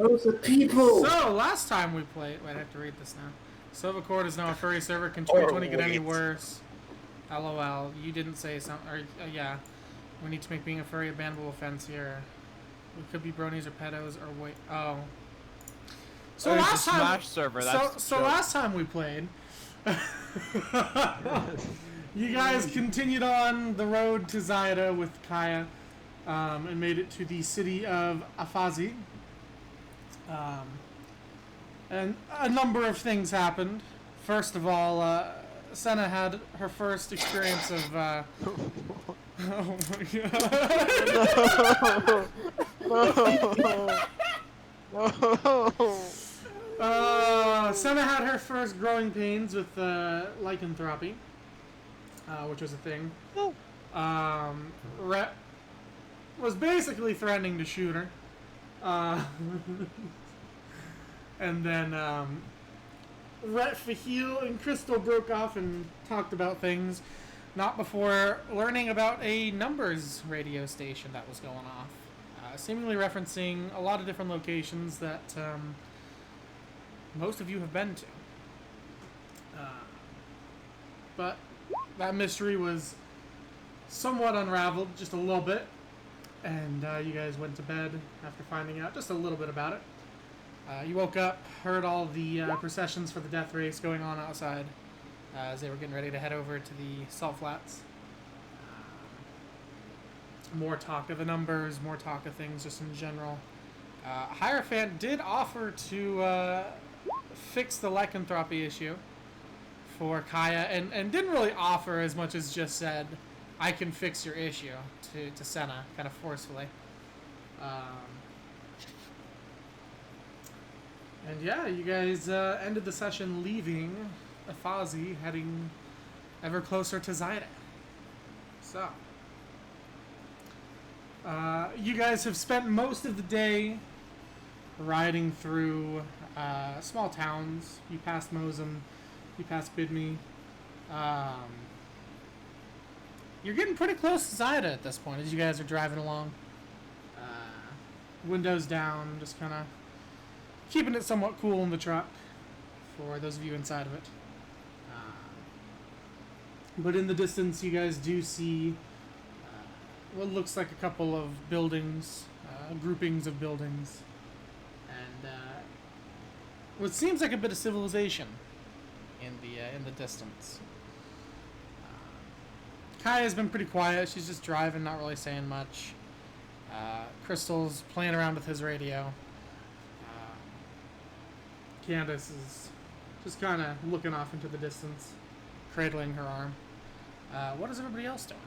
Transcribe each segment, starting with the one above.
Those are people! So, last time we played... Wait, I have to read this now. Silvercord is now a furry server. Can 2020 get any worse? LOL. You didn't say something... yeah. We need to make being a furry a bannable offense here. We could be bronies or pedos or wait... Oh. So last time... Smash server, that's so last time we played... you guys continued on the road to Zidah with Kaia. And made it to the city of Afazi. And a number of things happened. First of all, Senna had her first experience of... oh my god. Senna had her first growing pains with lycanthropy, which was a thing. Rhett was basically threatening to shoot her. And then Rhett, Faahil, and Crystal broke off and talked about things, not before learning about a Numbers radio station that was going off, seemingly referencing a lot of different locations that most of you have been to. But that mystery was somewhat unraveled, just a little bit. And you guys went to bed after finding out just a little bit about it. You woke up, heard all the processions for the death race going on outside as they were getting ready to head over to the Salt Flats. More talk of the Numbers, more talk of things just in general. Hierophant did offer to fix the lycanthropy issue for Kaia, and didn't really offer as much as just said, I can fix your issue to Senna, kind of forcefully. And yeah, you guys ended the session leaving Afazi, heading ever closer to Zidah. So, you guys have spent most of the day riding through small towns. You passed Mosum, you passed Bidme. You're getting pretty close to Zidah at this point as you guys are driving along. Windows down, just kind of keeping it somewhat cool in the truck for those of you inside of it. But in the distance, you guys do see what looks like a couple of buildings, groupings of buildings, and what seems like a bit of civilization in the distance. Kaia's been pretty quiet. She's just driving, not really saying much. Crystal's playing around with his radio. Candice is just kind of looking off into the distance, cradling her arm. What is everybody else doing?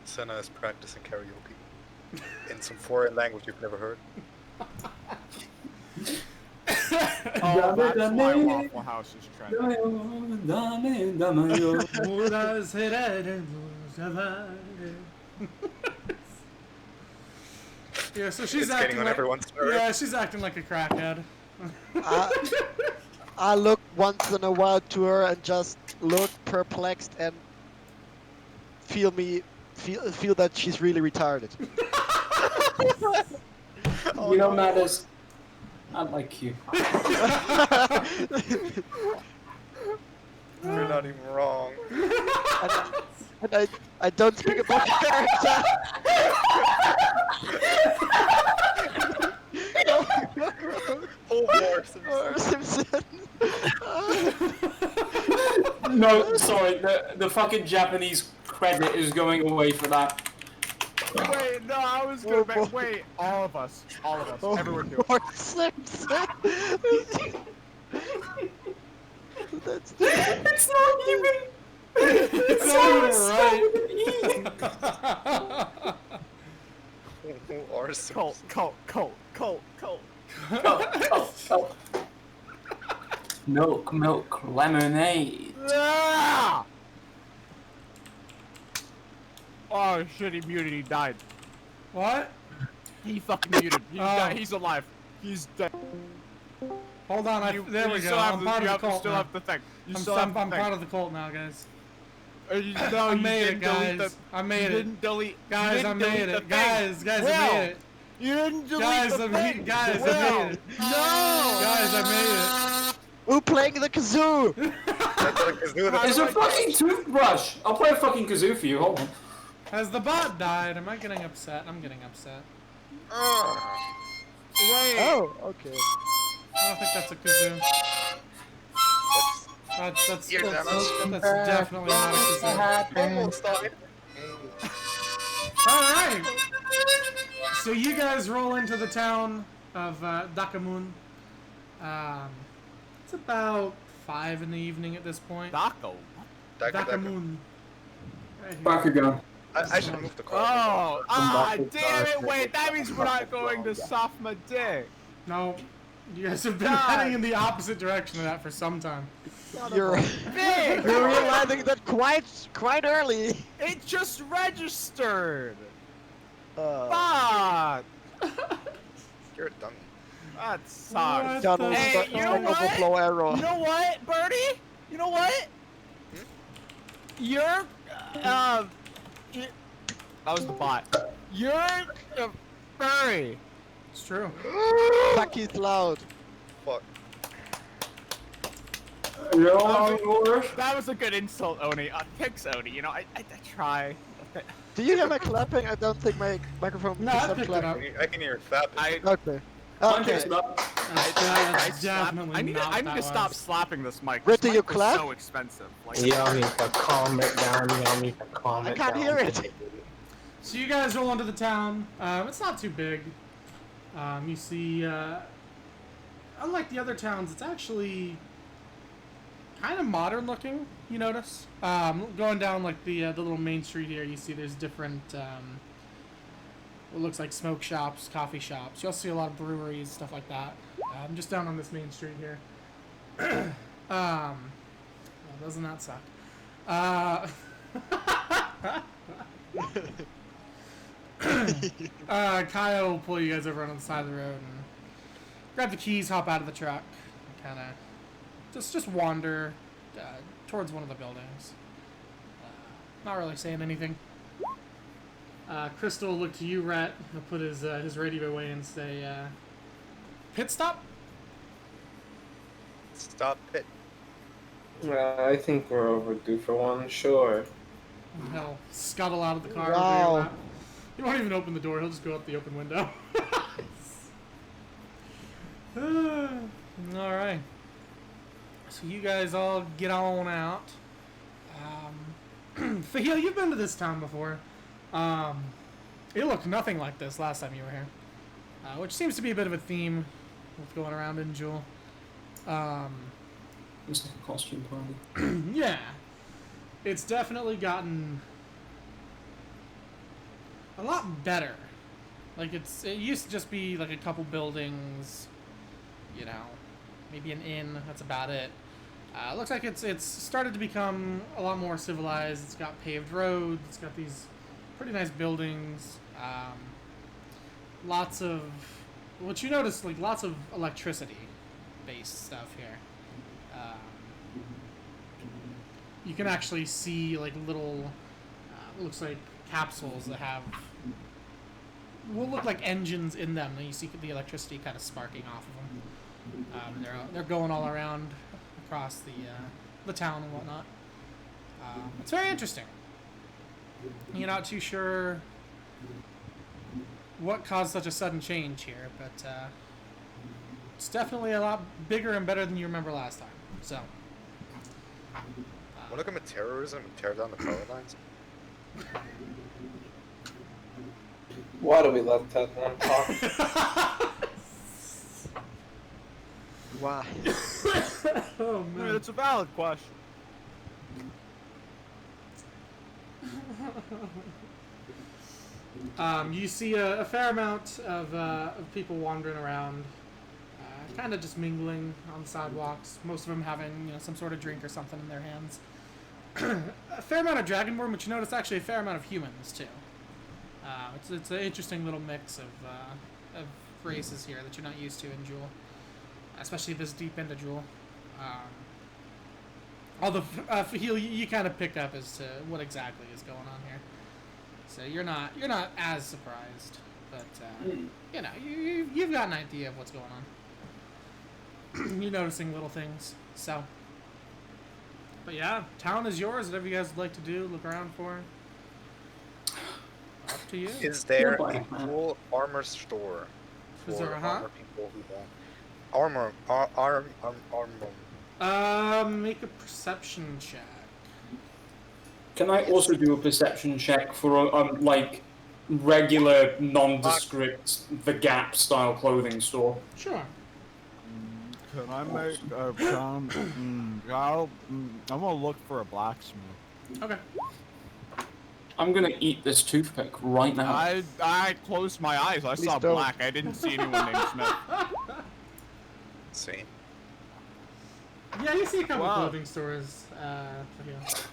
Senna is practicing karaoke in some foreign language you've never heard. Oh, that's why Waffle House is trending. Yeah, so she's It's acting getting on like, everyone's nerves. yeah, she's acting like a crackhead. I look once in a while to her and just look perplexed and feel that she's really retarded. You know, Matters, I like you. You're not even wrong. And I don't speak about character. Oh, Simpson. No, sorry, the fucking Japanese credit is going away for that. Wait, no, I was gonna make. Wait, all of us, everyone do it. Or Simpson. That's It's not even. It's not even right. or Colt. Milk, lemonade. Ah! Oh shit, he muted, he died. What? He fucking muted. He died. He's alive. He's dead. Hold on, there we go. I'm part of the cult now. You still have the thing. I'm part of the cult now, guys. No, I you made it, didn't delete guys. the. I made You it. didn't delete. Guys, you I didn't made delete the it. thing. Guys, I Will, made it. You didn't delete Guys, the I thing. made guys, I Will, made it. No. Guys, I Who playing the kazoo? made it. That's what a kazoo. It's That's a what fucking toothbrush. I'll play a fucking kazoo for you. Hold on. Has the bot died? Am I getting upset? I'm getting upset. Wait. Oh, okay. I don't think that's a kazoo. That's You're that's definitely not a kazoo. almost on it. Alright! So you guys roll into the town of Dakamun. It's about 5 in the evening at this point. Daco. Dakamun. Right here. Bakugan. I should move the car. Oh, damn it! Wait, that means we're not going to Safma Dick. No, you guys have been God. heading in the opposite direction of that for some time. You're Big. you're realizing that quite early. It just registered. Uh, Fuck. You're a dummy. That sucks. What? Donald, Hey, you know what? overflow error. You know what, Birdie? You know what? You're, you- that was the bot. You're a furry. It's true. Bucky's loud. Fuck. That was a good insult, Oni. Thanks, Oni. You know, I try. Do you hear my clapping? I don't think my microphone No, picks I up picked it clapping. up. I can hear fapping. Okay. Mine Okay. picks it up. That's slap- definitely I need not to what that stop was. slapping this mic. Britt, This do you mic was clap? so expensive. Like, Y'all need to calm it down. Y'all need to calm I it can't down. hear it. So you guys roll into the town. It's not too big. You see, unlike the other towns, it's actually kind of modern looking. You notice, going down like the little main street here, you see there's different what looks like smoke shops, coffee shops. You also see a lot of breweries, stuff like that. Just down on this main street here. Well, doesn't that suck? Kaia will pull you guys over on the side of the road and grab the keys, hop out of the truck, and kind of just wander towards one of the buildings. Not really saying anything. Crystal will look to you, Rhett. He'll put his radio away and say, "Pit stop." Stop it. I think we're overdue for one, sure. And he'll scuttle out of the car. Wow. He won't even open the door. He'll just go out the open window. All right. So you guys all get on out. Faahil, you've been to this town before. It looked nothing like this last time you were here, which seems to be a bit of a theme with going around in Jewel. It's like a costume party. Yeah, it's definitely gotten a lot better. Like it used to just be like a couple buildings, you know, maybe an inn. That's about it. Looks like it's started to become a lot more civilized. It's got paved roads. It's got these pretty nice buildings. Lots of what you notice, like lots of electricity-based stuff here. You can actually see like little, looks like capsules that have will look like engines in them, and you see the electricity kind of sparking off of them. They're going all around across the town and whatnot. It's very interesting. You're not too sure what caused such a sudden change here, but it's definitely a lot bigger and better than you remember last time. So. Wanna commit terrorism and tear down the power lines? Why do we let that one talk? Why? Oh I mean, man. it's a valid question. You see a fair amount of people wandering around, kind of just mingling on the sidewalks. Most of them having some sort of drink or something in their hands. A fair amount of dragonborn, but you notice actually a fair amount of humans too. It's an interesting little mix of races here that you're not used to in Jewel, especially this deep into Jewel. Although, Faahil, you kind of picked up as to what exactly is going on here. So you're not as surprised, but you know you've got an idea of what's going on. You're noticing little things. So, but yeah, town is yours. Whatever you guys would like to do, look around for. Up to you. Is there Yeah, a but- full armor store Is for there a armor people who don't? Armor. Make a perception check. Can I also do a perception check for like regular nondescript The Gap style clothing store? Sure. Can I make a I'm gonna look for a blacksmith. Okay. I'm gonna eat this toothpick right now. I closed my eyes. I saw don't. black. I didn't see anyone named Smith. See. Yeah, you see a couple Wow. clothing stores. Faahil.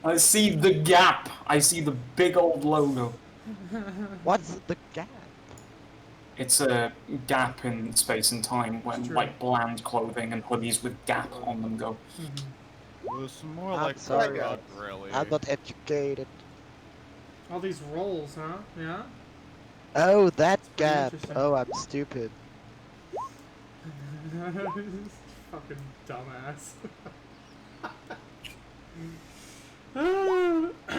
I see The Gap. I see the big old logo. What's the gap? It's a gap in space and time when True. like bland clothing and hoodies with Gap on them go. It's more I'm like sorry, a rug, guys. really. I'm not educated. All these rolls, huh? Yeah. Oh, that pretty gap. interesting. Oh, I'm stupid. Fucking dumbass.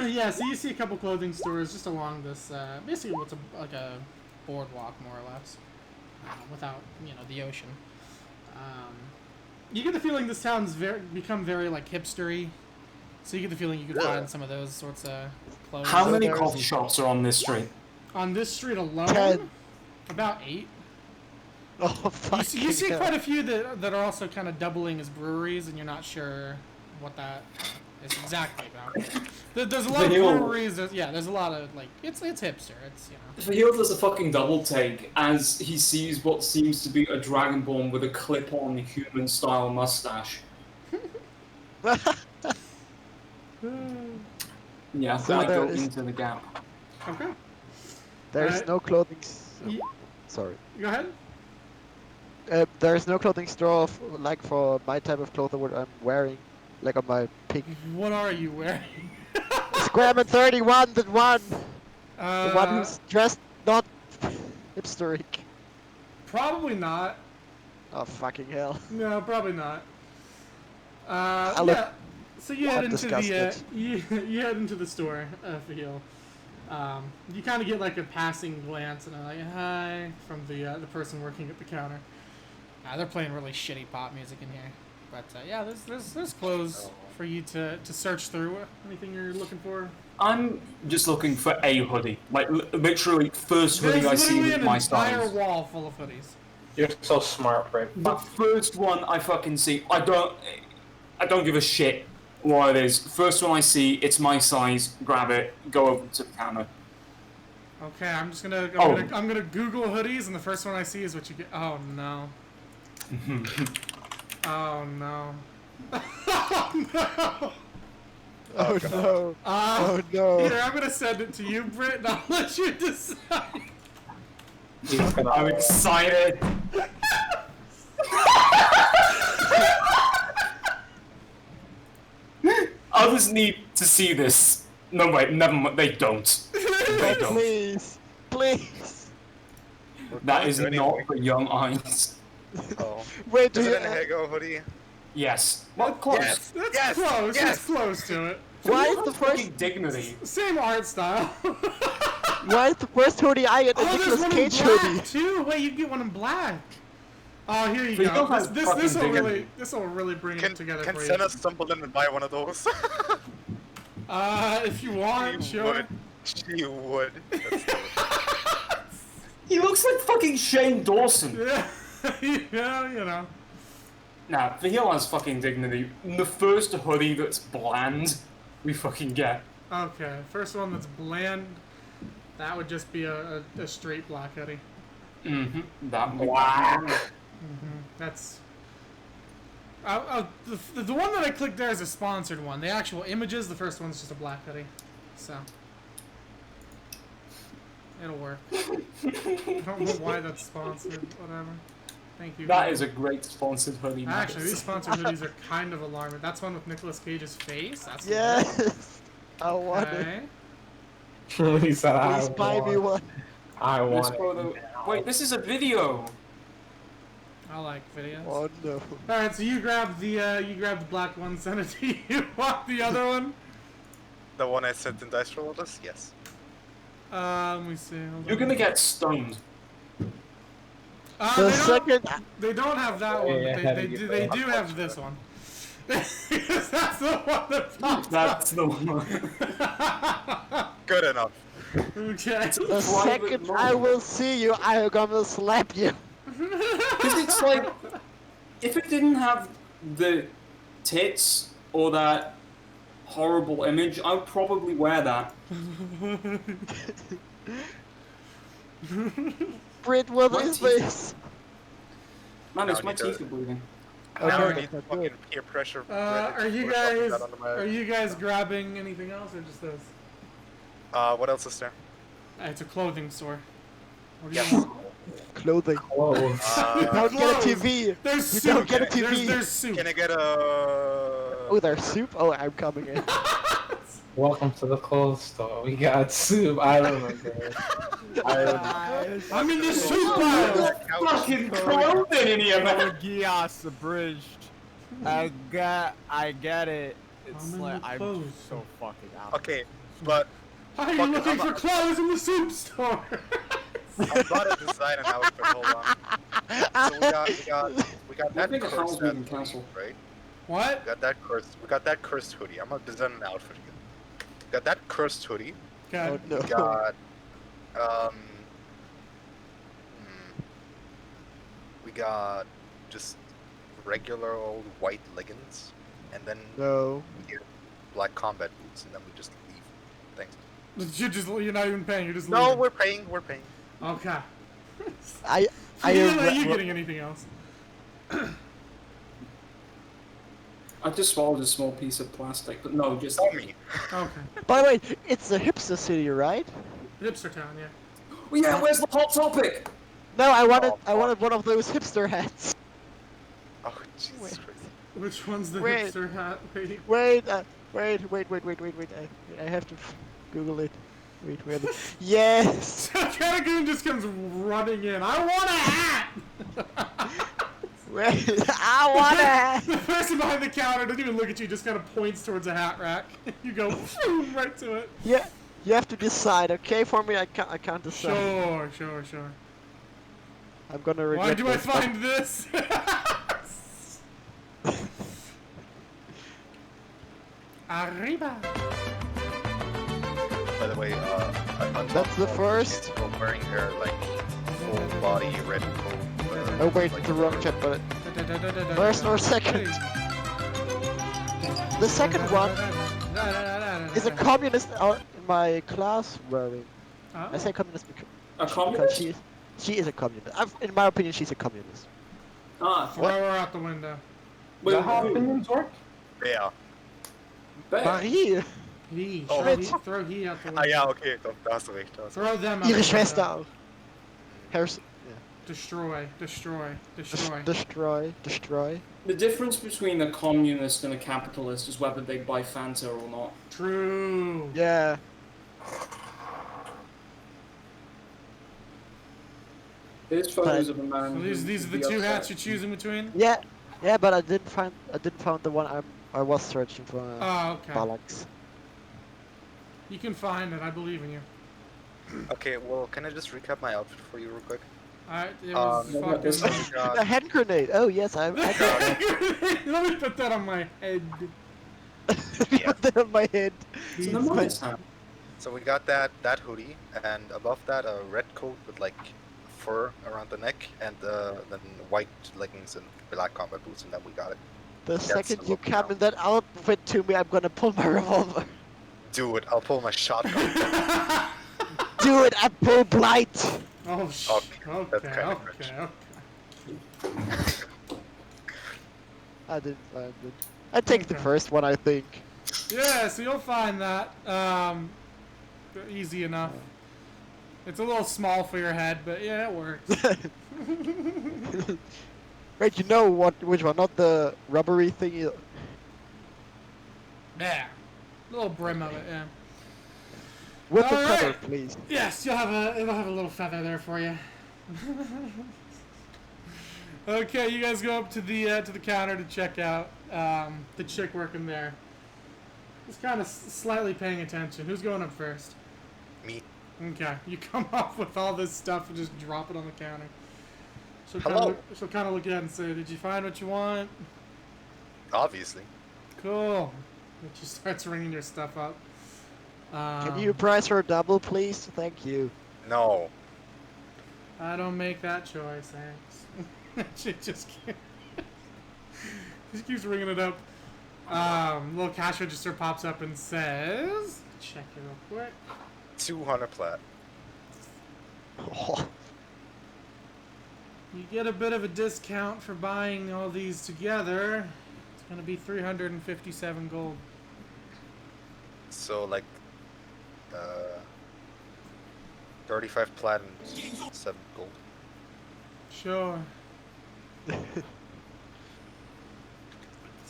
Yeah, so you see a couple clothing stores just along this, basically what's like a boardwalk, more or less, without, you know, the ocean. You get the feeling this town's become very, like, hipstery, so you get the feeling you could find some of those sorts of clothes. How many there's- coffee shops are on this street? On this street alone, 10. about 8. Oh, You fuck. see, you see quite a few that are also kind of doubling as breweries, and you're not sure what that is exactly about. There's a lot of Vanilla. breweries. There's a lot of, like, it's hipster. It's, you know. Faahil does a fucking double take as he sees what seems to be a dragonborn with a clip-on human-style mustache. Yeah, So I go there is- into the Gap. Okay, There's Alright. no clothing. Ye- Sorry. go ahead. There's no clothing store like for my type of clothing what I'm wearing, like on my pink. What are you wearing? Squareman 31, the one who's dressed not hipsteric. Probably not. Oh fucking hell! No, probably not. I look- Yeah. So you head I'm into the disgusted. you head into the store, Faahil. You kind of get like a passing glance and a like hi from the person working at the counter. They're playing really shitty pop music in here, but yeah, there's clothes for you to search through. Anything you're looking for? I'm just looking for a hoodie. Like, literally, first hoodie There's I see literally with an my entire size. wall full of hoodies. You're so smart, Brett. The first one I fucking see, I don't give a shit what it is. First one I see, it's my size, grab it, go over to the counter. Okay, I'm Oh. gonna Google hoodies, and the first one I see is what you get. Oh no. Oh no. Oh no. Oh no! Oh no! Here, I'm gonna send it to you, Britt, and I'll let you decide. He's gonna, I'm excited. Others need to see this. No, wait, never mind. They don't. They don't. Please, please. That is Anyway. not for young eyes. Oh. Wait, do Is you? it an Hego hoodie? Yes. Well, close. Yes. That's Yes, close. yes. It's close to it. Why is What the fucking first? dignity? Same art style. Why is the first hoodie I get a Oh, there's Nicolas one in Cage black hoodie? too. Wait, you can get one in black. Oh, here you So you go. don't have This fucking will dignity. really bring Can it together can for you. Senna stumble in and buy one of those? If you want, She sure. would. She would. That's dope. He looks like fucking Shane Dawson. Yeah, yeah, you know. Nah, Faahil has fucking dignity. The first hoodie that's bland, we fucking get. Okay, first one that's bland. That would just be a straight black hoodie. Mm-hmm. That one. That's. The one that I clicked there is a sponsored one. The actual images, the first one's just a black hoodie. So. It'll work. I don't know why that's sponsored, whatever. Thank you. That is a great sponsored hoodie. Actually, these Max. sponsored hoodies are kind of alarming. That's one with Nicolas Cage's face. That's lit. Yes. I want it. Okay. He said, Please buy me one. I This want photo. it. Wait, this is a video. I like videos. Oh no. All right, so you grab the black one. Send it to you. Want the other one? The one I sent in dice rollers? Yes. Let me see. Hold You're on. gonna get stoned. The They second. they don't have that one. Yeah, But how they do you do get have this one. Because that's the one that pops That's the one. up. Good enough. Okay. The second I will see you, I am gonna slap you. Because it's like, if it didn't have the tits or that horrible image, I would probably wear that. Brit, what What is teeth? this? Man, it's No, my he does. teeth are bleeding. I don't Okay, need that's fucking good. peer pressure. Are you guys grabbing anything else or just those? What else is there? It's a clothing store. What do Yes. you want? Clothing. Clothes. You don't get a Clothes. TV. There's You soup. don't get a TV. There's soup. Can I get a? Oh, there's soup? Oh, I'm coming in. Welcome to the clothes store. We got soup. I remember it. I'm in the soup pile. Fucking clothing in here, man. Gias abridged. I get it. It's I'm in like the I'm clothes. so fucking out. Okay, but Why are you Fuck, looking I'm for not- clothes in the soup store? I'm about to design an outfit. Hold on. So we got I that think a house cursed we can hoodie, cancel. right? What? We got that cursed hoodie. I'm gonna design an outfit again. We got that cursed hoodie. Oh God. no. We got we got just regular old white leggings, and then No. we get black combat boots, and then we just leave. Thanks. You're not even paying. You're just No, leaving. we're paying. We're paying. Okay. I Are you getting anything else? I just swallowed a small piece of plastic, but no, just. Tell me. Okay. By the way, it's a hipster city, right? Hipster town, yeah. Oh yeah, where's the hot topic? No, I wanted Oh, one of those hipster hats. Oh Jesus Christ. Which one's the Wait. hipster hat? Wait. Wait. I have to Google it. Wait. Yes. Catacoon just comes running in. I want a hat! Wait. I want a hat. The person behind the counter doesn't even look at you, just kind of points towards a hat rack. You go boom, right to it. Yeah. You have to decide, okay? For me, I can't decide. Sure. I'm gonna regret Why do I this, but- find this? Arriba. By the way, on top That's the of first. she's wearing her like full body red coat. Oh wait, like, the wrong chat button. First or second? The second one is a communist in my class wearing. I say communist A because communist? she is a communist. In my opinion, she's a communist. Ah, Throw her out the window. wait, How who? opinions work? Yeah. There. Marie, He. Oh. Throw he out the window. Ah ja, okay, da hast du recht. Da hast du recht. Throw them out ihre the Schwester window. auch. Hers Destroy. destroy. The difference between a communist and a capitalist is whether they buy Fanta or not. True. Yeah. There's photos of a man. So these are the who'd be two upset. hats you're choosing between? Yeah, but I didn't find the one I was searching for. Oh, okay. Bollocks. You can find it. I believe in you. Okay, well, can I just recap my outfit for you real quick? Alright, it was no, this fucking... We got, A hand grenade. Oh yes, I Let me put that on my head. put that on my head. It's an Amorous hat. so we got that hoodie, and above that a red coat with like fur around the neck, and then white leggings and black combat boots, and then we got it. The second the you look come now. in that outfit to me, I'm gonna pull my revolver. Do it. I'll pull my shotgun. Do it, I pull blight. Oh, sh. Okay, that's Okay, kinda okay. I didn't find it. I take the Okay. first one, I think. Yeah, so you'll find that. Easy enough. It's a little small for your head, but yeah, it works. Wait, you know which one? Not the rubbery thingy. Yeah. Little brim of it, yeah. With the All feather, right. please. Yes, it'll have a little feather there for you. Okay, you guys go up to the counter to check out the chick working there. Just kind of slightly paying attention. Who's going up first? Me. Okay, you come up with all this stuff and just drop it on the counter. Hello. She'll kind of look at it and say, "Did you find what you want?" Obviously. Cool. And she starts ringing your stuff up. Can you price her double, please? Thank you. No. I don't make that choice, thanks. She just can't. She keeps ringing it up. Little cash register pops up and says, check it real quick. 200 plat. Oh, You get a bit of a discount for buying all these together. It's gonna be 357 gold. So like 35 plat and 7 gold. Sure.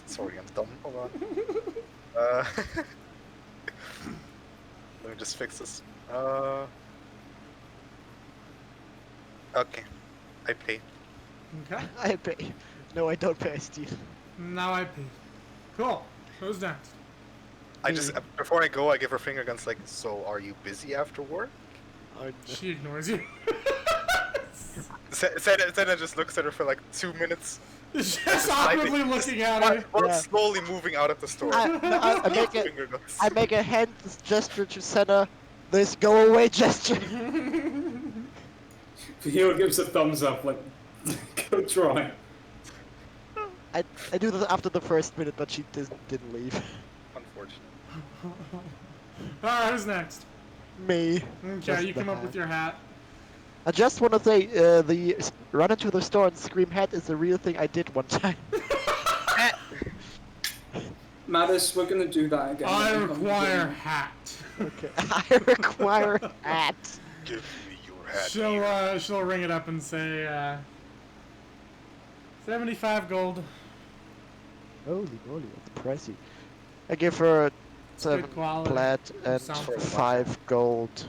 Sorry, I'm dumb. Hold on. Let me just fix this. Okay. I pay. Okay. I pay. No, I don't pay, Steve. Now I pay. Cool. Who's next? I just before I go, I give her finger guns like, so are you busy after work? Oh, no. She ignores you. Senna just looks at her for like 2 minutes. Just awkwardly looking at her. While Yeah. slowly moving out of the store. I make a, Finger guns. I make a hand gesture to Senna. This go away gesture. Faahil gives a thumbs up, like, go try. I do that after the first minute, but she didn't leave. Unfortunate. Alright, who's next? Me. Okay, Just you the come up hat. with your hat. I just want to say, the run into the store and scream hat is a real thing I did one time. Mattis, we're gonna do that again. I require hat. Okay. I require hat. Give me your hat. here. She'll ring it up and say, 75 gold. Holy moly, that's pricey. I give her 7 quality. plat and Sounds good. 5 gold.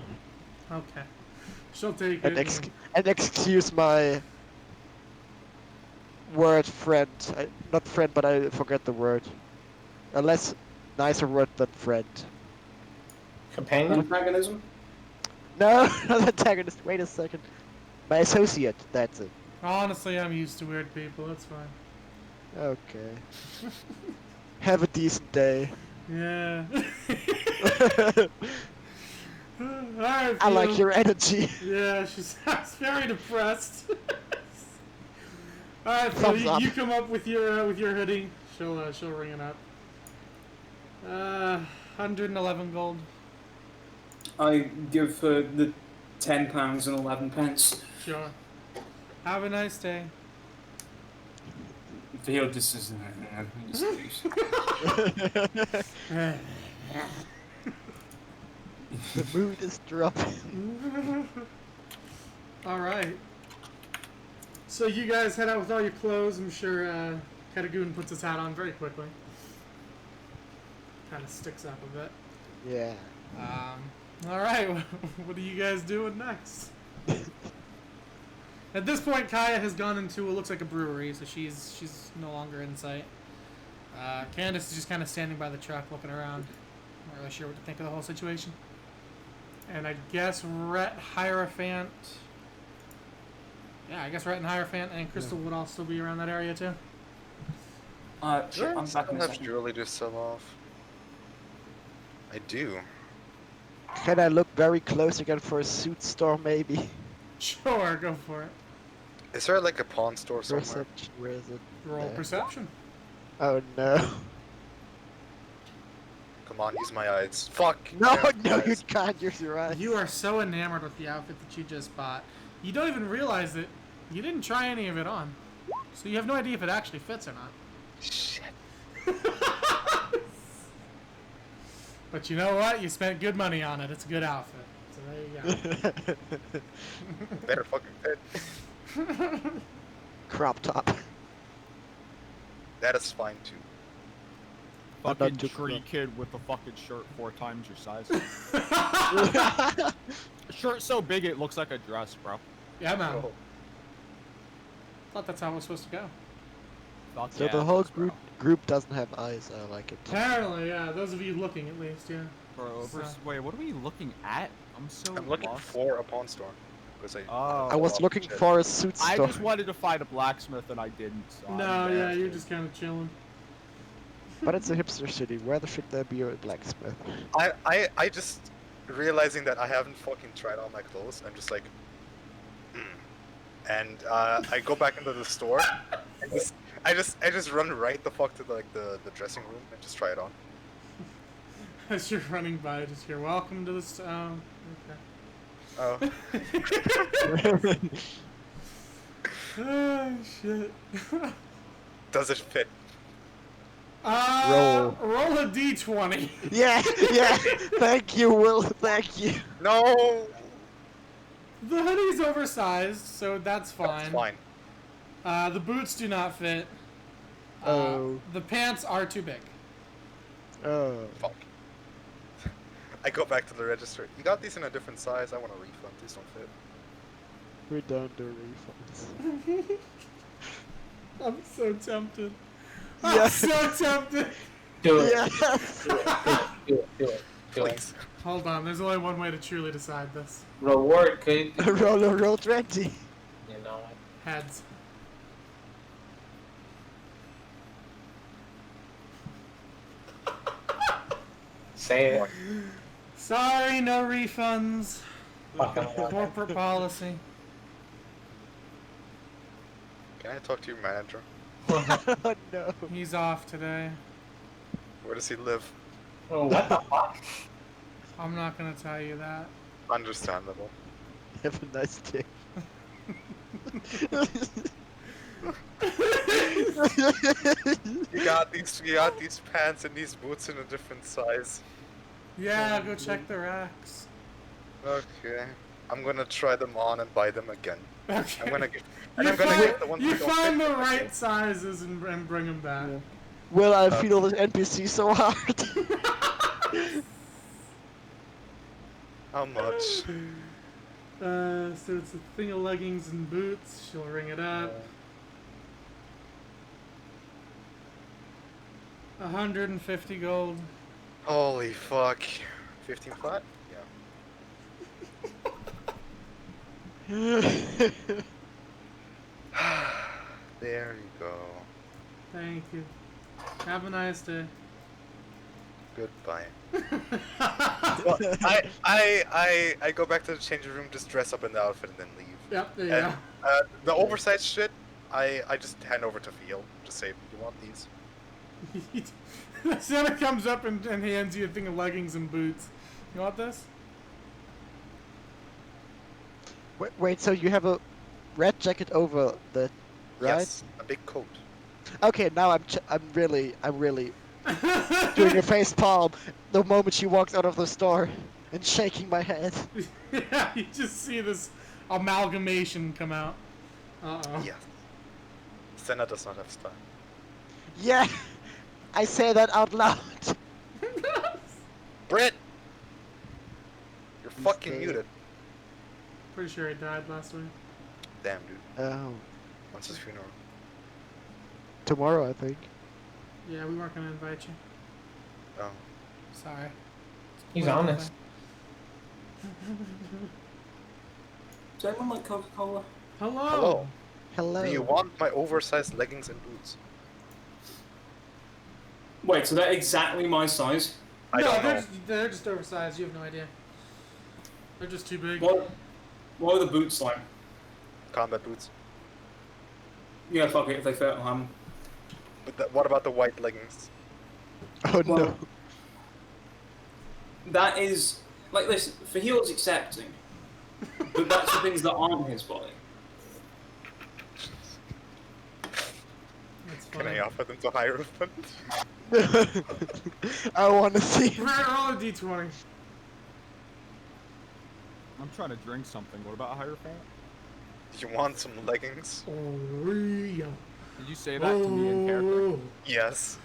Okay. She'll take And, it. and excuse my word friend. Not friend, but I forget the word. A less nicer word than friend. Companion? Antagonism? No, not antagonist. Wait a second. My associate, that's it. Honestly, I'm used to weird people. That's fine. Okay. Have a decent day. Yeah. Alright, I like Theo. your energy. Yeah, she sounds very depressed. Alright, Thumbs Phil, up. you come up with your hoodie. She'll ring it up. 111 gold. I give her the £10 and 11 pence. Sure. Have a nice day. Faahil just says, The mood is dropping. Alright. So you guys head out with all your clothes. I'm sure Katagoon puts his hat on very quickly. Kind of sticks up a bit. Yeah. Alright, what are you guys doing next? At this point, Kaia has gone into what looks like a brewery, so she's no longer in sight. Candice is just kind of standing by the truck, looking around. Not really sure what to think of the whole situation. And I guess Rhett, Hierophant... Yeah, I guess Rhett and Hierophant and Crystal would all still be around that area, too. shit, I'm back in a have second. jewelry to sell off. I do. Can I look very close again for a suit store, maybe? Sure, go for it. Is there like a pawn store somewhere? Perception, where is it? Roll There. perception. Oh no. Come on, use my eyes. Fuck! No, Yeah, no, my you eyes. can't use your eyes. You are so enamored with the outfit that you just bought. You don't even realize that you didn't try any of it on. So you have no idea if it actually fits or not. Shit. But you know what? You spent good money on it. It's a good outfit. So there you go. Better fucking fit. Crop top. That is fine too. But Fucking not too tree crop. kid with a fucking shirt 4 times your size. A shirt so big it looks like a dress, bro. Yeah, man. Oh, Thought that's how it was supposed to go. Fuck So yeah, the whole it is, bro. group doesn't have eyes. I like it. Apparently, yeah. Those of you looking, at least, yeah. Bro, So- wait, what are we looking at? I'm so I'm looking lost. for a pawn store. Because Oh. I was looking for a suit I store. just wanted to find a blacksmith and I didn't. So I'm No, yeah, mad. you're just kind of chilling. But it's a hipster city. Where the frick there be a blacksmith? I just realizing that I haven't fucking tried on my clothes. I'm just like, and I go back into the store. And I just run right the fuck to the dressing room and just try it on. As you're running by, just hear, welcome to this. Okay. Oh, Oh, shit. does it fit? Roll. Roll a d20. Yeah, yeah. Thank you, Will. Thank you. No. The hoodie's oversized, so that's fine. That's fine. The boots do not fit. Oh. The pants are too big. Oh. Fuck. I go back to the register. You got these in a different size. I want a refund. These don't fit. We don't do refunds. I'm so tempted. Yeah. I'm so tempted. Do it. Yes. Do it. Do it. Please. Hold on, there's only one way to truly decide this. Reward could. roll 20. You know. Heads. Say it. Sorry, no refunds. Fucking lie. Corporate policy. Can I talk to your manager? Oh no. He's off today. Where does he live? Oh, what the fuck? I'm not gonna tell you that. Understandable. Have a nice day. You got these pants and these boots in a different size. Yeah, go check the racks. Okay. I'm gonna try them on and buy them again. Okay. I'm gonna get. You I'm gonna find, get the ones you that don't find fit the again. right sizes and bring them back. Yeah. Will I feel this NPC so hard? How much? So it's a thing of leggings and boots. She'll ring it up. 150 gold. Holy fuck. 15 flat? Yeah. There you go. Thank you. Have a nice day. Goodbye. Well, I go back to the changing room, just dress up in the outfit and then leave. Yep, there you And the oversized shit, I just hand over to Faahil. Just say, you want these? go. Santa comes up and hands you a thing of leggings and boots. You want this? Wait, so you have a red jacket over the, right? Yes, a big coat. Okay, now I'm really doing a face palm the moment she walks out of the store and shaking my head. Yeah, you just see this amalgamation come out. Uh-oh. Yes. Senna does not have style. Yeah, I say that out loud. Britt! You're He's fucking dead. muted. Pretty sure he died last week. Damn, dude. Oh, When's his funeral? tomorrow I think. Yeah, we weren't gonna invite you. Oh. Sorry. He's honest. Does anyone like Coca-Cola? Hello. Hello. Hello. Do you want my oversized leggings and boots? Wait, so they're exactly my size? I no, don't they're know. they're just oversized. You have no idea. They're just too big. What are the boots like? Combat boots. Yeah, fuck it, if they fit, I'll have 'em. But what about the white leggings? Oh Well, no. That is... Like, listen, Faahil's accepting. But that's the things that aren't his body. That's Can funny. I offer them to Hierophant? I want to see. Roll a d20. I'm trying to drink something. What about Hierophant? You want some leggings? Oreo. Did you say that to me in character? Yes.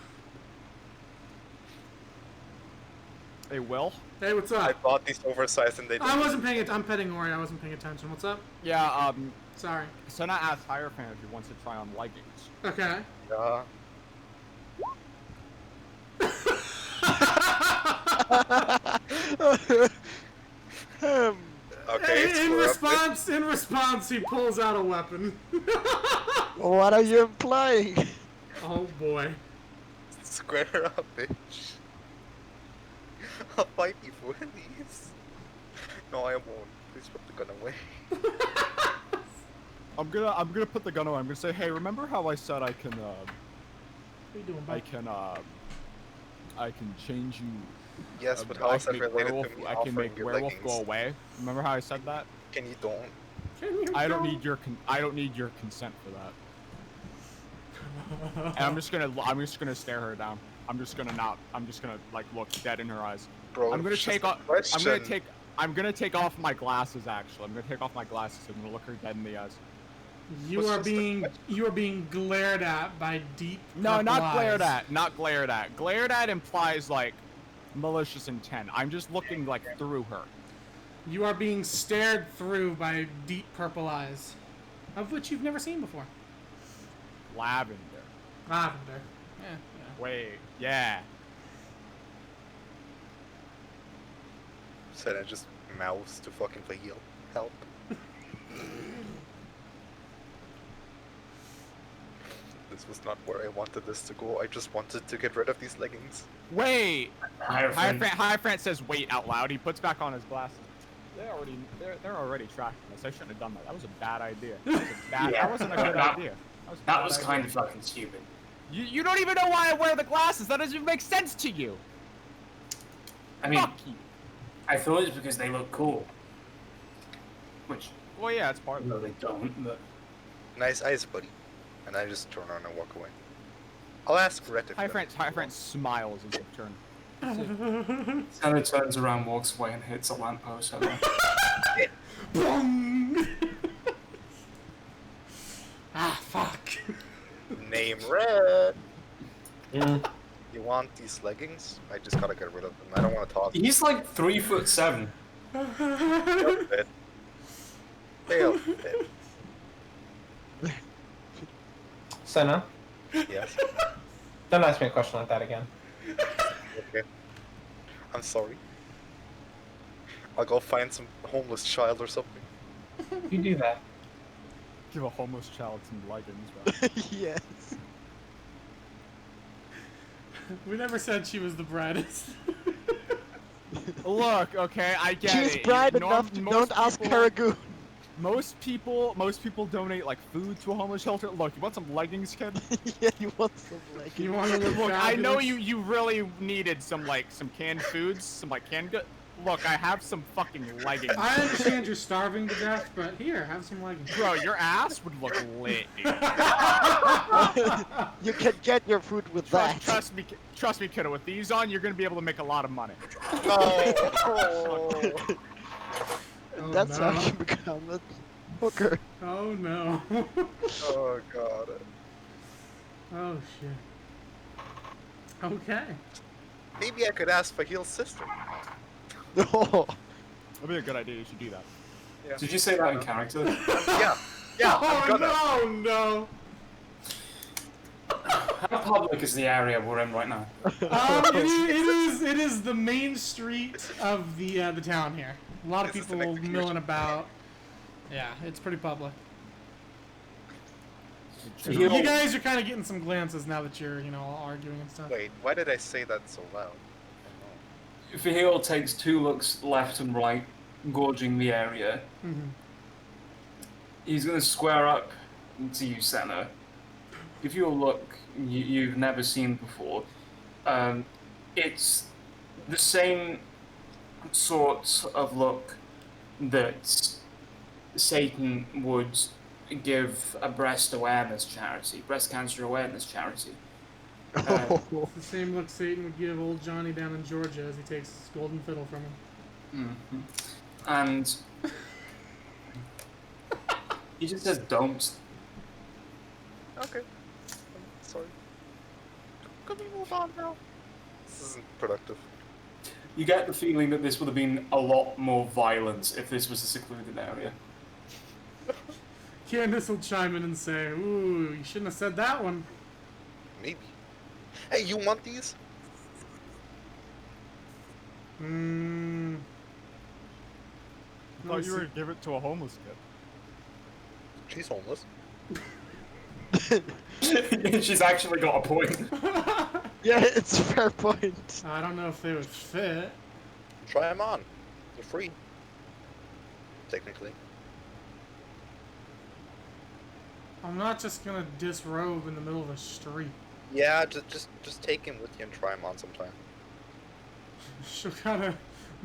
Hey, Will? Hey, what's I up? bought these oversized and they I wasn't paying it. I'm petting Ori. I wasn't paying attention. What's up? Yeah, Sorry. Senna asked Hierophant if he wants to try on leggings. Okay. Yeah. Okay, it's In response, he pulls out a weapon. What are you implying? Oh boy. Square up, bitch. I'll fight you for these. No, I won't. Please put the gun away. I'm gonna put the gun away. I'm gonna say, hey, remember how I said I can, What are you doing, bud? I can change you. Yes, but I how is can that make related werewolf, to me I can offering make you werewolf leggings? go away. Remember how I said that? Can you don't? Can you I don't go? need your consent for that. And I'm just gonna stare her down. I'm just gonna like look dead in her eyes. Bro, I'm gonna it's just take a off. question. I'm gonna take off my glasses. Actually, I'm gonna take off my glasses and I'm gonna look her dead in the eyes. You What's are just the being question? you are being glared at by deep. No, purple not eyes. glared at. Not glared at. Glared at implies like malicious intent. I'm just looking like through her. You are being stared through by deep purple eyes, of which you've never seen before. Lavender. Lavender. Yeah. Wait. Yeah. Said I just mouse to fucking Faahil. Help. This was not where I wanted this to go. I just wanted to get rid of these leggings. Wait. Hierophant. Hierophant says wait out loud. He puts back on his glasses. They're already tracking us. I shouldn't have done that. That was a bad idea. That wasn't a good idea. That was kind of fucking stupid. You don't even know why I wear the glasses. That doesn't even make sense to you. I mean, Fuck you. I thought it's because they look cool. Which, Well, yeah, it's part of no, it. they don't. But Nice eyes, buddy. And I just turn around and walk away. I'll ask Rhett if Hierophant smiles as you turn. Senna turns around, walks away, and hits a lamppost. Boom! Ah, fuck. Name Rhett. Yeah. You want these leggings? I just gotta get rid of them. I don't want to toss them. He's like 3'7". They'll fit. They'll fit. Senna, Yes. don't ask me a question like that again. Okay. I'm sorry. I'll go find some homeless child or something. You do that. Give a homeless child some leggings, bro. Yes. We never said she was the brightest. Look, okay, I get it. She's bright Norm- enough to most don't ask people- Karagoon. Most people donate like food to a homeless shelter. Look, you want some leggings, kid? Yeah, you want some leggings. You want to look Look, I know fabulous? you really needed some canned foods, some canned good. Look, I have some fucking leggings. I understand you're starving to death, but here, have some leggings. Bro, your ass would look lit, dude. You can get your food with that. Trust me, kiddo. With these on, you're gonna be able to make a lot of money. No. That's no. how you become a hooker. Oh no. Oh god. Oh shit. Okay. Maybe I could ask Faahil's sister. Oh, That'd be a good idea. You should do that. Yeah. Did you say that in character? Yeah. Yeah. I'm gonna. Oh no. How public is the area we're in right now? It is the main street of the town here. A lot of Is this an people execution? milling about. Yeah, it's pretty public. You You guys are kind of getting some glances now that you're, all arguing and stuff. Wait, why did I say that so loud? Faahil takes 2 looks left and right, gorging the area. Mhm. He's going to square up to you, Senna. Give you a look you've never seen before. It's the same sort of look that Satan would give a breast cancer awareness charity. It's the same look Satan would give old Johnny down in Georgia as he takes his golden fiddle from him. And He just says don't. Okay. Sorry. Can we move on now? This isn't productive. You get the feeling that this would have been a lot more violent if this was a secluded area. Candice will chime in and say, "Ooh, you shouldn't have said that one." Maybe. Hey, you want these? Hmm. I thought you were gonna give it to a homeless kid. She's homeless. She's actually got a point. Yeah, it's a fair point. I don't know if they would fit. Try them on. They're free. Technically. I'm not just gonna disrobe in the middle of the street. Yeah, just take him with you and try him on sometime. She'll kind of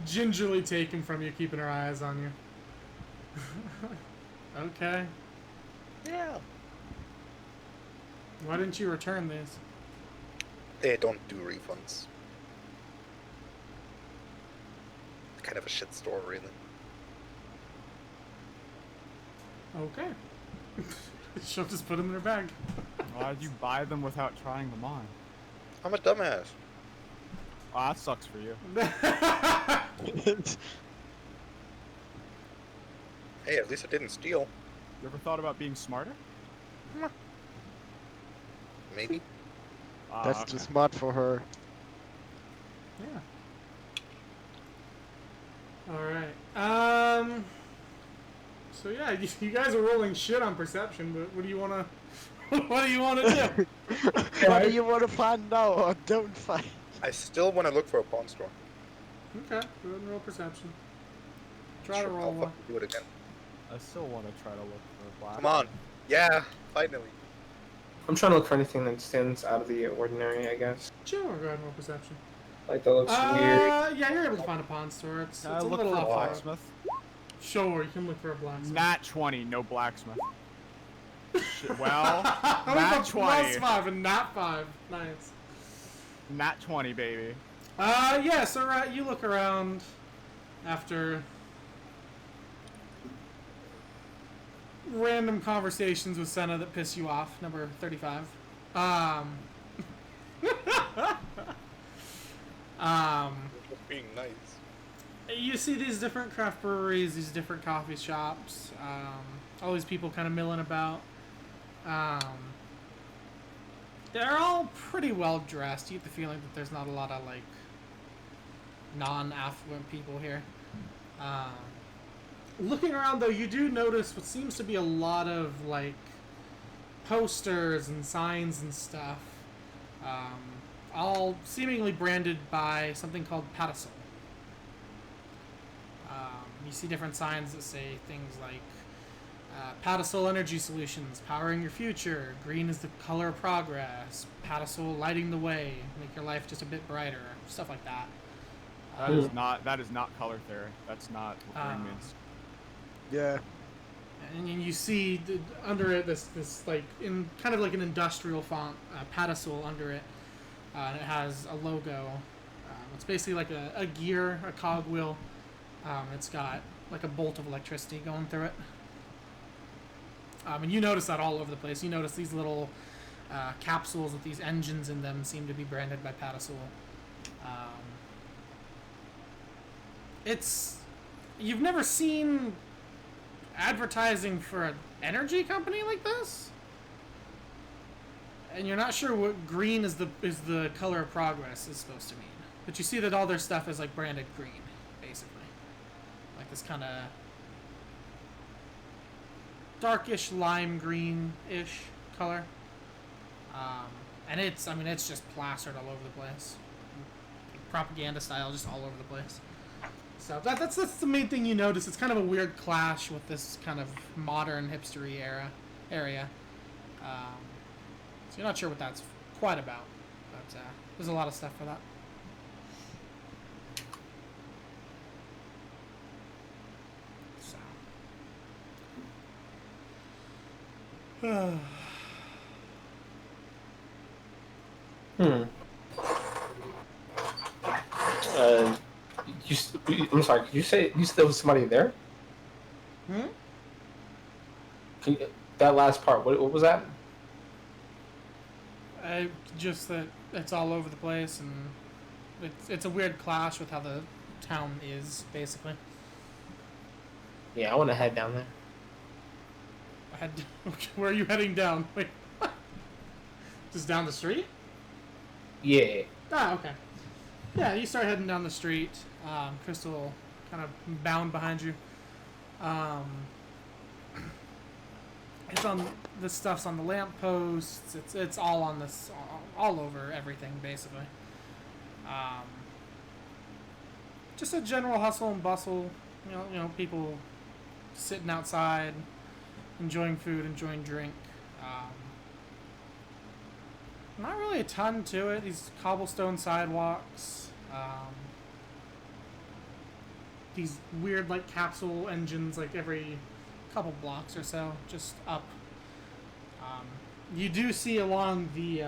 gingerly take him from you, keeping her eyes on you. Okay. Yeah. Why didn't you return these? They don't do refunds. Kind of a shit store, really. Okay. She'll just put them in her bag. Why'd you buy them without trying them on? I'm a dumbass. Oh, that sucks for you. Hey, at least I didn't steal. You ever thought about being smarter? Maybe. Ah, That's okay. too smart for her. Yeah. All right. So yeah, you guys are rolling shit on perception, but what do you wanna? What do you wanna do? What do you want to find now or don't find? I still want to look for a pawn store. Okay, go ahead and roll perception. Try Sure, to I'll roll one. fucking do it again. I still want to try to look for a black. Come on. Yeah, finally. I'm trying to look for anything that stands out of the ordinary, I guess. Sure, go ahead and roll perception. Like, that looks weird. Yeah, you're able to find a pawn store. It's Can I a look little for a off. blacksmith? Sure, you can look for a blacksmith. Nat 20, no blacksmith. Shit, well, With Nat a 20. +5 and not 5. Nice. Nat 20, baby. Yeah, so you look around after random conversations with Senna that piss you off, number 35. Just being nice. You see these different craft breweries, these different coffee shops, all these people kind of milling about. They're all pretty well dressed. You get the feeling that there's not a lot of like non-affluent people here. Looking around though, you do notice what seems to be a lot of like posters and signs and stuff, all seemingly branded by something called Patasol. You see different signs that say things like Patasol Energy Solutions, powering your future. Green is the color of progress. Patasol lighting the way, make your life just a bit brighter. Stuff like that. That is not color theory. That's not what green means. Yeah. And you see under it this like in kind of like an industrial font, Patasol under it, and it has a logo. It's basically like a gear, a cogwheel. It's got like a bolt of electricity going through it. And you notice that all over the place. You notice these little capsules with these engines in them seem to be branded by Patasol. You've never seen advertising for an energy company like this, and you're not sure what green is the color of progress is supposed to mean. But you see that all their stuff is like branded green, basically, like this kind of darkish lime green-ish color. And it's just plastered all over the place, propaganda style, just all over the place. So that's the main thing you notice. It's kind of a weird clash with this kind of modern hipstery area. So you're not sure what that's quite about, but there's a lot of stuff for that. So. I'm sorry, could you say there was somebody there? That last part, what was that? Just that it's all over the place, and it's a weird clash with how the town is, basically. Yeah, I want to head down there. Okay, where are you heading down? Wait, what? Just down the street? Yeah. Ah, okay. Yeah, you start heading down the street. Crystal kind of bound behind you. It's on the stuff's on the lampposts. It's all on this, all over everything basically. Just a general hustle and bustle. You know, people sitting outside, enjoying food, enjoying drink. Not really a ton to it. These cobblestone sidewalks. These weird like capsule engines like every couple blocks or so, just up. You do see along the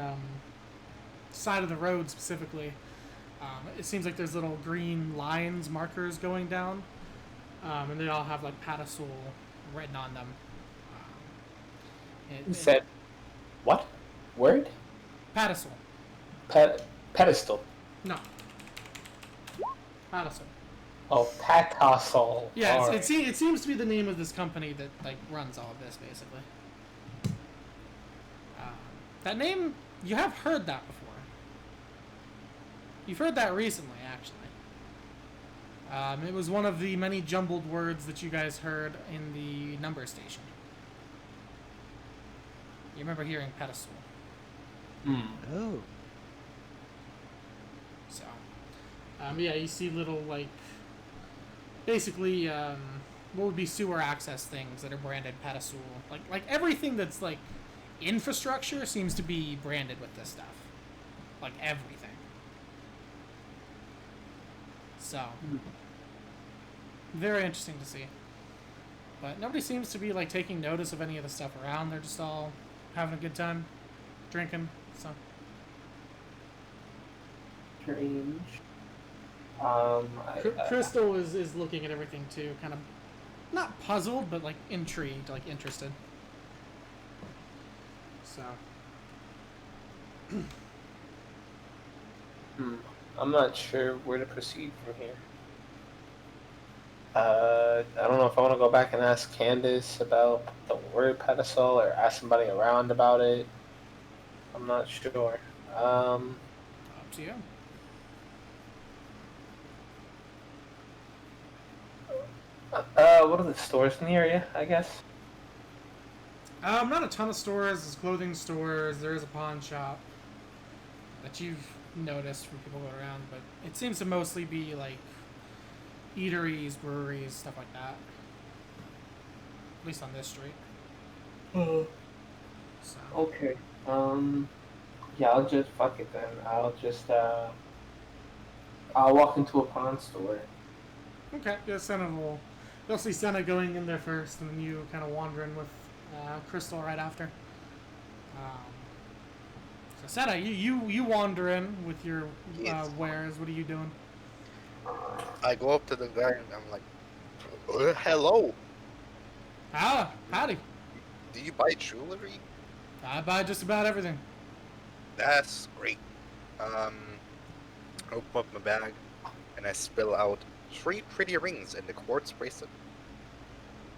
side of the road specifically, it seems like there's little green lines, markers going down, and they all have like Patasul written on them. You said what? Word? Patasul. Pedestal. No. Patasul. Oh, Patasol. Yeah, All right. it seems to be the name of this company that like runs all of this, basically. That name, you have heard that before. You've heard that recently, actually. It was one of the many jumbled words that you guys heard in the Numbers station. You remember hearing pedestal. Oh. So, yeah, you see little, like, basically, what would be sewer access things that are branded pedestal. Like everything that's, like, infrastructure seems to be branded with this stuff. Like, everything. So, very interesting to see. But nobody seems to be, like, taking notice of any of the stuff around. They're just all having a good time, drinking, so. Strange. Crystal is looking at everything, too, kind of, not puzzled, but, like, intrigued, like, interested. So. I'm not sure where to proceed from here. I don't know if I want to go back and ask Candice about the word pedestal or ask somebody around about it. I'm not sure. Up to you. What are the stores in the area, I guess? Not a ton of stores. There's clothing stores. There is a pawn shop that you've noticed from people going around, but it seems to mostly be like eateries, breweries, stuff like that. At least on this street. So. Okay. Yeah, I'll just fuck it then. I'll walk into a pawn store. Okay, yeah, Senna will. You'll see Senna going in there first, and then you kind of wandering with Crystal right after. So Senna, you wander in with your wares. What are you doing? I go up to the guy and I'm like, hello, Howdy. do you buy jewelry? I buy just about everything. That's great. I open up my bag and I spill out 3 pretty rings in the quartz bracelet.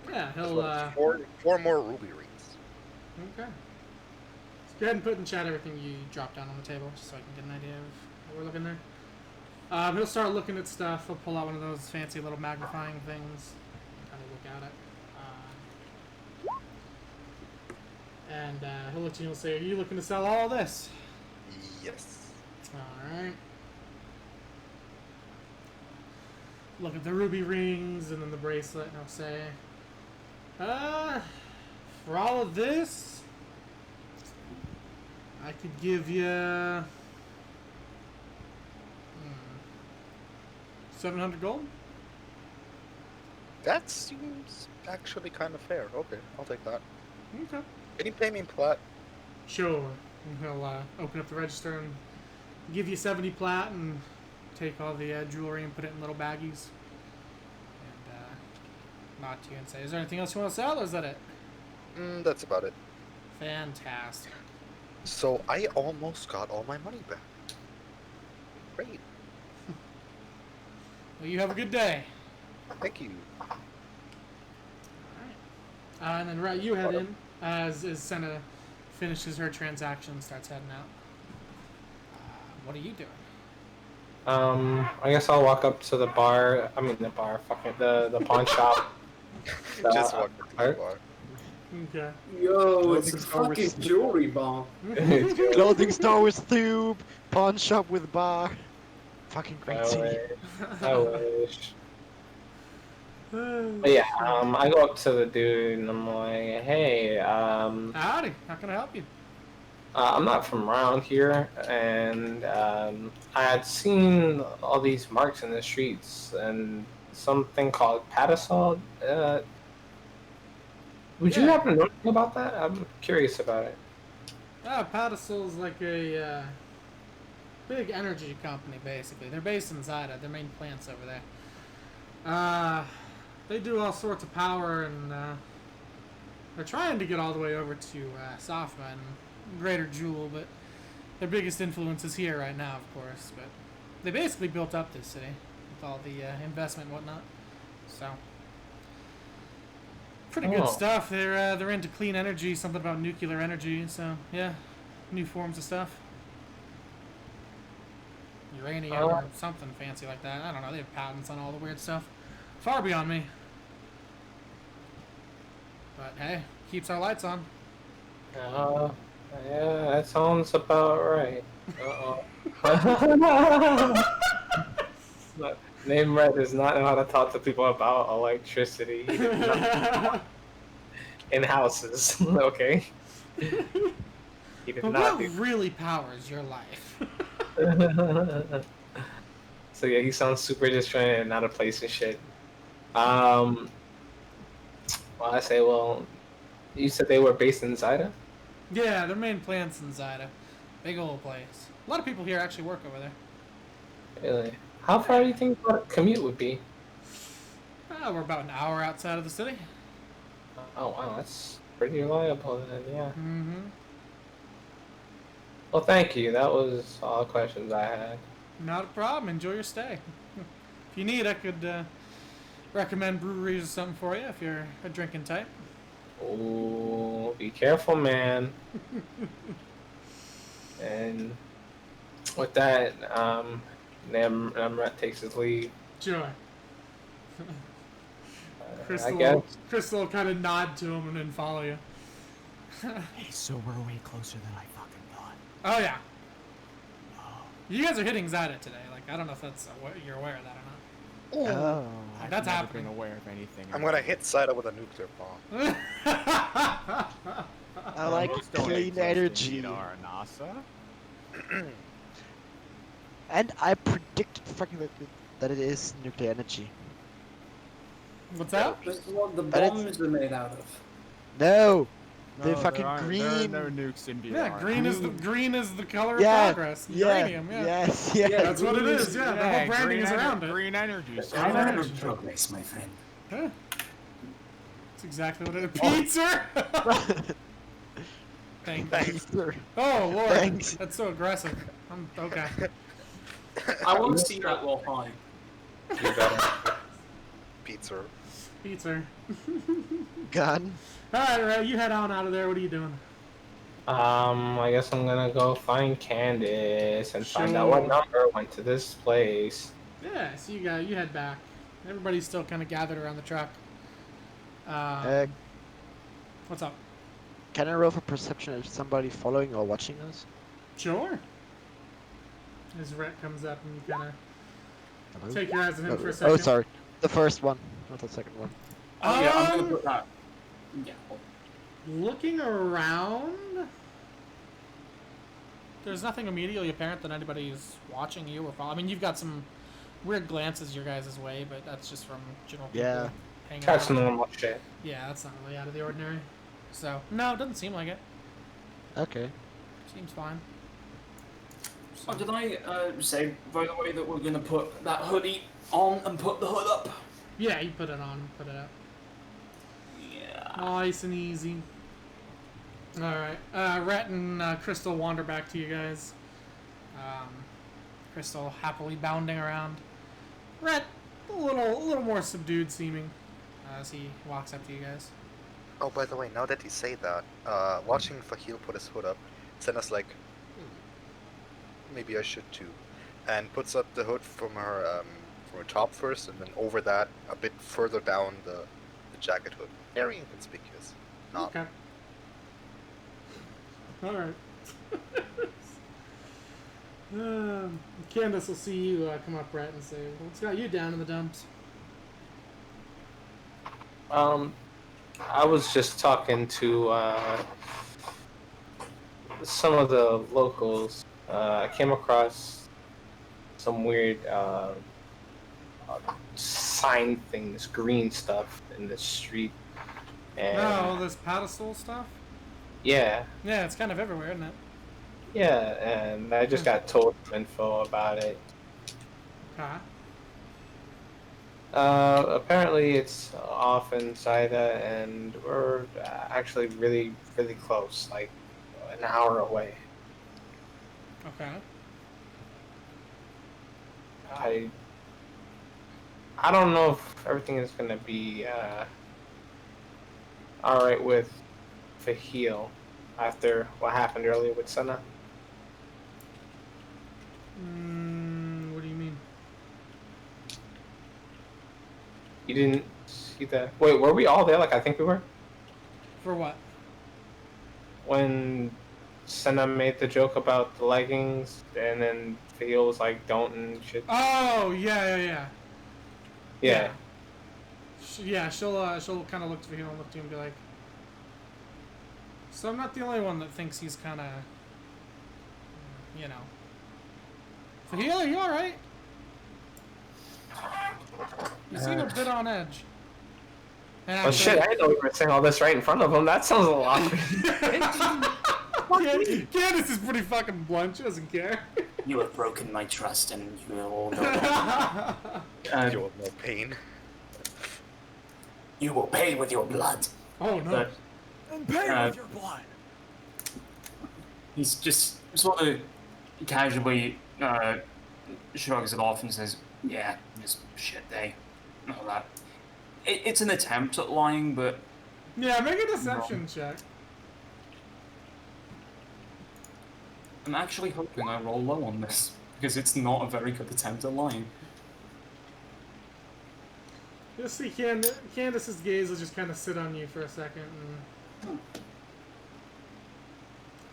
Yeah, As he'll. well as four more ruby rings. Okay. Let's go ahead and put in chat everything you dropped down on the table, just so I can get an idea of what we're looking there. He'll start looking at stuff. He'll pull out one of those fancy little magnifying things, kind of look at it. And he'll look at you and he'll say, "Are you looking to sell all this?" Yes. All right. Look at the ruby rings and then the bracelet, and he'll say, for all of this, I could give you 700 gold. That seems actually kind of fair. Okay, I'll take that. Okay. Can you pay me in plat? Sure. And he'll open up the register and give you 70 plat and take all the jewelry and put it in little baggies. And nod to you and say, "Is there anything else you want to sell, or is that it?" That's about it. Fantastic. So I almost got all my money back. Great. Well, you have a good day. Thank you. And then right, you head in as Senna finishes her transaction and starts heading out. What are you doing? I guess I'll walk up to the bar. I mean the bar, fucking the pawn shop. Just walk up to the bar. Okay. Yo, it's a Clothing store with fucking Snoop. jewelry bar. Clothing store with tube, pawn shop with bar. Fucking great I city. wish. I wish. But yeah, I go up to the dude and I'm like, hey, Howdy. How can I help you? I'm not from around here, and I had seen all these marks in the streets and something called Patasol. Would you Yeah. happen to know anything about that? I'm curious about it. Patasol's like a big energy company, basically. They're based in Zidah. Their main plant's over there. They do all sorts of power, and they're trying to get all the way over to Safa and Greater Jewel, but their biggest influence is here right now, of course. But they basically built up this city with all the investment and whatnot. So pretty good stuff. They're into clean energy, something about nuclear energy. So yeah, new forms of stuff. Uranium or something fancy like that. I don't know. They have patents on all the weird stuff. Far beyond me. But hey, keeps our lights on. Yeah, that sounds about right. Name Red does not know how to talk to people about electricity. He does not in houses, okay? He did But not what do. really powers your life? So yeah, he sounds super disjointed and out of place and shit. Well, I say, well, you said they were based in Zidah? Yeah, their main plant's in Zidah. Big old place. A lot of people here actually work over there. Really? How far do you think that commute would be? We're about an hour outside of the city. Oh wow, that's pretty reliable then, yeah. Mm-hmm. Well, thank you. That was all the questions I had. Not a problem. Enjoy your stay. If you need, I could recommend breweries or something for you if you're a drinking type. Oh, be careful, man. And with that, Namrat takes his leave. Sure. I guess. Crystal will kind of nod to him and then follow you. Hey, so we're way closer than I fucking thought. Oh yeah. You guys are hitting Zidah today. Like, I don't know if that's you're aware of that or not. Oh. I've That's never happening. been aware of anything. I'm gonna hit Zidah with a nuclear bomb. I like Those don't clean exist in energy. Vita or Arnasa. And I predict fucking that it is nuclear energy. What's that? This is what the And it's- bombs are made out of. No! The No, fucking there are green. no nukes in Vita. Yeah, green is the color Yeah, of progress. yeah, Uranium. Yeah. yes, yes. Yeah, That's what it is. Yeah, the whole branding is around it. Green energy. So Green Color energy. of progress, my friend. Huh. That's exactly what it is. Pizza. Thank you. Peter. Oh lord, Thanks. that's so aggressive. Okay. I want to see that while high. You better. Pizza. Pizza. Gun. Alright, you head on out of there. What are you doing? I guess I'm gonna go find Candice and find out what Sure. number went to this place. Yeah, so you head back. Everybody's still kind of gathered around the truck. What's up? Can I roll for perception if somebody following or watching us? Sure. As Rhett comes up and you kind Hello? of take your eyes on him for a Oh, second. sorry. The first one, not the second one. Oh yeah, I'm Um, gonna put that. Yeah. Looking around, there's nothing immediately apparent that anybody's watching you or following. I mean, you've got some weird glances your guys' way, but that's just from general people Yeah. hanging That's out. normal shit. Yeah, that's not really out of the ordinary. So, no, it doesn't seem like it. Okay. Seems fine. Oh, did I say, by the way, that we're gonna put that hoodie on and put the hood up? Yeah, you put it on, put it up. Yeah. Nice and easy. Alright. Rhett and Crystal wander back to you guys. Crystal happily bounding around. Rhett, a little more subdued seeming as he walks up to you guys. Oh, by the way, now that you say that, watching Faahil put his hood up, Senna's like, maybe I should too, and puts up the hood from her top first, and then over that a bit further down the jacket hood. Very inconspicuous. Not. Okay. Alright. Candice will see you come up, Rhett, and say, what's got you down in the dumps? I was just talking to some of the locals. I came across some weird sign things, green stuff in the street. And all this pedestal stuff? yeah, Yeah, it's kind of everywhere, isn't it? yeah, and I just got told some info about it. Okay. Apparently it's off in Zidah, and we're actually really, really close, like an hour away. Okay. I don't know if everything is gonna be all right with Faahil after what happened earlier with Senna. What do you mean? You didn't see that? Wait, were we all there? Like I think we were. For what? When Senna made the joke about the leggings, and then Faahil was like, "Don't" and shit. Oh, yeah. Yeah. She'll kind of look to him and look to him and be like, so I'm not the only one that thinks he's kind of, you know. Faahil, are you all right? You seem a bit on edge. And Oh shit! I didn't know we were saying all this right in front of him. That sounds a little awkward. Candice is pretty fucking blunt. She doesn't care. You have broken my trust, and you will all know that. You will know pain. You will pay with your blood. Oh no. But And pay with your blood. he's just sort of casually shrugs it off and says, "Yeah, just shit day, and all that." It's an attempt at lying, but Yeah, make a deception check. I'm actually hoping I roll low on this because it's not a very good attempt at lying. You'll see Candice's gaze will just kind of sit on you for a second. And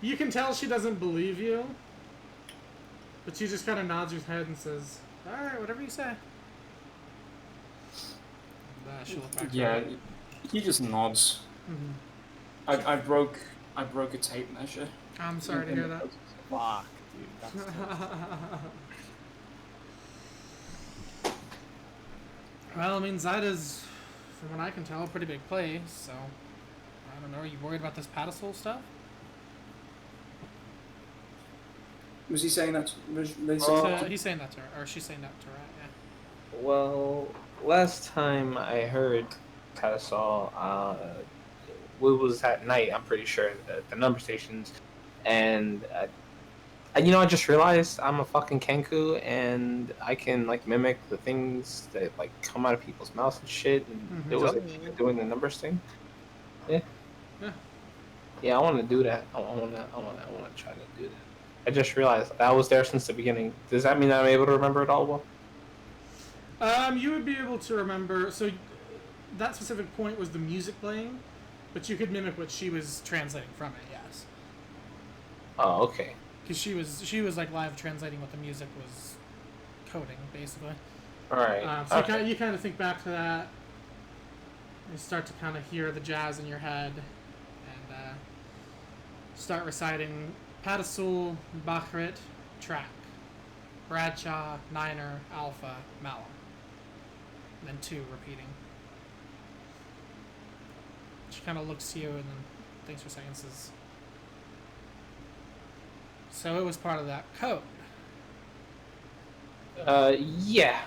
you can tell she doesn't believe you, but she just kind of nods her head and says, "Alright, whatever you say." And, she'll look back to Yeah, her. he just nods. Mhm. I broke a tape measure. I'm sorry to hear that. Fuck, dude. That's Well, I mean, Zidah's, from what I can tell, a pretty big place, so I don't know. Are you worried about this pedestal stuff? Was he saying that? He's saying that to her, or she's saying that to her, yeah. Well, last time I heard Tadasol, it was at night, I'm pretty sure, at the number stations, and I just realized I'm a fucking Kenku, and I can like mimic the things that like come out of people's mouths and shit, and it was like, doing the numbers thing. Yeah. Yeah, I want to do that. I want to try to do that. I just realized I was there since the beginning. Does that mean I'm able to remember it all well? You would be able to remember. So that specific point was the music playing, but you could mimic what she was translating from it. Yes. Oh, okay. Because she was like live translating what the music was coding, basically. All right. So okay. you kind of think back to that. You start to kind of hear the jazz in your head, and start reciting Padasul, Bachrit, Track, Bradshaw, Niner, Alpha, Malum. And then 2 repeating. She kind of looks to you and then thinks for a second and says, "So it was part of that code." Yeah.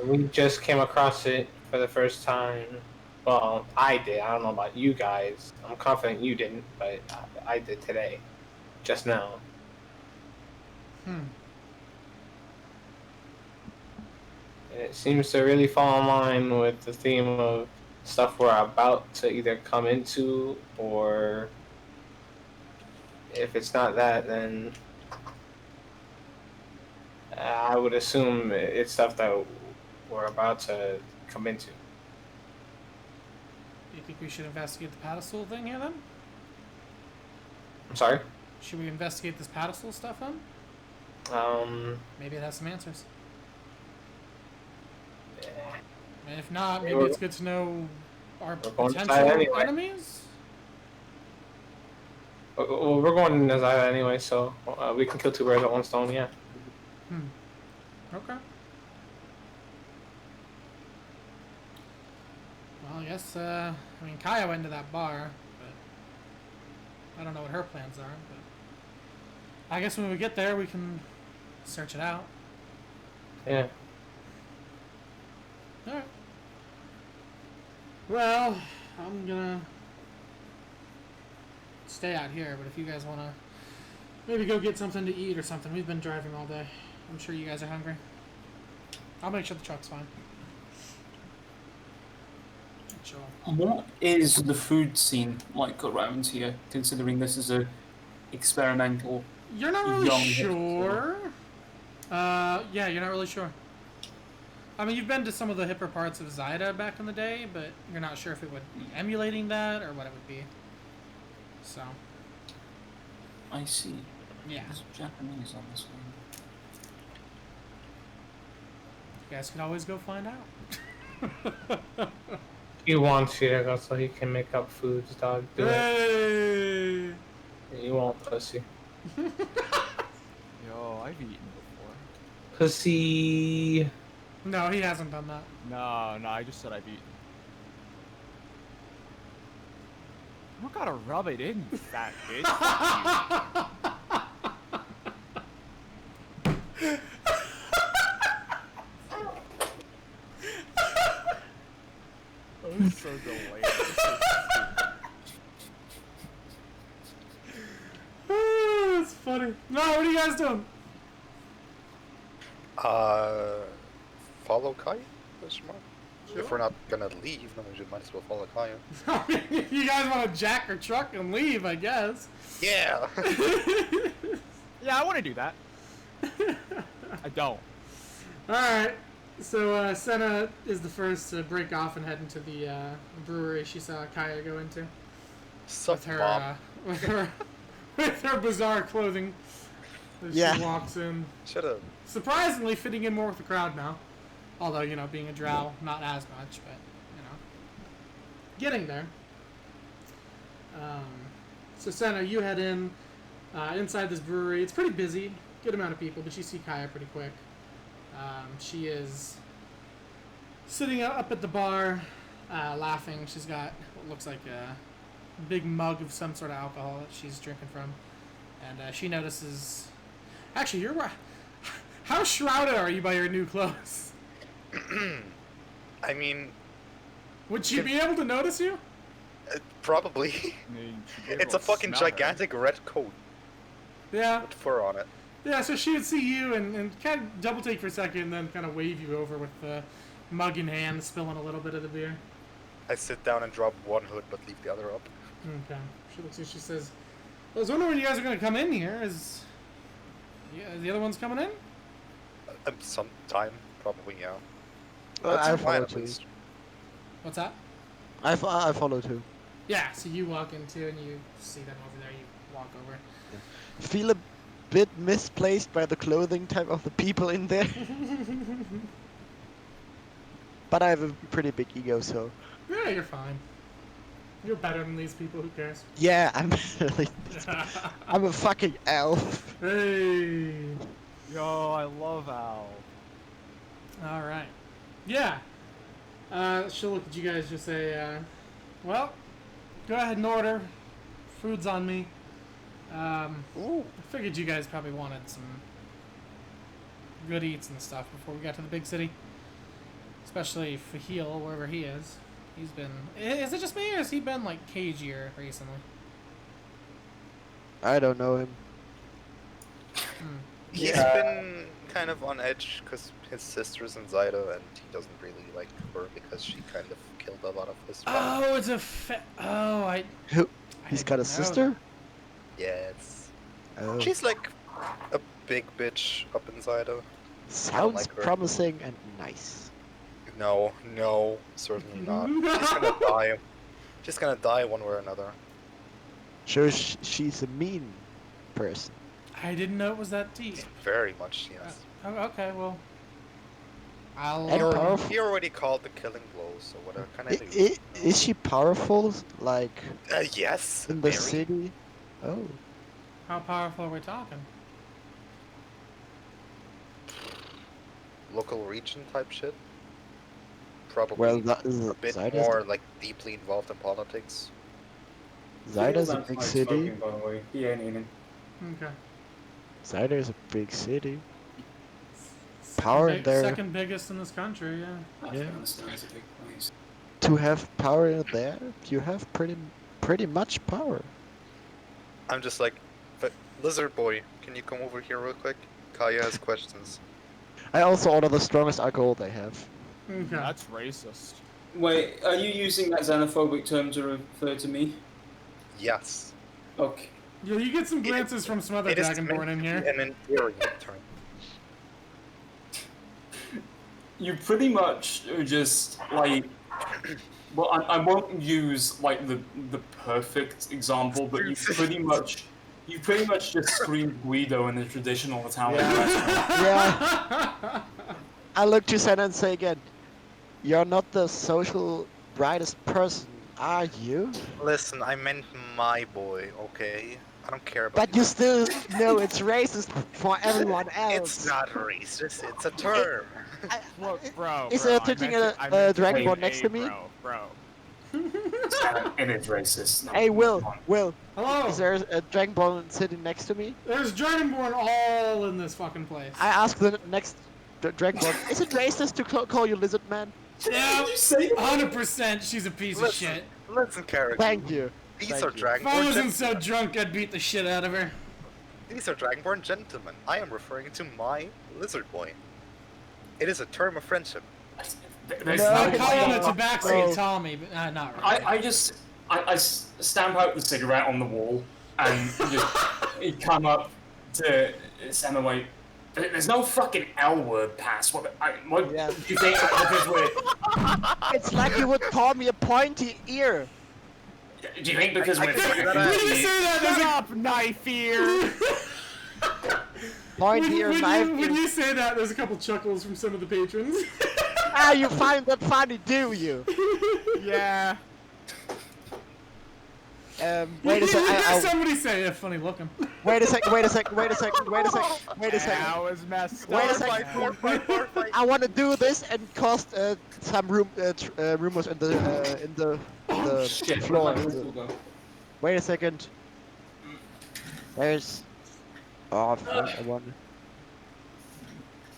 We just came across it for the first time Well, I did. I don't know about you guys. I'm confident you didn't, but I did today, just now. Hmm. It seems to really fall in line with the theme of stuff we're about to either come into, or if it's not that, then I would assume it's stuff that we're about to come into. Do you think we should investigate the pedestal thing here then? I'm sorry? Should we investigate this pedestal stuff then? Maybe it has some answers. And if not, maybe it's good to know our We're going to potential Zidah anyway. enemies. Well, we're going to Zidah anyway, so we can kill two birds with one stone, yeah. Okay. Well, I guess, I mean, Kaia went to that bar, but I don't know what her plans are, but I guess when we get there, we can search it out. Yeah. Alright. Well, I'm gonna stay out here, but if you guys wanna maybe go get something to eat or something, we've been driving all day. I'm sure you guys are hungry. I'll make sure the truck's fine. Sure. What is the food scene like around here, considering this is a experimental? You're not really Young sure. Yeah, you're not really sure. I mean, you've been to some of the hipper parts of Zidah back in the day, but you're not sure if it would be emulating that or what it would be. So, I see. yeah. There's Japanese on this one. You guys could always go find out. He wants you to go so he can make up foods, dog. Do it. Hey! You won't, pussy. Yo, I've eaten before. Pussy. No, he hasn't done that. No, I just said I've eaten. You don't gotta rub it in, you fat bitch. That was so delicious. That's funny. No, what are you guys doing? Follow Kaia? Question mark? If we're not gonna leave, then we might as well follow Kaia. You guys want to jack her truck and leave, I guess. Yeah! Yeah, I want to do that. I don't. Alright. So, Senna is the first to break off and head into the brewery she saw Kaia go into. Sup, With her, mom? with her bizarre clothing as Yeah. she walks in. Should've. Surprisingly fitting in more with the crowd now. Although, you know, being a drow, not as much, but, you know. Getting there. So, Senna, you head in. Inside this brewery. It's pretty busy. Good amount of people, but you see Kaia pretty quick. She is sitting up at the bar, laughing. She's got what looks like a big mug of some sort of alcohol that she's drinking from. And she notices... Actually, you're right. How shrouded are you by your new clothes? I mean, Would she be able to notice you? probably. I mean, she gave It's a a fucking smell her. gigantic red coat Yeah. with fur on it. Yeah, so she would see you and kind of double take for a second and then kind of wave you over with the mug in hand, spilling a little bit of the beer. I sit down and drop one hood, but leave the other up. Okay. She looks at you, she says, I was wondering when you guys are going to come in here. Yeah, the other one's coming in? Sometime, probably, yeah. I That's fine, follow at too. least. What's that? I follow too. Yeah, so you walk in too and you see them over there, you walk over. Feel a bit misplaced by the clothing type of the people in there. But I have a pretty big ego, so Yeah, you're fine. You're better than these people, who cares? yeah, I'm really, I'm a fucking elf. Hey! Yo, I love Al. Alright. Yeah. She'll look at you guys and just say, well, go ahead and order. Food's on me. Ooh. I figured you guys probably wanted some good eats and stuff before we got to the big city. Especially Faahil, wherever he is. He's been. Is it just me, or has he been like cagier recently? I don't know him. He's been kind of on edge because his sister's in Zidah, and he doesn't really like her because she kind of killed a lot of his family. Oh, it's a oh, Who? I He's didn't got a know sister? Yes. Oh. She's like a big bitch up in Zidah. Sounds like her. promising and nice. No, certainly not. She's gonna die. She's gonna die one way or another. Sure, she's a mean person. I didn't know it was that deep. Very much, yes. Oh, okay, well, I'll. And powerful. He already called the killing blow, so what can I do? Is she powerful? Like Yes. in the very. city? Oh. How powerful are we talking? Local region type shit. Probably Well, that is a bit Zidah's more like deeply involved in politics. Zidah's a big city. By the way, he ain't eating. Okay. Zidah's a big city. Power in there. Second biggest in this country, yeah. Yeah. Afghanistan is a big place. To have power in there, you have pretty much power. I'm just like, but Lizard Boy, can you come over here real quick? Kaia has questions. I also order the strongest alcohol they have. Okay. That's racist. Wait, are you using that xenophobic term to refer to me? Yes. Okay. Yeah, you get some glances from some other It is Dragonborn in meant here. to be an endearing term. You pretty much are just like. Well, I won't use like the perfect example, but you pretty much just screamed Guido in the traditional Italian restaurant. Yeah. I look to Senna and say again, you're not the social brightest person, are you? Listen, I meant my boy, okay? I don't care about But you still know it's racist for everyone else. It's not racist, it's a term. Look, bro. Is bro, there I sitting meant a- it- I a meant it Dragonborn with next a to me? Bro. It is racist. No, Hey, Will, come on. Will, Hello. is there a Dragonborn sitting next to me? There's Dragonborn all in this fucking place. I ask the next Dragonborn, is it racist to call you Lizard Man? Yeah, you say that? 100%. She's a piece of Listen, shit. listen, character. Thank you. These Thank are you. If I wasn't so Dragonborn drunk, I'd beat the shit out of her. These are Dragonborn gentlemen. I am referring to my lizard boy. It is a term of friendship. There's No, I'd it's call him a not. tabaxi No. Tommy, but not really. I stamp out the cigarette on the wall and you come up to Sam like, there's no fucking L word pass. What Yeah. do you think? Because we're, It's like you would call me a pointy ear. do you think because I we're can figure that When out. you say that, Shut there's a up, knife ear. Pointy ear, knife when ear. you say that, there's a couple chuckles from some of the patrons. Ah, you find that funny, do you? Yeah. Wait a You sec. hear somebody say a funny looking. Wait a sec. Wait a sec. Wait a sec. That was messed Wait a up. second. Fight. I want to do this and cause some rumors in the shit. floor. We'll go. Wait a second. There's. Oh, fuck,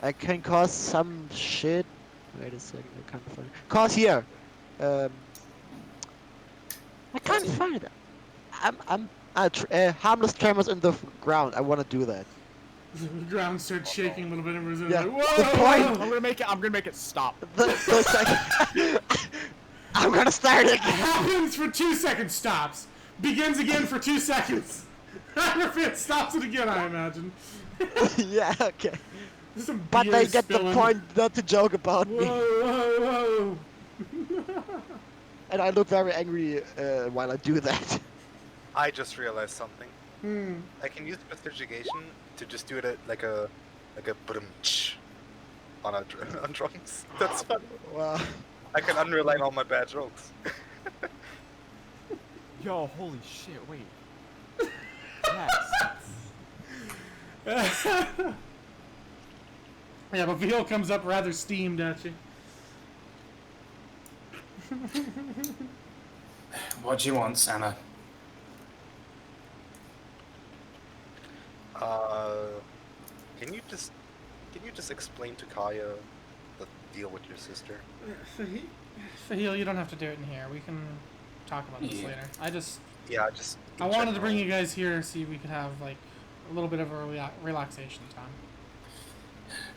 I can cause some shit. Wait a second. I can't find it. Cause here. I can't find it. I'm harmless tremors in the ground. I want to do that. The ground starts shaking a little bit, and we're Yeah. like, The whoa! point- I'm gonna make it stop. The second. I'm gonna start it. Happens for 2 seconds, stops. Begins again for 2 seconds. After it stops it again, I imagine. Yeah. Okay. There's some But beer they get spilling. the point not to joke about Whoa, me. whoa, And I look very angry while I do that. I just realized something. whoa. I can use prestidigitation to just do it at like a brum-tsh on on drums. That's fun. Wow. I can underline all my bad jokes. Yo, holy shit, wait. Yes. Yeah, but Faahil comes up rather steamed at you. What do you want, Santa? Can you just explain to Kaia that deal with your sister. Faahil, you don't have to do it in here. We can talk about this Yeah. later. Yeah, just. I wanted to bring you guys here, see if we could have like a little bit of a relaxation time.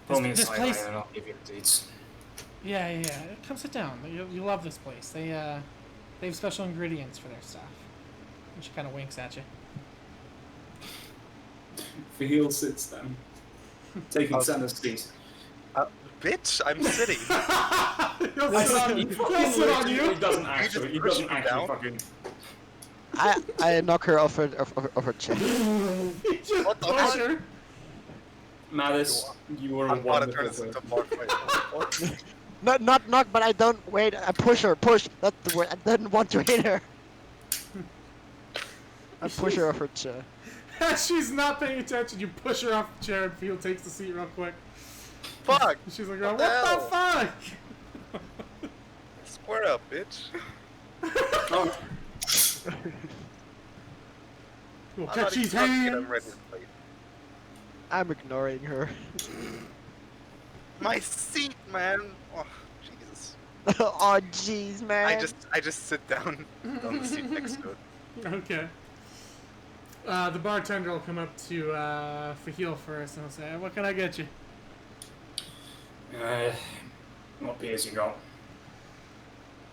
Pull me this aside place- later and I'll give you the deeds. Yeah. Come sit down. You love this place. They have special ingredients for their stuff. And she kind of winks at you. Faahil sits down, taking Santa's seat. Bitch, I'm sitting. He'll sit on you. He'll sit on you. He doesn't actually down? fucking. I knock her off her chair. He just What the push fuck? her. Mattis, you were a I'm gonna turn wonderful this into person. bar fight. Not knock, but I don't wait. I push her. Push. That's the word. I didn't want to hit her. I push her off her chair. As she's not paying attention, you push her off the chair and Field takes the seat real quick. Fuck! And she's like, What what the the hell? fuck? Square up, bitch. Oh, We'll I'm catch not these even drunk yet, hands. I'm ready to fight. I'm ignoring her. My seat, man! Oh, Jesus. Oh jeez, man. I just sit down on the seat next to it. Okay. The bartender will come up to Faahil first and he'll say, what can I get you? what beers you got?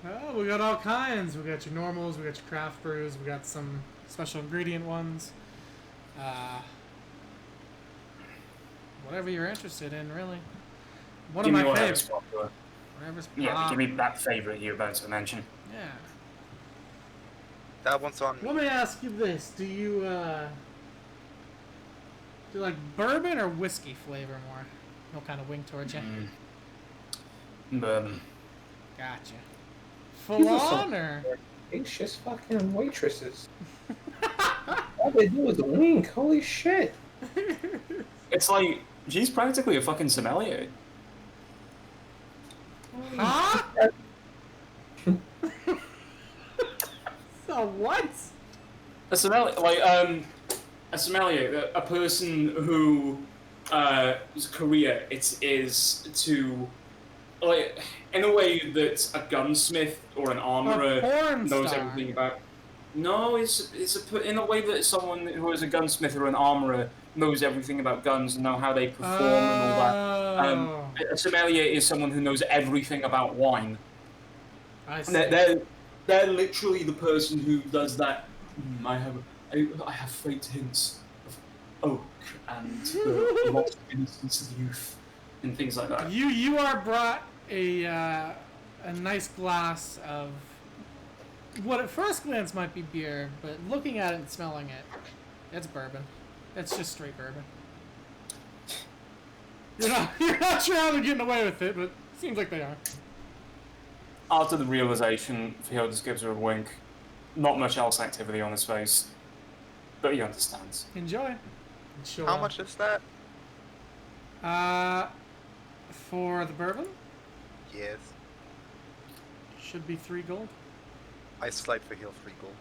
Oh, we got all kinds. We got your normals, we got your craft brews, we got some special ingredient ones. Whatever you're interested in, really. One Give of me my whatever's favorites. popular. Whatever's Yeah, pop. give me that favourite you're about to mention. Yeah. That one's on me. Let me ask you this: do you like bourbon or whiskey flavor more? He'll kind of wink towards you. Bourbon. Gotcha. Full on or? It's just fucking waitresses. All they do is wink. Holy shit. It's like, she's practically a fucking sommelier. Huh? So what? A sommelier, like, a sommelier, a person who, whose career it is to, like, in a way that a gunsmith or an armorer porn knows star. everything about. No, in a way that someone who is a gunsmith or an armorer knows everything about guns and know how they perform and all that. A sommelier is someone who knows everything about wine. I see. They're literally the person who does that. I have faint hints of oak and the lost innocence of youth and things like that. You are brought a nice glass of what at first glance might be beer, but looking at it and smelling it, it's bourbon. It's just straight bourbon. You're not sure how they're getting away with it, but it seems like they are. After the realization, Faahil just gives her a wink. Not much else activity on his face, but he understands. Enjoy. She'll, How much is that? For the bourbon, Yes. should be 3 gold. I slide for heal 3 gold.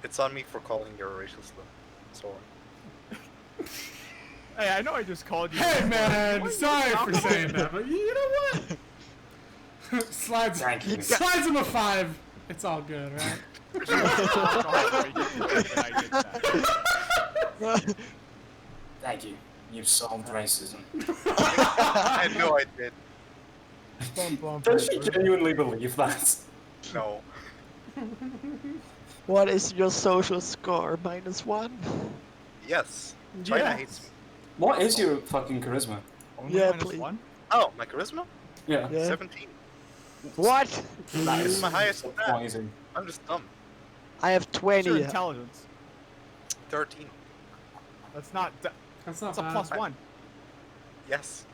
It's on me for calling you a racial slur. Sorry. Hey, I know I just called you. Hey man, Why you sorry for sound- saying that, but you know what? Slides Thank you. slides him a 5. It's all good, right? Thank you. You've solved racism. I know I did. Does she genuinely believe that? No. What is your social score? -1? Yes. China Yeah. hates me. What is your fucking charisma? Only Yeah, minus please. 1? Oh, my charisma? Yeah. Yeah. 17. What? That It's is my highest stat. surprising. I'm just dumb. I have What's 20. your intelligence? 13. That's not. That's not That's a bad. +1. Yes.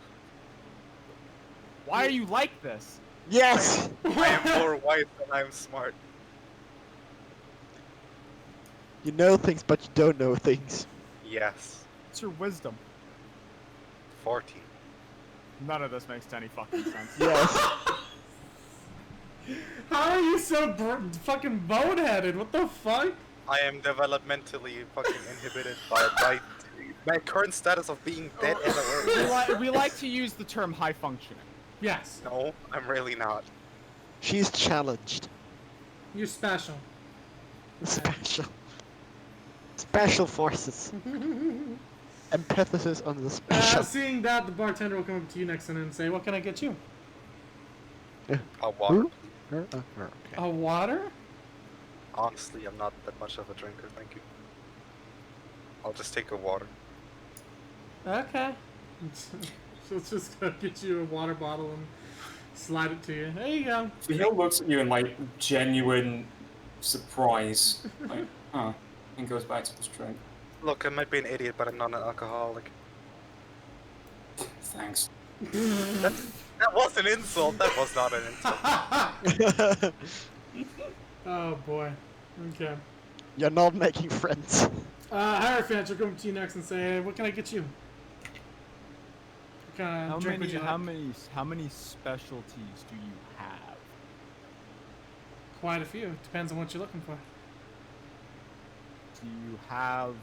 Why are you like this? Yes! I am more white than I'm smart. You know things, but you don't know things. Yes. What's your wisdom? 14. None of this makes any fucking sense. Yes. How are you so fucking boneheaded? What the fuck? I am developmentally fucking inhibited by my current status of being dead and alert. We like to use the term high functioning. Yes. No, I'm really not. She's challenged. You're special. Special. Special forces. Emphasis on the special. Seeing that, the bartender will come up to you next and say, "What can I get you?" A water, Who? please. Okay. A water? Honestly, I'm not that much of a drinker, thank you. I'll just take a water. Okay. So let's just go get you a water bottle and slide it to you. There you go. Faahil looks at you in like genuine surprise, like, huh, and goes back to his drink. Look, I might be an idiot, but I'm not an alcoholic. Thanks. That was an insult. That was not an insult. Oh boy. Okay. You're not making friends. Hierophant will come to you next and say, "What can I get you?" What kind of How drink would many you like? how many specialties do you have? Quite a few. Depends on what you're looking for. Do you have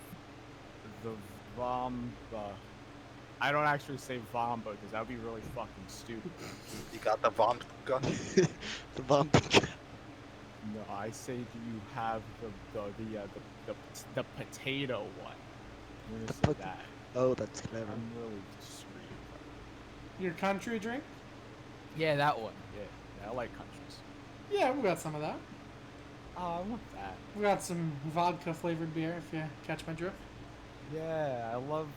the Vamba? I don't actually say Vamba because that would be really fucking stupid. You got the vomit gun? The bump. No, I say, do you have the potato one? I'm gonna The say pot- that. Oh, that's clever. I'm really discreet. Your country drink? Yeah, that one. Yeah, I like countries. Yeah, we got some of that. Oh, I want that. We got some vodka flavored beer, if you catch my drift. Yeah, I love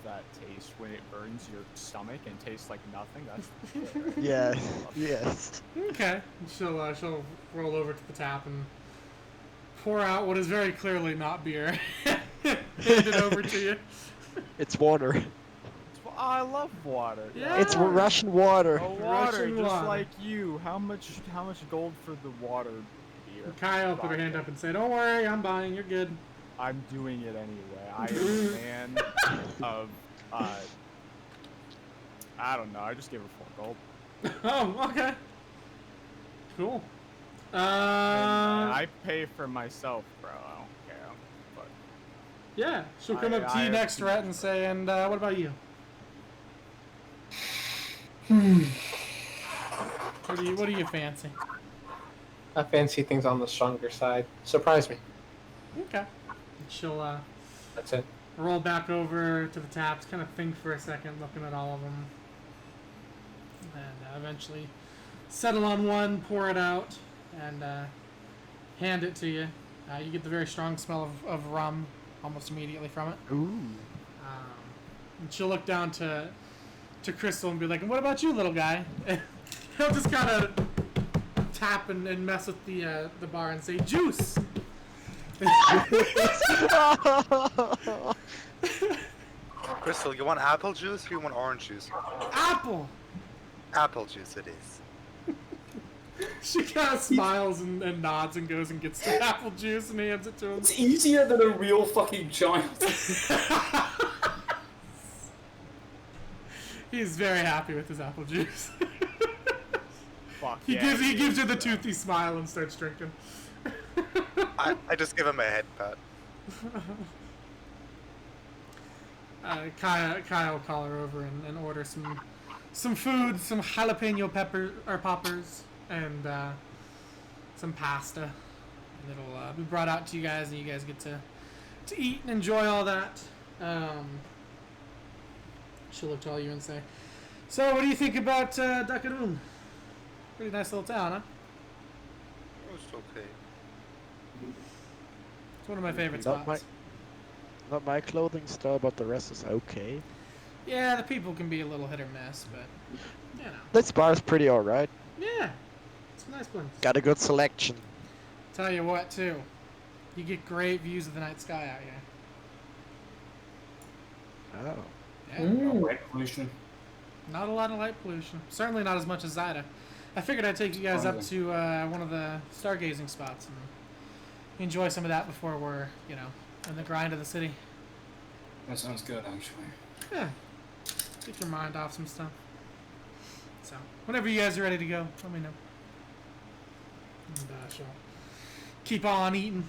that taste when it burns your stomach and tastes like nothing. That's good, right? Yeah, I love yes. Okay. She'll roll over to the tap and pour out what is very clearly not beer. Hand it over to you. It's water. I love water. Yeah. It's Russian water. Oh, water, Russian just water. like you. How much gold for the water beer? Kyle will put her hand up and say, "Don't worry, I'm buying. You're good." I'm doing it anyway. I am a man of, I don't know. I just gave her 4 gold. Oh, okay. Cool. And I pay for myself, bro. I don't care. But Yeah, she'll come up to I you have next, too Rhett, much and say, "And what about you? What do you fancy?" I fancy things on the stronger side. Surprise me. Okay. She'll That's it. roll back over to the taps, kind of think for a second, looking at all of them, and eventually settle on one, pour it out, and hand it to you. You get the very strong smell of rum almost immediately from it. Ooh. And she'll look down to Crystal and be like, "And what about you, little guy?" And he'll just kind of tap and mess with the bar and say, "Juice." Crystal, you want apple juice or you want orange juice? Apple. Apple juice it is. She kind of smiles and nods and goes and gets the apple juice and hands it to him. It's easier than a real fucking child. He's very happy with his apple juice. fuck He yeah. gives her the toothy smile and starts drinking. I just give him a head pat. Kaia will call her over and order some food, some jalapeno poppers, and some pasta. And it'll be brought out to you guys, and you guys get to eat and enjoy all that. She'll look to all you and say, "So, what do you think about Dakamun? Pretty nice little town, huh? It's okay. It's one of my favorite Not spots." Not my clothing style, but the rest is okay. Yeah, the people can be a little hit or miss, but you know. This bar is pretty alright. Yeah, it's a nice place. Got a good selection. Tell you what, too, you get great views of the night sky out here. Oh. Yeah, No light pollution. not a lot of light pollution. Certainly not as much as Zidah. I figured I'd take you guys up to one of the stargazing spots and enjoy some of that before we're, in the grind of the city. That sounds good, actually. Yeah, get your mind off some stuff. So, whenever you guys are ready to go, let me know. And she'll keep on eating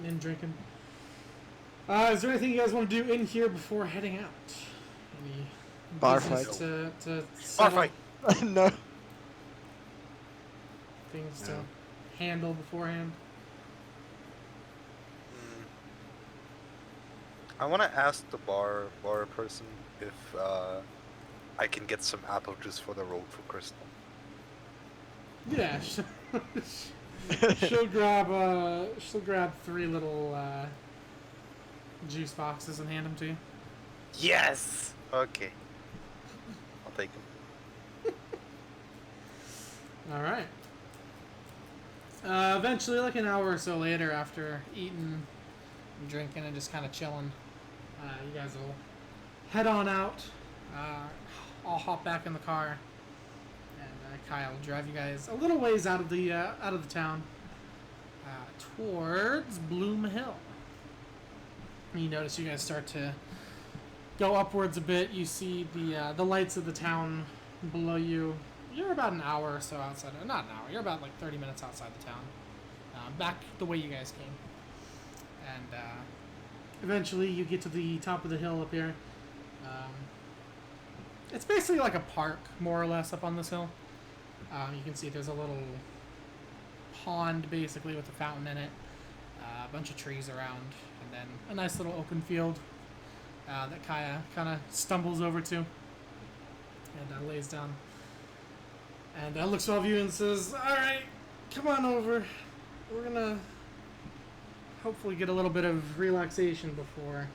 and drinking. Is there anything you guys want to do in here before heading out? Any Bar business fight. to Bar settle, fight. No. things Yeah. to handle beforehand. Mm. I want to ask the bar person if I can get some apple juice for the road for Crystal. Yeah, she'll grab 3 little juice boxes and hand them to you. Yes. Okay. I'll take them. All right. Eventually, like an hour or so later, after eating, and drinking, and just kind of chilling, you guys will head on out. I'll hop back in the car, and Kyle will drive you guys a little ways out of the town, towards Bloom Hill. And you notice you guys start to go upwards a bit. You see the lights of the town below you. You're about an hour or so outside. Not an hour. You're about like 30 minutes outside the town. Back the way you guys came. And eventually you get to the top of the hill up here. It's basically like a park, more or less, up on this hill. You can see there's a little pond, basically, with a fountain in it. A bunch of trees around. And then a nice little open field that Kaia kind of stumbles over to. And lays down. And looks at all of you and says, "Alright, come on over. We're gonna hopefully get a little bit of relaxation before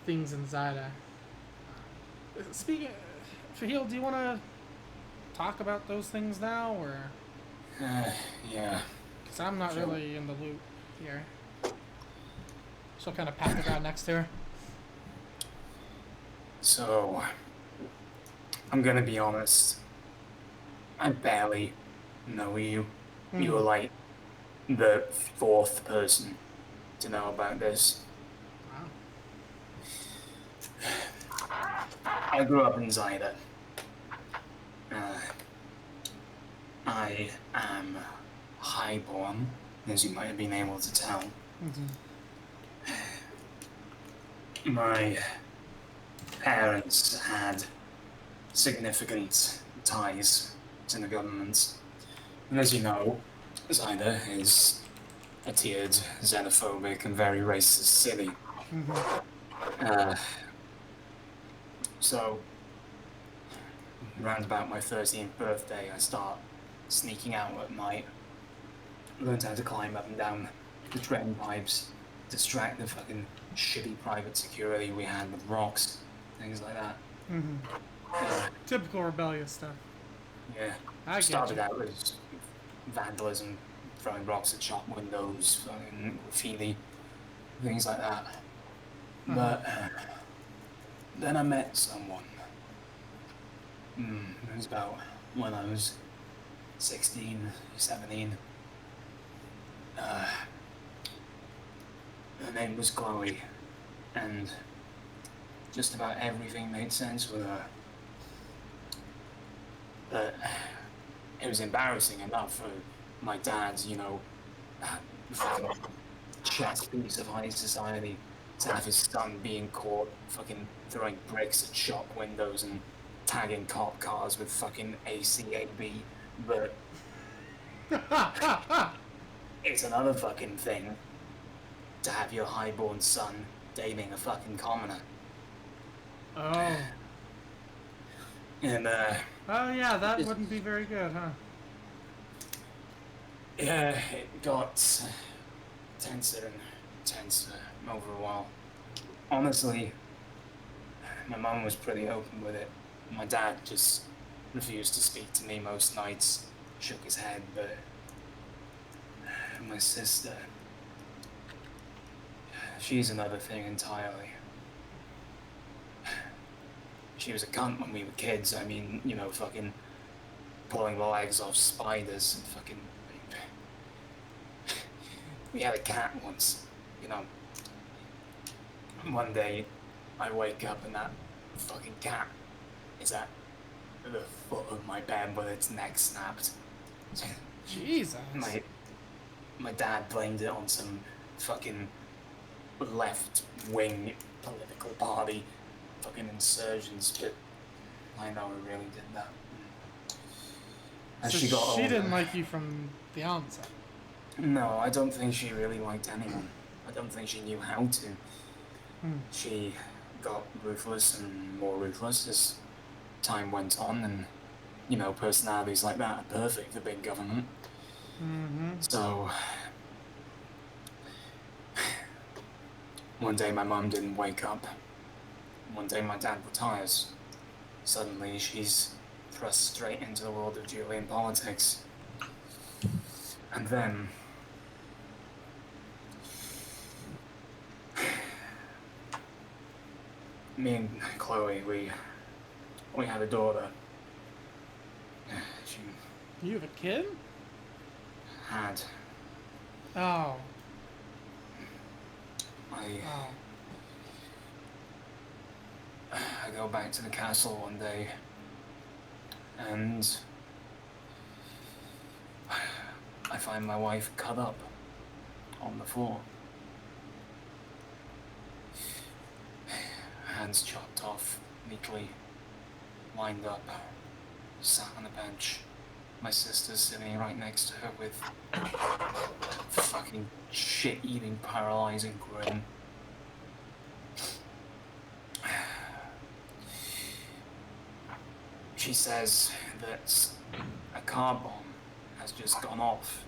things in Zidah." Speaking, Faahil, do you want to talk about those things now, or? Yeah. Because I'm not Sure. really in the loop here. She'll kind of pat the ground next to her. So, I'm gonna be honest. I barely know you. You were like the 4th person to know about this. Wow. I grew up in Zidah. I am highborn, as you might have been able to tell. My parents had significant ties to the government. And as you know, Zidah is a tiered, xenophobic, and very racist city. So, around about my 13th birthday, I start sneaking out at night, learned how to climb up and down the drain pipes, distract the fucking shitty private security we had with rocks, things like that. Typical rebellious stuff. Yeah. I get Started you. out as vandalism, throwing rocks at shop windows, fucking graffiti, things like that. But then I met someone. It was about when I was 16, 17. Her name was Chloe, and just about everything made sense with her. But it was embarrassing enough for my dad's, fucking chess piece of high society to have his son being caught fucking throwing bricks at shop windows and tagging cop cars with fucking ACAB, but it's another fucking thing to have your highborn son dating a fucking commoner. Oh. And Oh yeah, that wouldn't be very good, huh? yeah, it got tenser and tenser over a while. Honestly, my mum was pretty open with it. My dad just refused to speak to me most nights, shook his head, but my sister, she's another thing entirely. She was a cunt when we were kids. I mean, fucking pulling the legs off spiders and fucking... We had a cat once, One day, I wake up and that fucking cat is at the foot of my bed with its neck snapped. Jesus. My dad blamed it on some fucking left-wing political party fucking insurgents, but I know I really did that. As So she got older, didn't like you from the onset. no, I don't think she really liked anyone. I don't think she knew how to. She got ruthless and more ruthless as time went on, and you know, personalities like that are perfect for big government. So one day my mum didn't wake up. One day my dad retires. Suddenly she's thrust straight into the world of Julian politics. And then me and Chloe, we had a daughter. She You have a kid? had. Oh. I go back to the castle one day, and I find my wife cut up on the floor. Hands chopped off, neatly lined up, sat on a bench. My sister's sitting right next to her with fucking shit-eating, paralyzing grin. She says that a car bomb has just gone off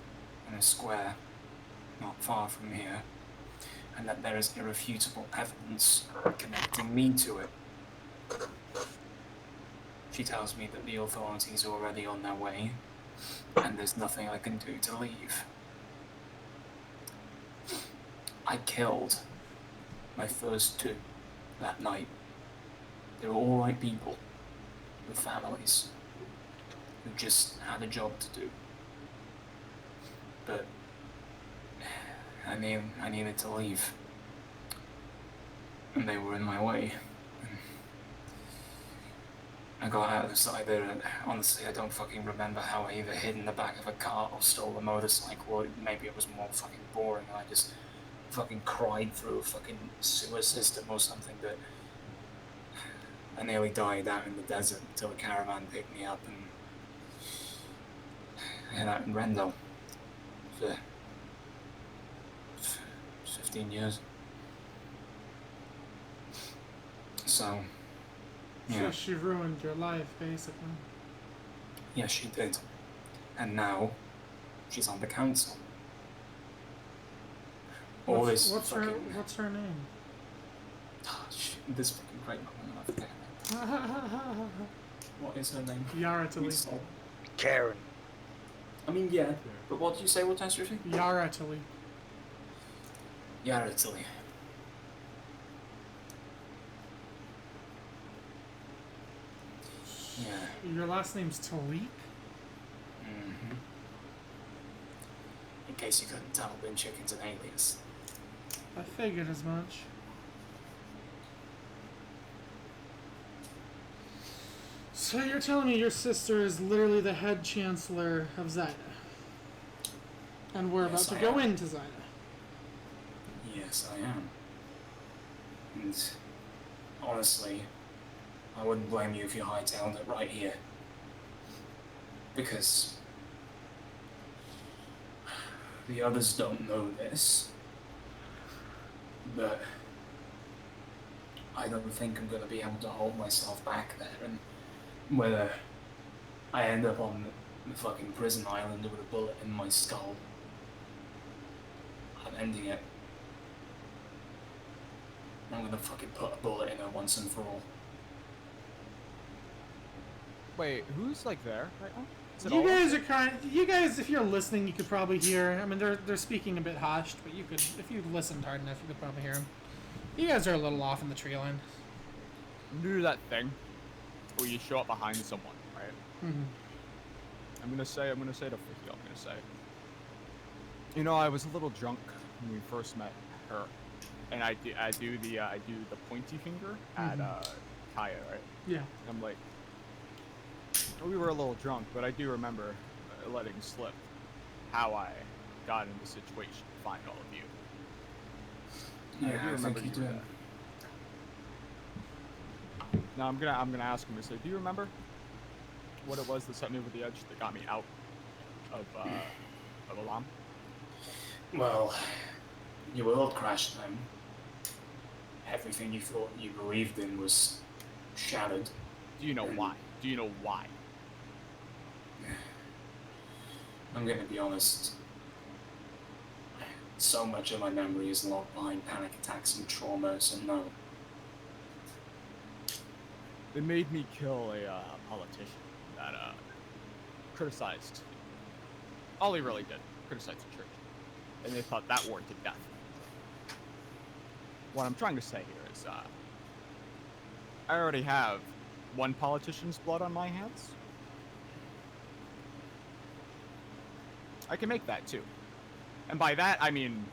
in a square not far from here, and that there is irrefutable evidence connecting me to it. She tells me that the authorities are already on their way, and there's nothing I can do to leave. I killed my first two that night. They were all right people, with families, who just had a job to do. But I needed to leave, and they were in my way. I got out of the side there, and honestly, I don't fucking remember how I either hid in the back of a car or stole a motorcycle, or maybe it was more fucking boring, and I just fucking cried through a fucking sewer system or something, but I nearly died out in the desert until a caravan picked me up and hid out in Rendo for 15 years. So, yeah. She ruined your life, basically. Yes, she did. And now, she's on the council. All this What's fucking... her name? Oh, shit, this fucking great moment, I forget her name. What is her name? Yara Tilly. Karen. I mean, yeah, but what did you say, what test your Yara Tilly. Yara Tilly. Yeah. Your last name's Talik? Mm-hmm. In case you couldn't tell, Ben Chicken's an alias. I figured as much. So you're telling me your sister is literally the head chancellor of Zidah? And we're Yes, about to I go am. into Zidah. Yes, I am. And honestly, I wouldn't blame you if you hightailed it right here. Because the others don't know this, but I don't think I'm going to be able to hold myself back there, and whether I end up on the fucking prison island with a bullet in my skull, I'm ending it. I'm gonna fucking put a bullet in her once and for all. Wait, who's like there right now? Is it You all of guys them? are kind. You guys, if you're listening, you could probably hear. I mean, they're speaking a bit hushed, but you could, if you listened hard enough, you could probably hear them. You guys are a little off in the tree line. You do that thing where you show up behind someone, right? Mm-hmm. I'm gonna say to Faahil, I'm gonna say, you know, I was a little drunk when we first met her, and I do the pointy finger at Kaia, right? Yeah. I'm like, we were a little drunk, but I do remember letting slip how I got in the situation to find all of you. Yeah, I think you do. No, I'm gonna ask him. So, do you remember what it was that set me over the edge that got me out of Alam? Well, your world crashed then. Everything you thought you believed in was shattered. Do you know why? Do you know why? I'm gonna be honest. So much of my memory is locked behind panic attacks and trauma, so no. They made me kill a politician that criticized. All he really did, criticized the church, and they thought that warranted death. What I'm trying to say here is, I already have one politician's blood on my hands. I can make that too. And by that, I mean,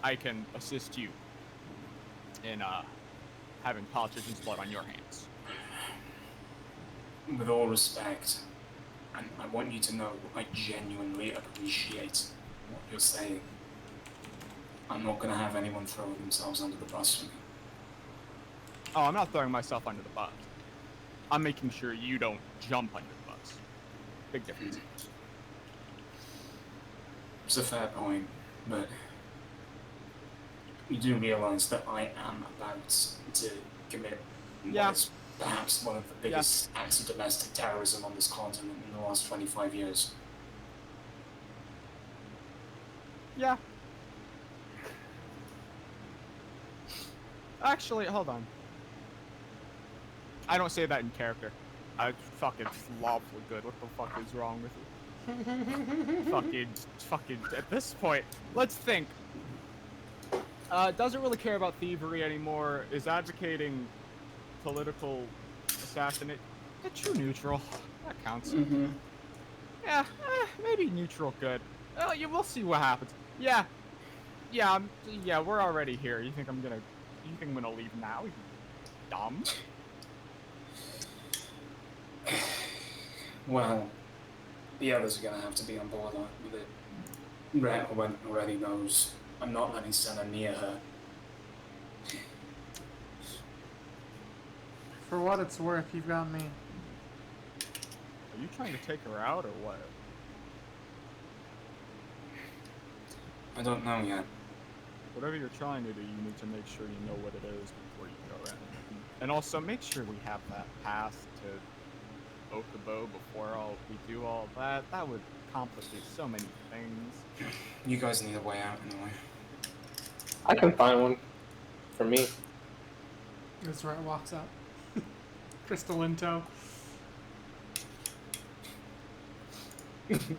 I can assist you in having politician's blood on your hands. With all respect, and I want you to know I genuinely appreciate what you're saying. I'm not gonna have anyone throw themselves under the bus for me. Oh, I'm not throwing myself under the bus. I'm making sure you don't jump under the bus. Big difference. It's a fair point, but you do realize that I am about to commit what is perhaps one of the biggest acts of domestic terrorism on this continent in the last 25 years. Yeah. Actually, hold on. I don't say that in character. I'm fucking lawfully good. What the fuck is wrong with you? fucking, at this point, let's think. Doesn't really care about thievery anymore, is advocating political assassinate. A true neutral. That counts. Yeah, maybe neutral good. Oh, we'll see what happens. Yeah, we're already here. You think I'm gonna leave now? You dumb. Well, the others are gonna have to be on board with it. Ren already knows I'm not letting Senna near her. For what it's worth, you've got me. Are you trying to take her out or what? I don't know yet. Whatever you're trying to do, you need to make sure you know what it is before you go in. And also make sure we have that path to Okubo before we do all that. That would complicate so many things. You guys need a way out anyway. I can find one for me. That's right, walks up. Crystal in tow.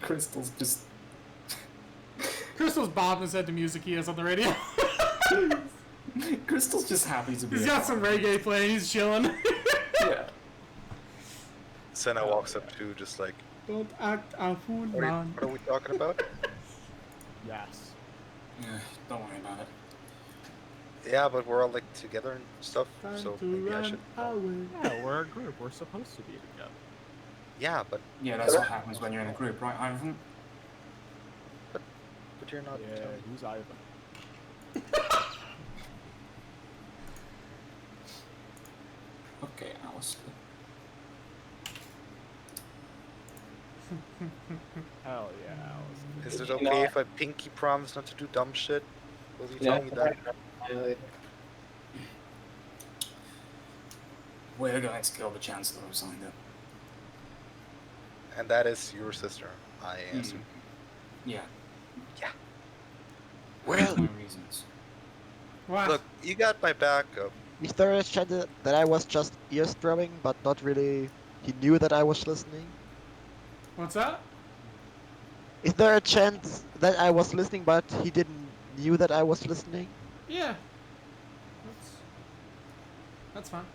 Crystal's just... Crystal's bobbing his head to music he has on the radio. Crystal's just happy to be He's got some reggae playing, he's chilling. Yeah. Senna walks up to just like, Don't act a fool, what man. are we talking about? Yes. Yeah, don't worry about it. Yeah, but we're all like together and stuff, Time so to maybe I run should. away. Yeah, we're a group. We're supposed to be together. Yeah, but Yeah, that's what happens when you're in a group, right, Ivan? but you're not. Yeah, who's Ivan? Okay, Alistair. Hell yeah, Alice. Is it You okay know, if I pinky promise not to do dumb shit? Will you tell me that? We're going to kill the Chancellor of Zidah. And that is your sister, I assume. Yeah. Yeah. Well, No reasons. What? Look, you got my back. is there a chance that I was just eavesdropping, but not really? He knew that I was listening. What's that? Is there a chance that I was listening, but he didn't knew that I was listening? Yeah. That's fine.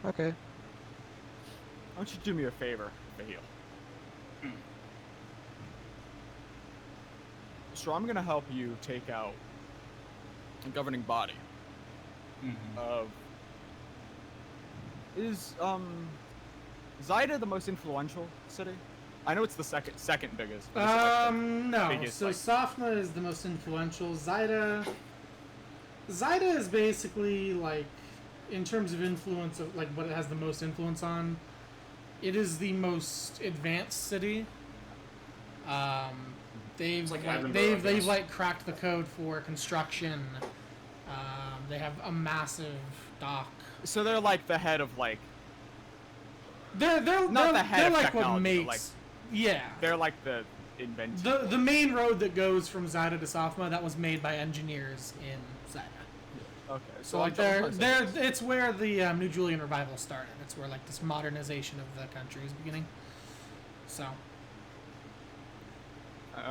Okay. Why don't you do me a favor, Faahil? So I'm gonna help you take out the governing body of. Is Zidah the most influential city? I know it's the second biggest. But is it, like, No. biggest, So like- Safna is the most influential. Zidah is basically like in terms of influence of like what it has the most influence on, it is the most advanced city. They've like like, Edinburgh, I they've guess. like cracked the code for construction. They have a massive dock. So they're like the head of like They're Not the head they're of like what technology, but, makes yeah. they're like the inventor. The main road that goes from Zidah to Sophma, that was made by engineers in Zidah. Okay, So like it's where the New Julian revival started. It's where like this modernization of the country is beginning. So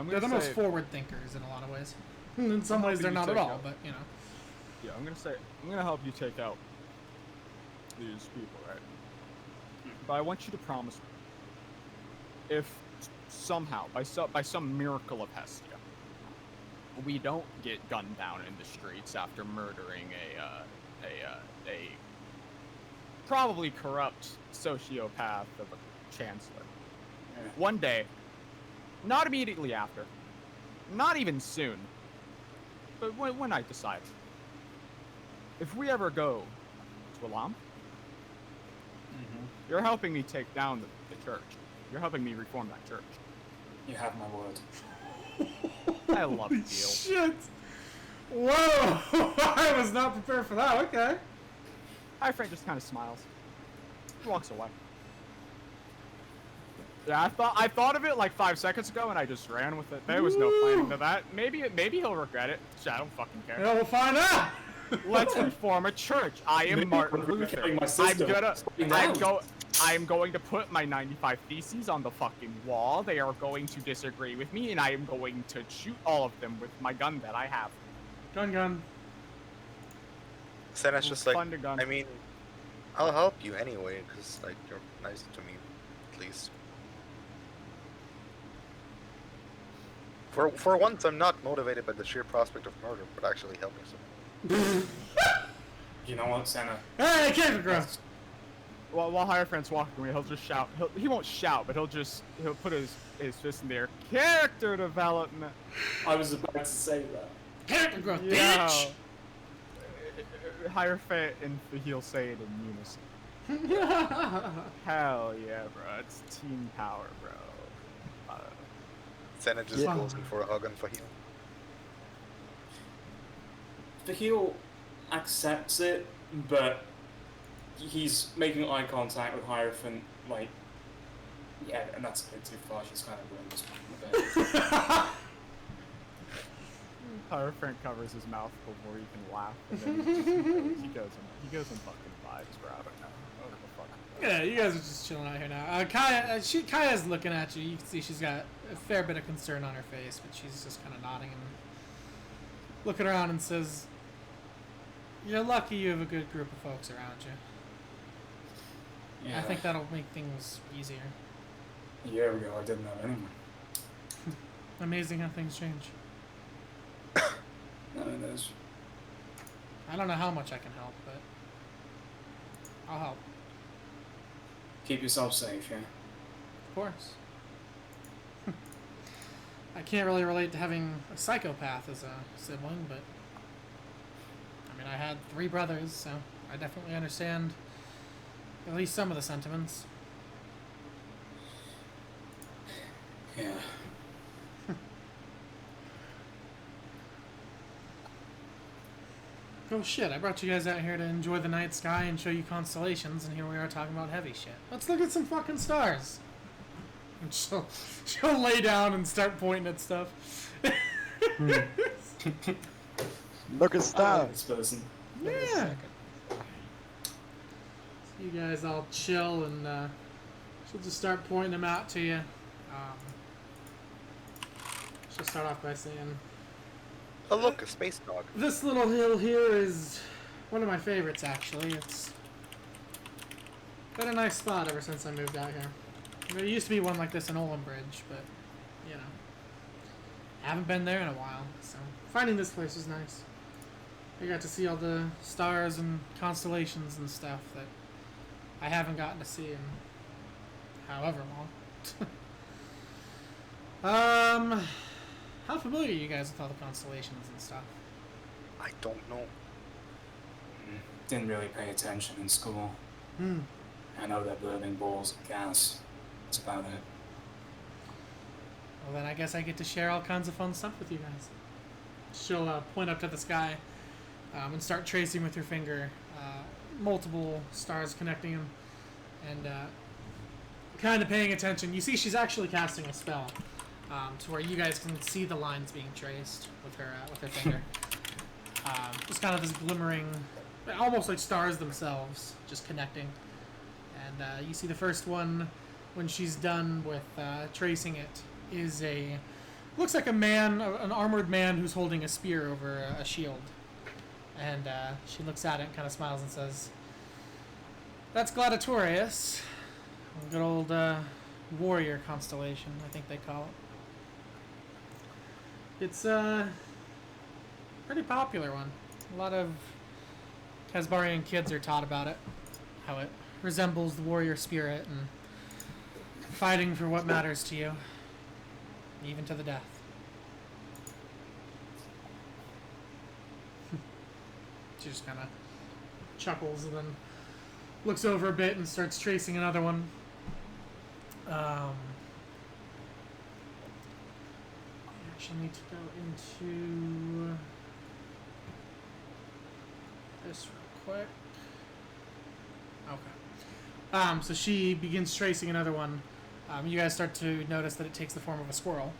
they're the most forward thinkers in a lot of ways. In some ways they're not at all, but you know. Yeah, I'm gonna help you take out these people, right? But I want you to promise me, if somehow, by some miracle of Hestia, we don't get gunned down in the streets after murdering a probably corrupt sociopath of a chancellor. Yeah. One day, not immediately after, not even soon, but when I decide, if we ever go to Alam, you're helping me take down the church. You're helping me reform that church. You have my word. I love the deal. Shit! Whoa! I was not prepared for that. Okay. Hi, Frank just kind of smiles. He walks away. Yeah, I thought of it like 5 seconds ago, and I just ran with it. There was no planning to that. Maybe he'll regret it. I don't fucking care. Yeah, we'll find out. Let's reform a church. I am Martin Luther. I'm going to put my 95 theses on the fucking wall. They are going to disagree with me, and I am going to shoot all of them with my gun that I have. Gun. Sena's just like, Fun to gun. I mean, I'll help you anyway, because like you're nice to me, at least. For once, I'm not motivated by the sheer prospect of murder, but actually helping someone. You know what, Senna? Hey, Candy Gross. While Hierophant's walking away, he'll just shout. He won't shout, but he'll put his fist in the air. Character development. I was about to say that. Character growth, Yeah. bitch. Hierophant and Faahil say it in unison. Hell yeah, bro. It's team power, bro. Sena just Yeah. goes in for a hug on Faahil. Faahil accepts it, but he's making eye contact with Hierophant, like, yeah, and that's a bit too far. She's kind of ruined this one a bit. Hierophant covers his mouth before he can laugh, and then he goes in fucking vibes, bro. I don't know. What the fuck? Yeah, you guys are just chilling out here now. Kaia's looking at you. You can see she's got a fair bit of concern on her face, but she's just kind of nodding and looking around and says, "You're lucky you have a good group of folks around you. Yeah. I think that'll make things easier." A year ago, I didn't have anyone. Amazing how things change. No, it is. I don't know how much I can help, but I'll help. Keep yourself safe, yeah? Of course. I can't really relate to having a psychopath as a sibling, but I mean, I had 3 brothers, so I definitely understand at least some of the sentiments. Yeah. Oh shit, I brought you guys out here to enjoy the night sky and show you constellations, and here we are talking about heavy shit. Let's look at some fucking stars. And she'll lay down and start pointing at stuff. Look at I like stars. this person. Yeah. You guys all chill, and she'll just start pointing them out to you. She'll start off by saying, Oh look, a space dog. "This little hill here is one of my favorites, actually. It's been a nice spot ever since I moved out here. There used to be one like this in Olenbridge, but, you know, haven't been there in a while, so finding this place was nice. I got to see all the stars and constellations and stuff that I haven't gotten to see in however long." How familiar are you guys with all the constellations and stuff? I don't know. Didn't really pay attention in school. Hmm. I know they're burning balls of gas. That's about it. Well, then I guess I get to share all kinds of fun stuff with you guys. She'll point up to the sky and start tracing with her finger multiple stars connecting them, and kind of paying attention. You see she's actually casting a spell to where you guys can see the lines being traced with her finger. Just kind of this glimmering, almost like stars themselves, just connecting. And you see the first one, when she's done with tracing it, is looks like a man, an armored man who's holding a spear over a shield. And she looks at it and kind of smiles and says, "That's Gladiatorius. Good old warrior constellation, I think they call it. It's a pretty popular one. A lot of Casbarian kids are taught about it, how it resembles the warrior spirit and fighting for what matters to you, even to the death." She just kind of chuckles and then looks over a bit and starts tracing another one. I actually need to go into this real quick. Okay. So she begins tracing another one. You guys start to notice that it takes the form of a squirrel.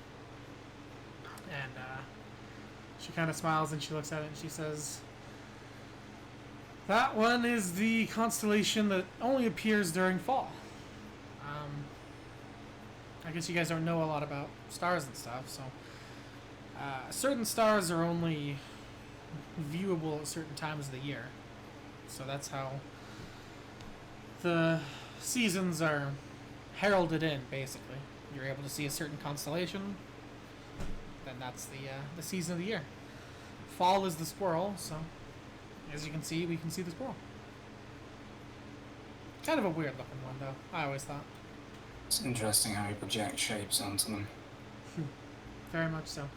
And she kind of smiles and she looks at it and she says, "That one is the constellation that only appears during fall." I guess you guys don't know a lot about stars and stuff, so certain stars are only viewable at certain times of the year. So that's how the seasons are heralded in, basically. You're able to see a certain constellation, then that's the season of the year. Fall is the squirrel, so as you can see, we can see the squirrel. Kind of a weird looking one, though, I always thought. It's interesting how you project shapes onto them. Very much so.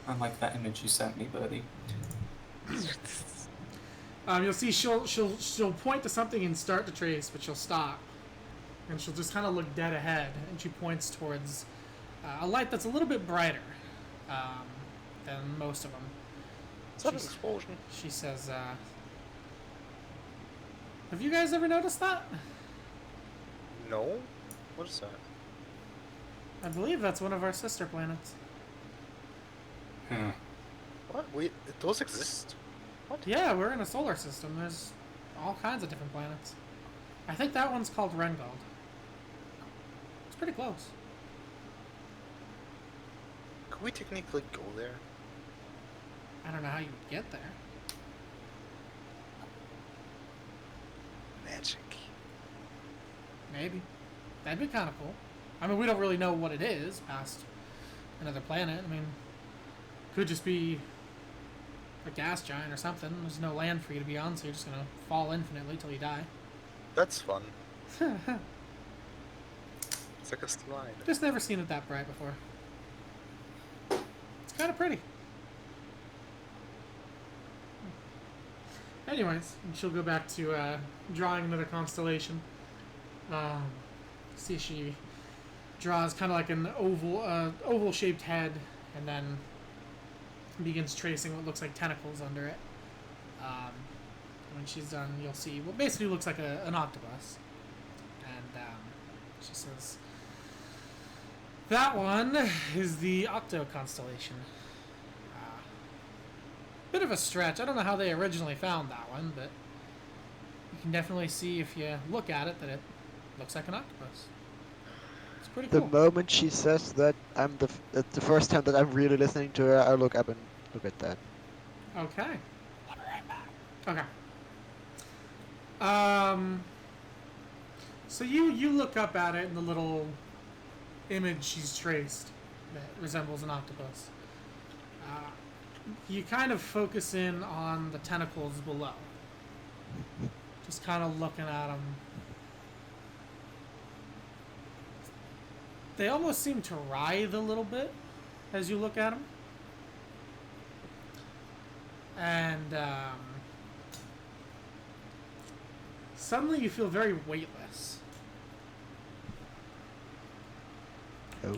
I like that image you sent me, Birdie. You'll see she'll point to something and start to trace, but she'll stop. And she'll just kind of look dead ahead, and she points towards a light that's a little bit brighter than most of them. Is that an explosion? She says, "Have you guys ever noticed that? No? What is that? I believe that's one of our sister planets." What? Wait, those exist? What? Yeah, we're in a solar system. There's all kinds of different planets. I think that one's called Rengold. It's pretty close. Could we technically go there? I don't know how you would get there. Magic. Maybe. That'd be kind of cool. I mean, we don't really know what it is past another planet. I mean, could just be a gas giant or something. There's no land for you to be on, so you're just gonna fall infinitely till you die. That's fun. It's like a slide. Just never seen it that bright before. It's kind of pretty. Anyways, she'll go back to drawing another constellation. See, she draws kind of like an oval-shaped head, and then begins tracing what looks like tentacles under it. When she's done, you'll see what basically looks like an octopus. And she says, "That one is the Octo constellation." Bit of a stretch. I don't know how they originally found that one, but you can definitely see if you look at it that it looks like an octopus. It's pretty The cool. moment she says that, it's the first time that I'm really listening to her, I look up and look at that. Okay. I'll be right back. Okay. So you look up at it, and the little image she's traced that resembles an octopus. You kind of focus in on the tentacles below. Just kind of looking at them. They almost seem to writhe a little bit as you look at them. And suddenly you feel very weightless. Oh.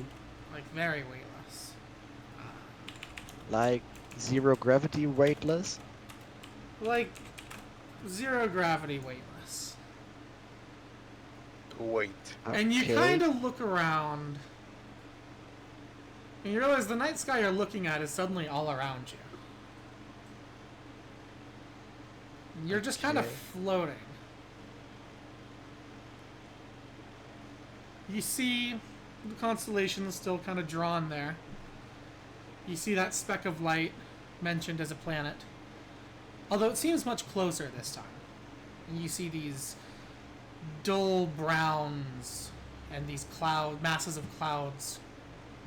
Like, very weightless. Like zero gravity weightless? Like, zero gravity weightless. Wait. And you Okay. kind of look around, and you realize the night sky you're looking at is suddenly all around you. And you're just kind of Okay. floating. You see the constellation is still kind of drawn there. You see that speck of light mentioned as a planet. Although it seems much closer this time. And you see these dull browns and these masses of clouds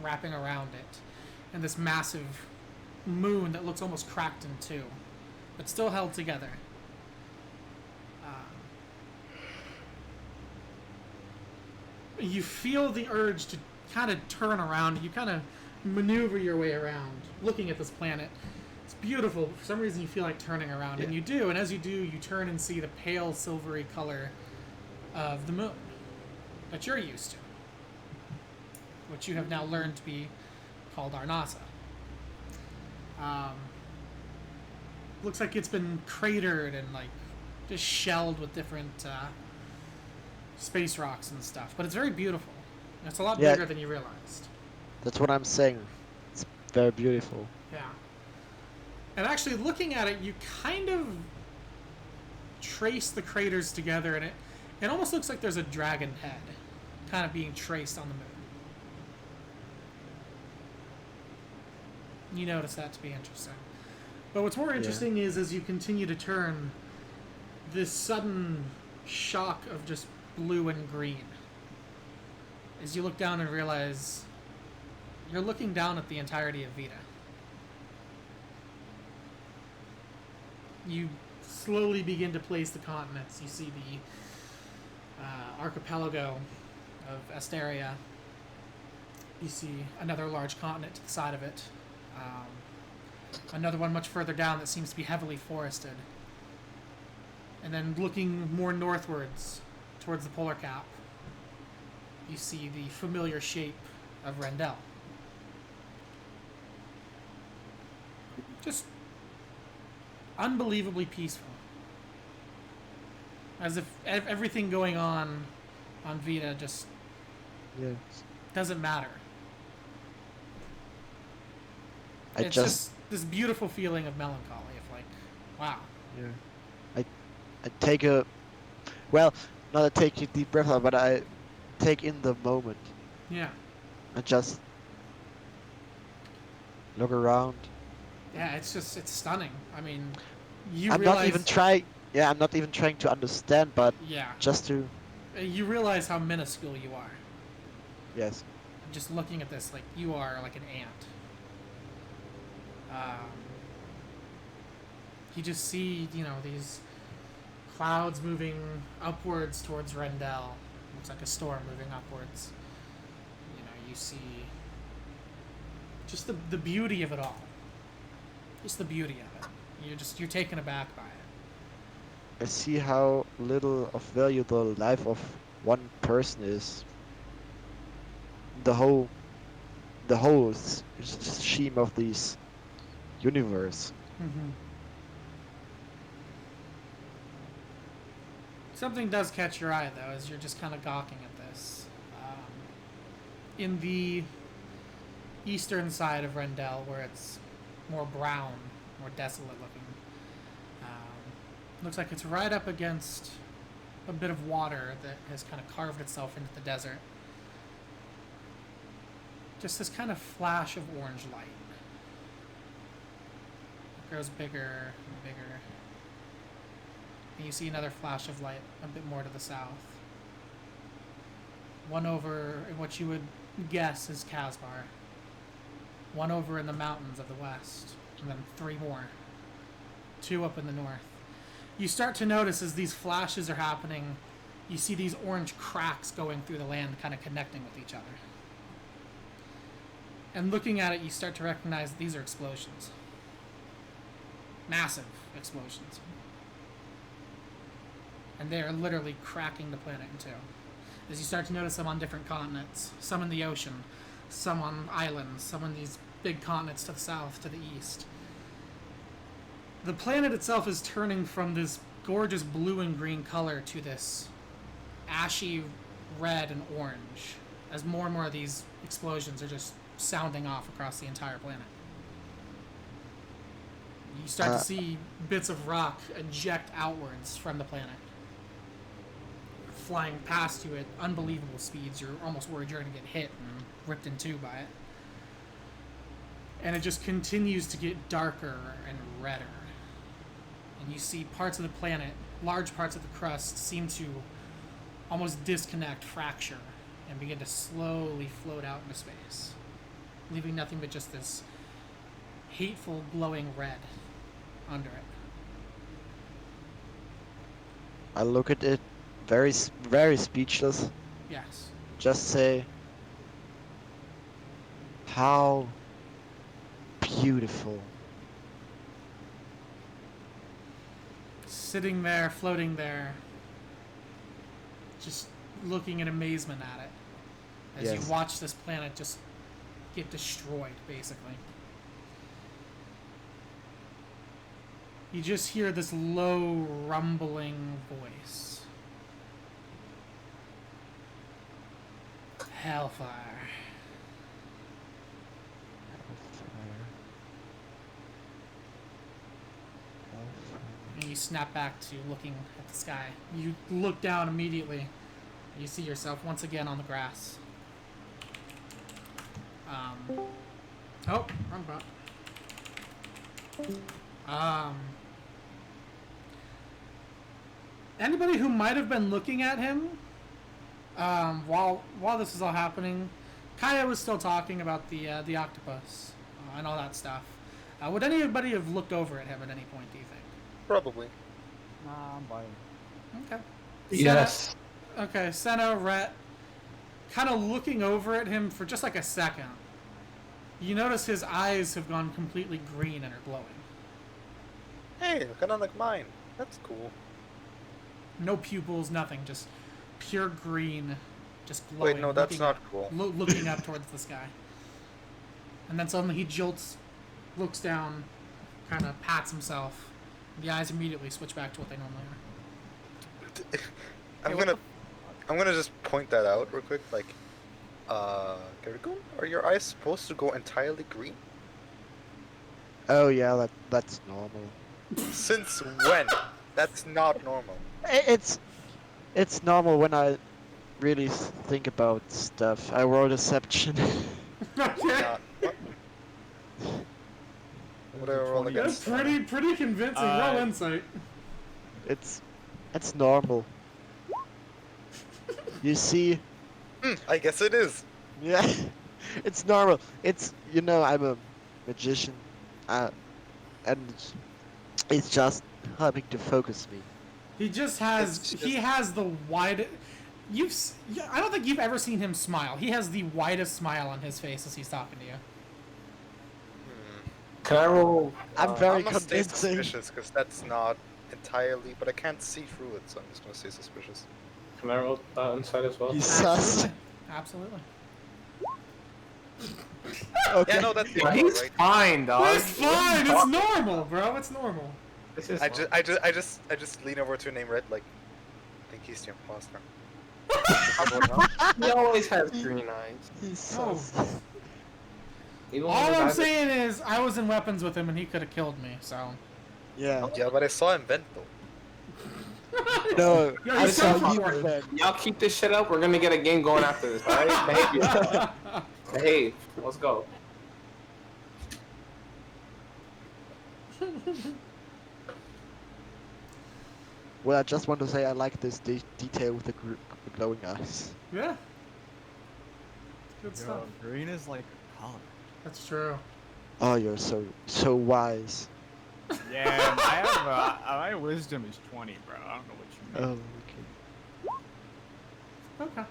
wrapping around it. And this massive moon that looks almost cracked in two, but still held together. You feel the urge to kind of turn around. You kind of maneuver your way around, looking at this planet. It's beautiful. For some reason, you feel like turning around, and you do. And as you do, you turn and see the pale silvery color of the moon that you're used to, which you have now learned to be called Arnasa. Looks like it's been cratered and like just shelled with different space rocks and stuff, but it's very beautiful. It's a lot Yeah. bigger than you realized. That's what I'm saying. It's very beautiful. Yeah. And actually, looking at it, you kind of trace the craters together, and it almost looks like there's a dragon head kind of being traced on the moon. You notice that to be interesting. But what's more interesting is as you continue to turn, this sudden shock of just blue and green. As you look down and realize you're looking down at the entirety of Vita. You slowly begin to place the continents. You see the archipelago of Asteria. You see another large continent to the side of it. Another one much further down that seems to be heavily forested. And then looking more northwards, towards the polar cap, you see the familiar shape of Rendell. Just unbelievably peaceful. As if everything going on Vita just Yes. doesn't matter. I It's just this beautiful feeling of melancholy, of like, wow. Yeah. I take a, well, not a take a deep breath, but I take in the moment. Yeah. I just look around. Yeah, it's stunning. I mean, you I'm realize... not even trying. Yeah, I'm not even trying to understand, but Yeah. just to. You realize how minuscule you are. Yes. Just looking at this, like, you are like an ant. You just see, these clouds moving upwards towards Rendell. Looks like a storm moving upwards. You see just the beauty of it all. Just the beauty of it. You're taken aback by it. I see how little of value the life of one person is. The whole scheme of this universe. Mm-hmm. Something does catch your eye, though, as you're just kind of gawking at this. In the eastern side of Rendell, where it's more brown, more desolate looking, looks like it's right up against a bit of water that has kind of carved itself into the desert. Just this kind of flash of orange light. It grows bigger and bigger. And you see another flash of light a bit more to the south. One over in what you would guess is Casbar. One over in the mountains of the west. And then 3 more. 2 up in the north. You start to notice as these flashes are happening, you see these orange cracks going through the land, kind of connecting with each other. And looking at it, you start to recognize that these are explosions. Massive explosions. and they are literally cracking the planet in two. As you start to notice them on different continents, some in the ocean, some on islands, some on these big continents to the south, to the east. The planet itself is turning from this gorgeous blue and green color to this ashy red and orange, as more and more of these explosions are just sounding off across the entire planet. You start to see bits of rock eject outwards from the planet, flying past you at unbelievable speeds. You're almost worried you're going to get hit and ripped in two by it. And it just continues to get darker and redder. And you see parts of the planet, large parts of the crust, seem to almost disconnect, fracture, and begin to slowly float out into space, leaving nothing but just this hateful, glowing red under it. I look at it, very speechless. Yes. Just say, how beautiful. Sitting there, floating there, just looking in amazement at it as Yes. you watch this planet just get destroyed, basically. You just hear this low, rumbling voice. Hellfire. And you snap back to looking at the sky. You look down immediately. You see yourself once again on the grass. Oh, wrong button. Anybody who might have been looking at him while this is all happening, Kaia was still talking about the octopus and all that stuff. Would anybody have looked over at him at any point, do you think? Probably. Nah, I'm buying. Okay. Yes. Okay, Senna, Rhett, kind of looking over at him for just like a second. You notice his eyes have gone completely green and are glowing. Hey, kind of like mine. That's cool. No pupils, nothing, just pure green, just glowing. Wait, no, that's looking not up, cool. looking up towards the sky. And then suddenly he jolts, looks down, kind of pats himself. The eyes immediately switch back to what they normally are. I'm gonna just point that out real quick. Like, Garrigoon, are your eyes supposed to go entirely green? Oh yeah, that's normal. Since when? That's not normal. It's normal when I really think about stuff. I roll deception. Okay. What do I roll That's against? pretty convincing. Roll insight. It's normal. You see, I guess it is. yeah, it's normal. It's I'm a magician, and it's just helping to focus me. He just has he has the wide. I don't think you've ever seen him smile. He has the widest smile on his face as he's talking to you. Can I roll? I'm very I'm gonna stay convincing. suspicious because that's not entirely, but I can't see through it, so I'm just gonna stay suspicious. Can I roll insight as well? He's sus. Absolutely. Okay. Yeah, no, that's Yeah, normal, he's right? fine, dog. It's fine. It's normal, bro. It's normal. This is I just lean over to name Red, like, I think he's the imposter. He always has green eyes. He's Oh. sus. Even All when I'm his eyes- saying is I was in weapons with him and he could have killed me. So. Yeah. Yeah, but I saw him vent though. No, Yo, I you saw sound you hard. then. Y'all keep this shit up. We're gonna get a game going after this, alright? Behave. Behave. Let's go. Well, I just want to say I like this detail with the glowing eyes. Yeah. Good stuff. Yo, green is like a color. That's true. Oh, you're so wise. Yeah, I have my wisdom is 20, bro. I don't know what you mean. Oh, okay. Okay.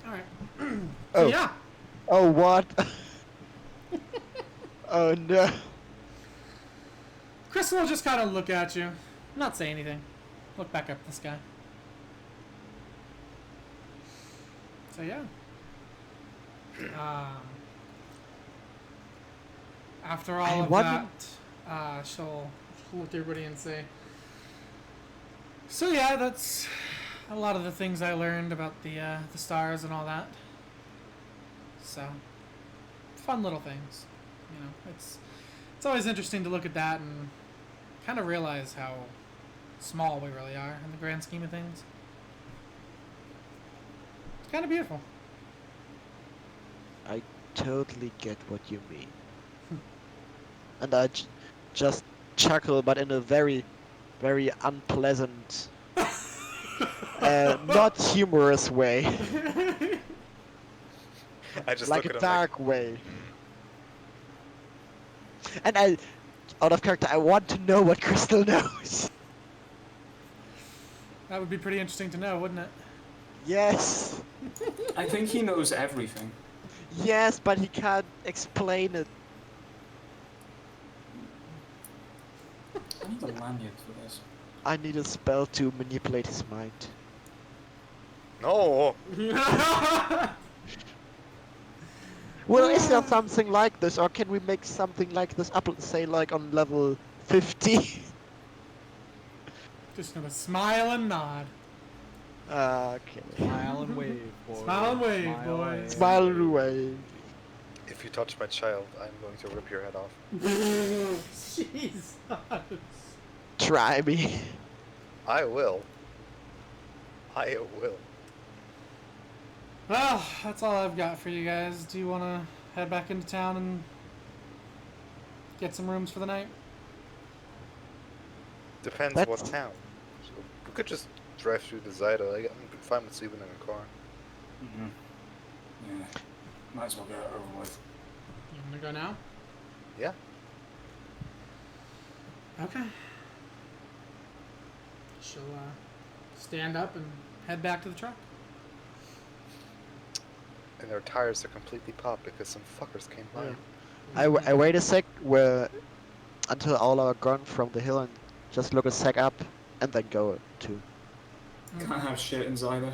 All right. Oh. Yeah. Oh, what? Oh no. Crystal will just kind of look at you, not say anything. look back up at the sky. So yeah. After all of that, she'll look at everybody and say, so yeah, that's a lot of the things I learned about the stars and all that. So, fun little things. You know, it's always interesting to look at that and kind of realize how small we really are in the grand scheme of things. It's kind of beautiful. I totally get what you mean. And I just chuckle, but in a very, very unpleasant, not humorous way. I just Like look a at him dark way. And I, out of character, I want to know what Crystal knows. That would be pretty interesting to know, wouldn't it? Yes. I think he knows everything. Yes, but he can't explain it. I need a lanyard for this. I need a spell to manipulate his mind. No! Well, is there something like this, or can we make something like this up, say, like on level 50? Just gonna smile and nod. Okay. Smile and wave, boys. Smile and wave, boys. Smile away. If you touch my child, I'm going to rip your head off. Jesus. Try me. I will. I will. Well, that's all I've got for you guys. Do you want to head back into town and get some rooms for the night? Depends That's- what town. So we could just drive through the Zidah. I'm fine with sleeping in a car. Mm-hmm. Yeah. Might as well get it over with. You want to go now? Yeah. Okay. She'll stand up and head back to the truck. And their tires are completely popped because some fuckers came by. Yeah. I wait a sec until all are gone from the hill and just look a sec up and then go too. Can't have shit in Zidah.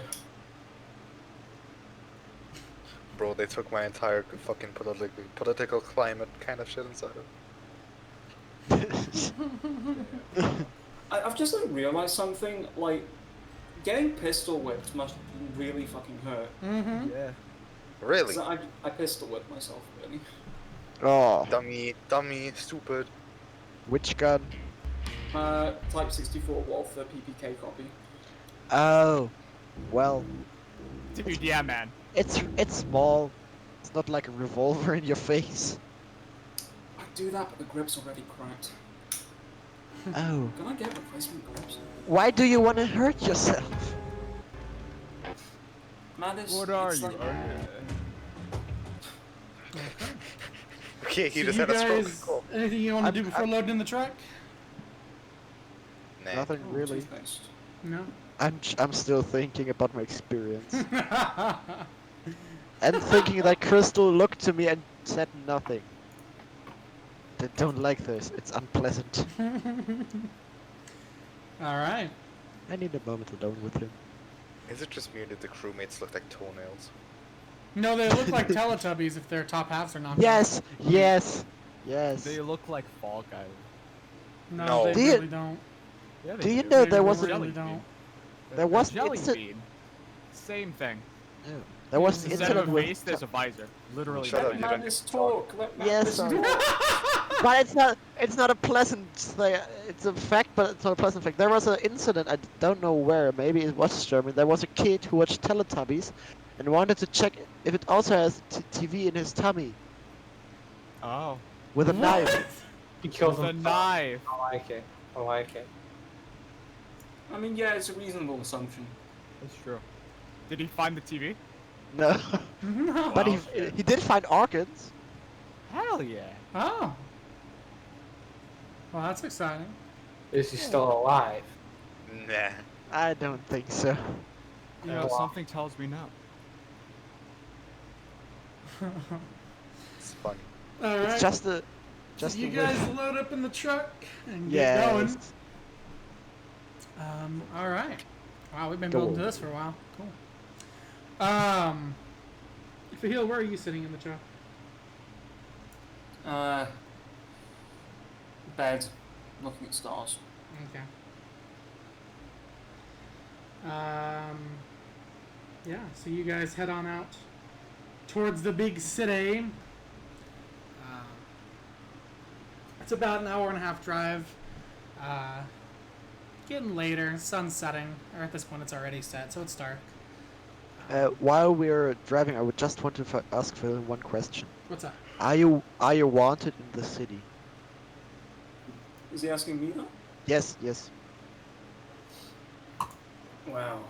Bro, they took my entire fucking political climate kind of shit inside of it. I've just realized something. Like, getting pistol whipped must really fucking hurt. Mm-hmm. Yeah. Really? 'Cause I pistol whipped myself, really. Oh, Dummy, stupid. which gun? Type 64 Walther PPK copy. Oh, well, Dude, yeah, man. it's small. It's not like a revolver in your face. I do that, but the grip's already cracked. Oh, Can I get replacement grips? why do you want to hurt yourself? Man, What are it's you? like- Okay, he So just you had a stroke. guys, Cool. anything you want to do before loading in the truck? Nah. Nothing Oh, really. toothpaste. No. I'm still thinking about my experience and thinking that Crystal looked to me and said nothing. I don't like this. It's unpleasant. All right. I need a moment alone with him. Is it just me or did the crewmates look like toenails? No, they look like Teletubbies if their top halves are knocked Yes, yes, yes. They look like Fall Guys. off. No, No. they Do you- really don't. Yeah, they Do you do. know They there was really a don't. there was jelly inci- bean. Same thing. there was the Instead of incident a with face, there's a visor. Literally. Shut up, Let you don't Madness get to talk. talk. Let Yes, Madness sorry. talk. But it's not a pleasant thing. It's a fact, but it's not a pleasant fact. There was an incident, I don't know where, maybe it was German. There was a kid who watched Teletubbies and wanted to check if it also has TV in his tummy Oh. with a knife. He killed With a him. knife. I like it. I like it. I mean, yeah, it's a reasonable assumption. That's true. Did he find the TV? No, but Wow. he did find organs. Hell yeah. Oh. Well, that's exciting. Is he still alive? Nah. I don't think so. You know, something tells me no. It's funny. All right. It's just a, So you guys load up in the truck and get yes. going. All right. Wow, we've been building to this for a while. Cool. Faahil, where are you sitting in the truck? Bed, looking at stars. Okay. Yeah, so you guys head on out towards the big city. It's about an hour and a half drive. Getting later, sun's setting, or at this point it's already set, so it's dark. While we're driving, I would just want to ask Phil one question. What's up? Are you wanted in the city? Is he asking me that? Yes, yes. Wow.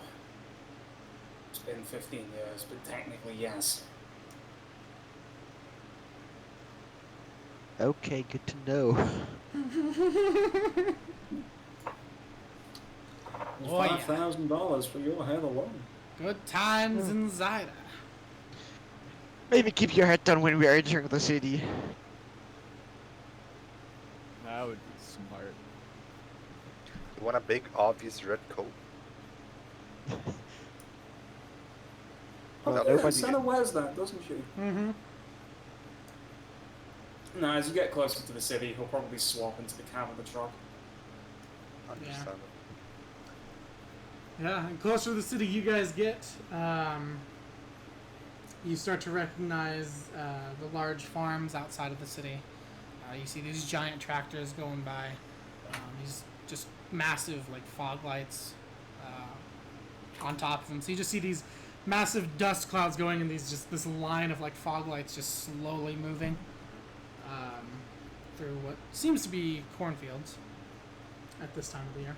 It's been 15 years, but technically yes. Okay, good to know. Oh, yeah. $5,000 for your head alone. Good times in Zidah. Maybe keep your head down when we are entering the city. That would be smart. You want a big, obvious red coat? Oh, Well, yeah, nobody- Senna wears that, doesn't she? Mm-hmm. No, as you get closer to the city, he'll probably swap into the cab of the truck. Understandable. Yeah, and closer to the city you guys get, you start to recognize the large farms outside of the city. You see these giant tractors going by, these just massive like fog lights on top of them. So you just see these massive dust clouds going, and this line of like fog lights just slowly moving through what seems to be cornfields at this time of the year.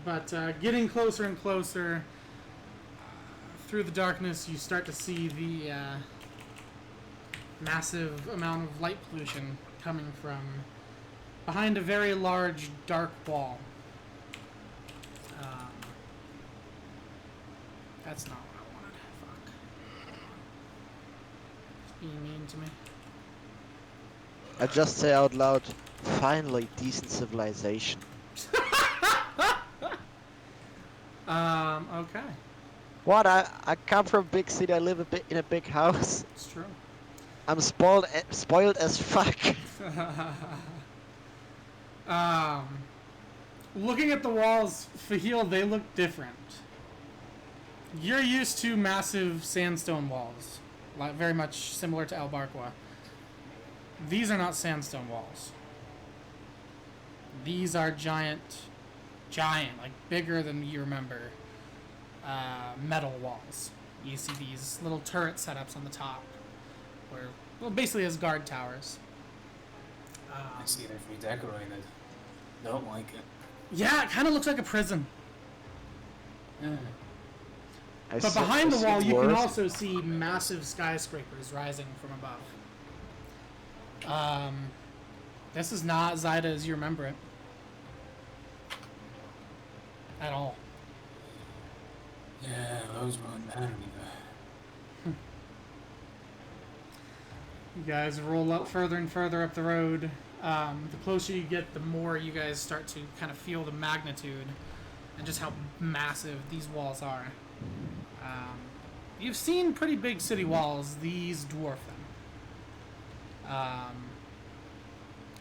But getting closer and closer through the darkness, you start to see the massive amount of light pollution coming from behind a very large dark wall. That's not what I wanted. Fuck. It's being mean to me. I just say out loud, finally decent civilization. Okay. What? I come from a big city, I live in a big house. It's true. I'm spoiled as fuck. Looking at the walls, Faahil, they look different. You're used to massive sandstone walls, like very much similar to El Barqua. These are not sandstone walls. These are giant, like bigger than you remember, metal walls. You see these little turret setups on the top, where, well, basically as guard towers. I see they've redecorated. Don't like it. Yeah, it kind of looks like a prison. Yeah. But behind the wall, you can also see massive skyscrapers rising from above. This is not Zidah as you remember it. At all. Yeah, those weren't bad either. You guys roll up further and further up the road. The closer you get, the more you guys start to kind of feel the magnitude and just how massive these walls are. You've seen pretty big city walls. These dwarf them.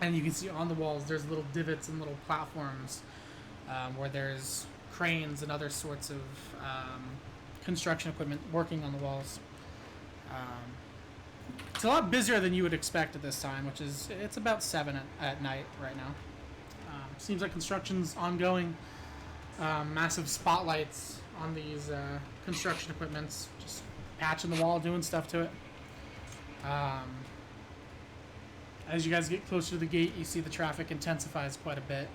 And you can see on the walls there's little divots and little platforms where there's cranes and other sorts of construction equipment working on the walls. It's a lot busier than you would expect at this time, which is, it's about 7 at night right now. Seems like construction's ongoing. Massive spotlights on these construction equipments, just patching the wall, doing stuff to it. As you guys get closer to the gate, you see the traffic intensifies quite a bit,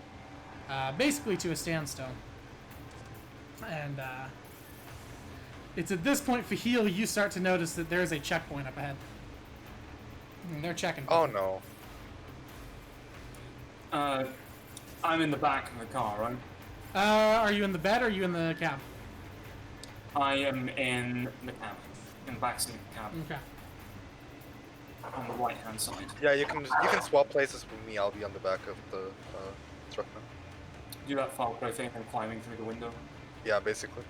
basically to a standstill. And it's at this point, Faahil, you start to notice that there is a checkpoint up ahead. And they're checking. Oh no. I'm in the back of the car, right? Are you in the bed or are you in the cab? I am in the cab, in the back seat of the cab, Okay. on the right-hand side. Yeah, you can swap places with me. I'll be on the back of the truck now. do that Falco thing and climbing through the window. Yeah, basically.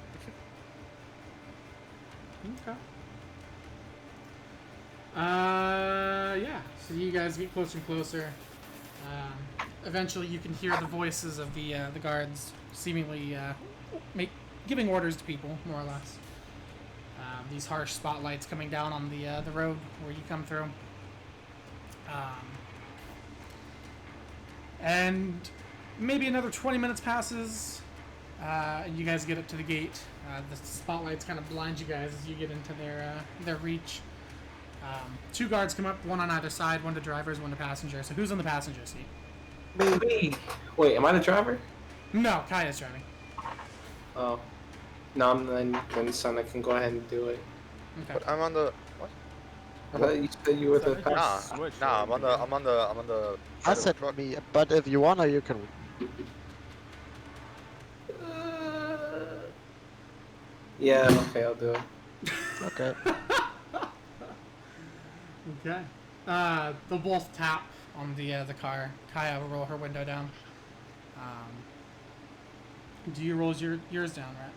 Okay. Yeah. So you guys get closer and closer. Eventually, you can hear the voices of the guards, seemingly giving orders to people, more or less. These harsh spotlights coming down on the road where you come through. And maybe another 20 minutes passes, and you guys get up to the gate. The spotlights kind of blind you guys as you get into their reach. Two guards come up, one on either side, one to drivers, one to passenger. So who's on the passenger seat? Me. Wait, am I the driver? No, Kaia's driving. Oh. No, then Sonic can go ahead and do it. Okay. But I'm on the what? I thought you said you were the Nah, Switch, nah. I'm right? on the. I side of the said truck. me, but if you wanna, you can. Yeah, okay, I'll do it. Okay. Okay. They'll both tap on the car. Kaia will roll her window down. Do you roll yours down, right?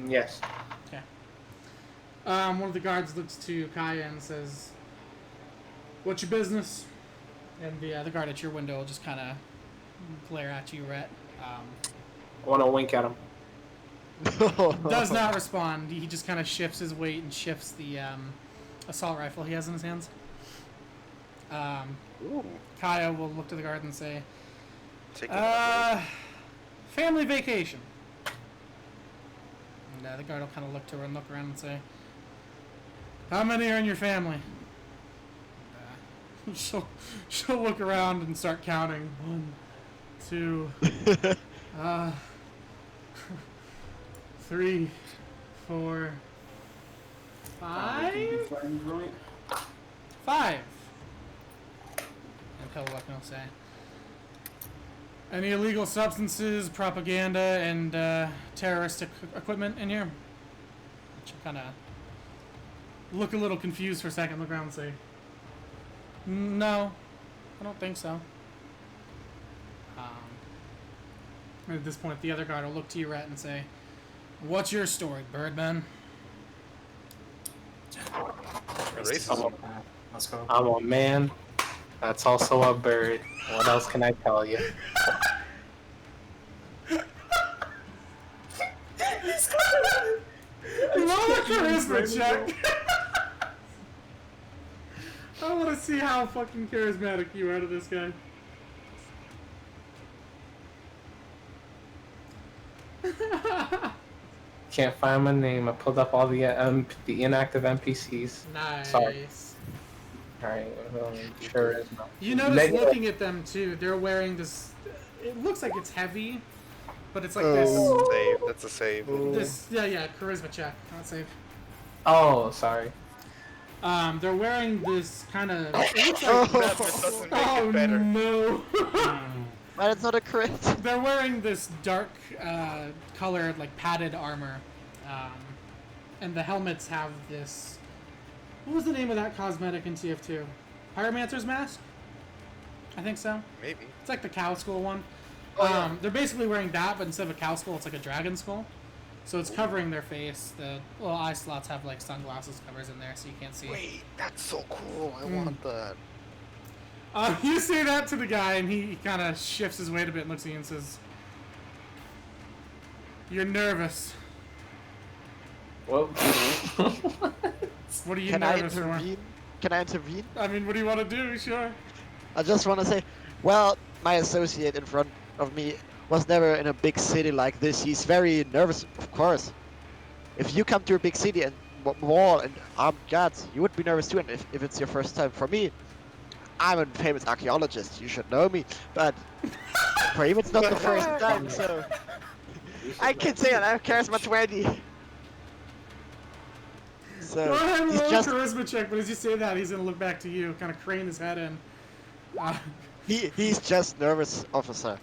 Yes. Okay. One of the guards looks to Kaia and says, "What's your business?" And the guard at your window will just kind of glare at you, Rhett. I want to wink at him. Does not respond. He just kind of shifts his weight and shifts the assault rifle he has in his hands. Kaia will look to the guard and say, Take it. family vacation. And the guard will kind of look to her and look around and say, how many are in your family? She'll look around and start counting. 1, 2, 3, 4, 5. 5. And he'll look and he'll say, any illegal substances, propaganda, and terroristic equipment in here? She'll kind of look a little confused for a second, look around and say, no, I don't think so. And at this point, the other guard will look to you, Rhett, and say, what's your story, Birdman? Racism. Let's go. I'm a man. That's also a bird. What else can I tell you? Roll a charisma check. I want to see how fucking charismatic you are to this guy. Can't find my name. I pulled up all the inactive NPCs. Nice. Sorry. Alright, sure is not. You notice Negative. looking at them too, they're wearing this, it looks like it's heavy, but it's like Save. That's a save. this, charisma check, not save. Oh, sorry. They're wearing this kind of, it looks That like, doesn't make oh it better. no. But it's not a crit. They're wearing this dark colored, like padded armor, and the helmets have this. What was the name of that cosmetic in TF2? Pyromancer's mask? I think so. Maybe. It's like the cow skull one. Oh, yeah. They're basically wearing that, but instead of a cow skull, it's like a dragon skull. So it's covering their face. The little eye slots have like sunglasses covers in there, so you can't see. Wait, that's so cool. I want that. You say that to the guy, and he kind of shifts his weight a bit and looks at you and says, "You're nervous. Well, What are you Can I nervous for?" intervene? Can I intervene? I mean, what do you want to do? Sure. I just want to say, well, my associate in front of me was never in a big city like this. He's very nervous, of course. If you come to a big city and wall and armed guards, you would be nervous too. And if it's your first time, for me, I'm a famous archaeologist. You should know me. But for him, it's not the first time, so I can say that I have charisma 20. So Go ahead and he's roll just a charisma check, but as you say that, he's gonna look back to you, kind of crane his head in. he's just nervous, officer.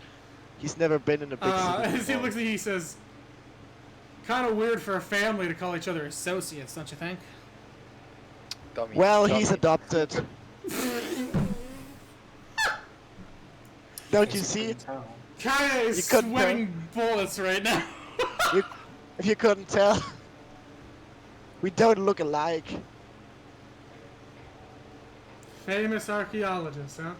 He's never been in a big city. As he before. looks at you, he says, "Kind of weird for a family to call each other associates, don't you think?" Dummy. Well, dummy. he's adopted. Don't you see? Kaia is You couldn't tell. sweating bullets right now. If you couldn't tell, we don't look alike. Famous archaeologist, huh?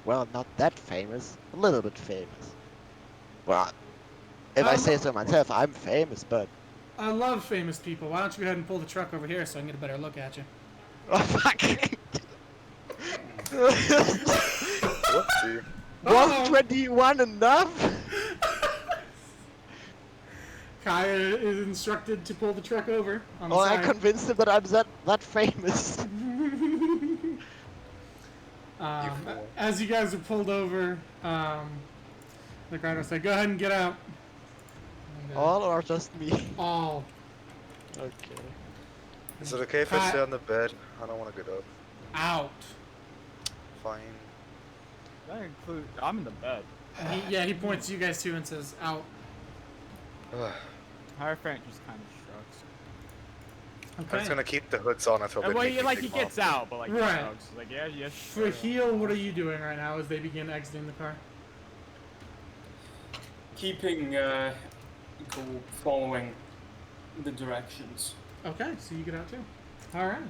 Well, not that famous. A little bit famous. Well, if I say so myself, I'm famous, but... I love famous people. Why don't you go ahead and pull the truck over here so I can get a better look at you? Oh, fuck. Whoopsie. 121 enough? Kaia is instructed to pull the truck over on the Oh, I side. convinced him that I'm that famous. fool. As you guys are pulled over, the guard will say, "Go ahead and get out." And, All or just me? all. Okay. Is it okay if I stay on the bed? I don't want to get up. Out. Fine. That include. I'm in the bed. And he points to you guys too and says, "Out." Hierophant just kind of shrugs. I'm Okay. just gonna keep the hoods on until they Well, make me like he take them gets off. out, but like he Right. shrugs. Like yeah, yes. For Heel, what are you doing right now as they begin exiting the car? Keeping cool, following the directions. Okay, so you get out too. All right.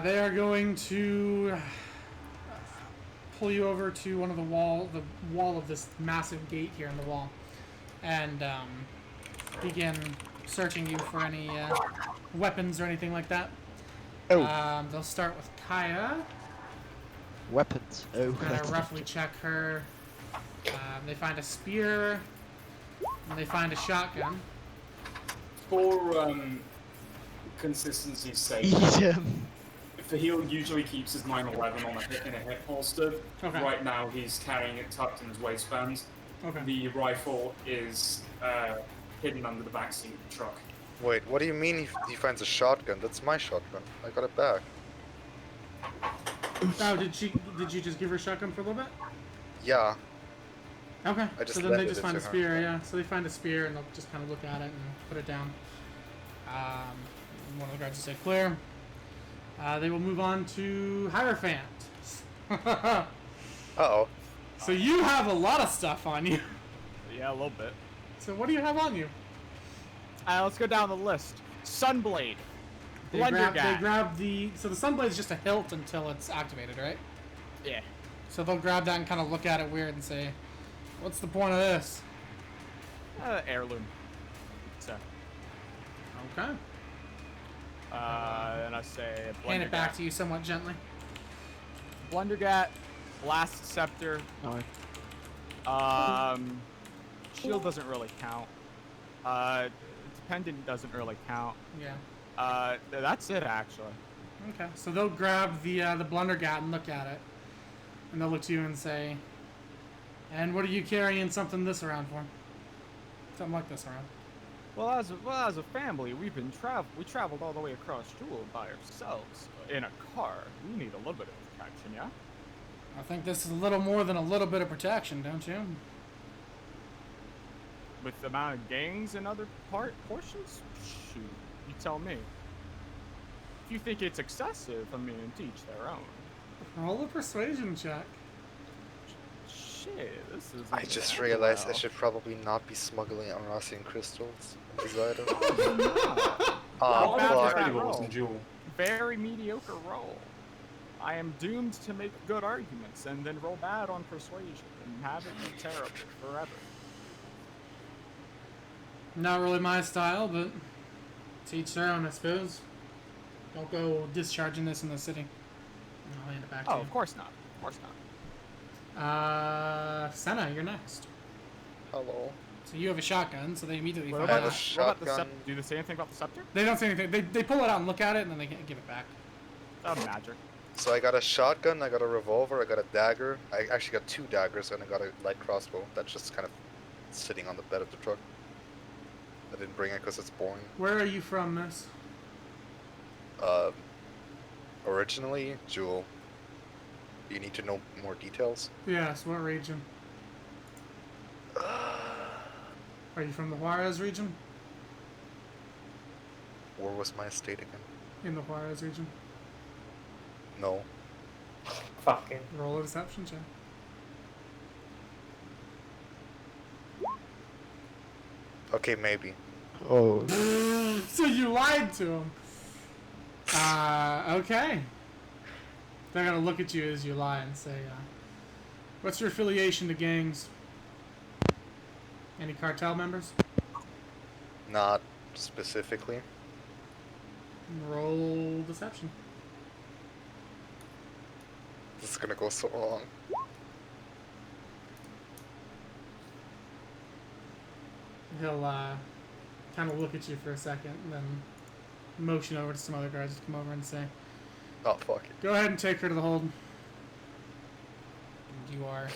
They are going to pull you over to one of the wall of this massive gate here in the wall, and begin searching you for any weapons or anything like that. Oh. They'll start with Kaia. Weapons. Oh. Gonna roughly check her. They find a spear, and they find a shotgun. For consistency's sake, Eat him. Faahil usually keeps his 911 on in a hip holster. Okay. Right now he's carrying it tucked in his waistband. Okay. The rifle is hidden under the backseat of the truck. Wait, what do you mean he finds a shotgun? That's my shotgun. I got it back. Oh, did you just give her a shotgun for a little bit? Yeah. Okay. I just So then they lended just it find a to her. spear, yeah. So they find a spear and they'll just kind of look at it and put it down. One of the guards will say clear. They will move on to Hierophant. Uh-oh. So you have a lot of stuff on you. Yeah, a little bit. So what do you have on you? Let's go down the list. Sunblade. They Blunder grab the... So the Sunblade's just a hilt until it's activated, right? Yeah. So they'll grab that and kind of look at it weird and say, what's the point of this? Heirloom. So. Okay. And I say Hand it back to you somewhat gently. Blundergat, Blast Scepter. Shield doesn't really count. Dependent doesn't really count. Yeah. That's it actually. Okay. So they'll grab the Blundergat and look at it. And they'll look to you and say, and what are you carrying something this around for? Something like this around. Well, as a family, we traveled all the way across Jewel by ourselves in a car. We need a little bit of protection, yeah? I think this is a little more than a little bit of protection, don't you? With the amount of gangs and other portions? Shoot, you tell me. If you think it's excessive, I mean, to each their own. Roll a persuasion check. Shit, this is... I just realized I should probably not be smuggling Arnasa crystals into Zidah. How Oh, bad was fuck. that Incredibles roll? and Jewel. Very mediocre roll. I am doomed to make good arguments and then roll bad on persuasion and have it be terrible forever. Not really my style, but to each their own, I suppose. Don't go discharging this in the city. I'll hand it back to Oh, you. of course not. Of course not. Senna, you're next. Hello. So you have a shotgun, so they immediately What find have about, a out. what about the shotgun. scepter? Do they say anything about the scepter? They don't say anything. They pull it out and look at it, and then they give it back. Oh, magic. So I got a shotgun, I got a revolver, I got a dagger. I actually got 2 daggers, and I got a light crossbow. That's just kind of sitting on the bed of the truck. I didn't bring it because it's boring. Where are you from, miss? Originally, Jewel. Do you need to know more details? Yes, what region? Are you from the Juarez region? Where was my estate again? In the Juarez region. No. Fucking. Roll a deception check. Okay, maybe. Oh. So you lied to him. Okay. They're gonna look at you as you lie and say, what's your affiliation to gangs? Any cartel members? Not specifically. Roll deception. This is gonna go so wrong. He'll kind of look at you for a second and then motion over to some other guards to come over and say, Oh, fuck it. go ahead and take her to the hold. And you are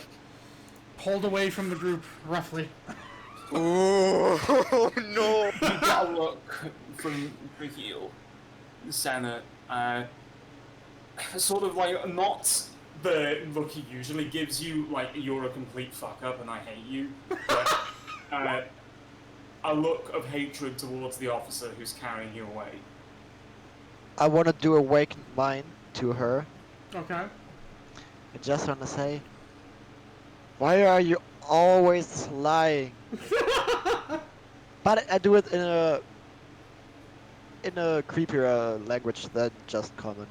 pulled away from the group, roughly. Oh, no! You get a look from Faahil, Senna, sort of like, not the look he usually gives you, like, you're a complete fuck up and I hate you, but a look of hatred towards the officer who's carrying you away. I want to do awakened mind to her. Okay. I just want to say, why are you always lying? But I do it in a creepier language than just common,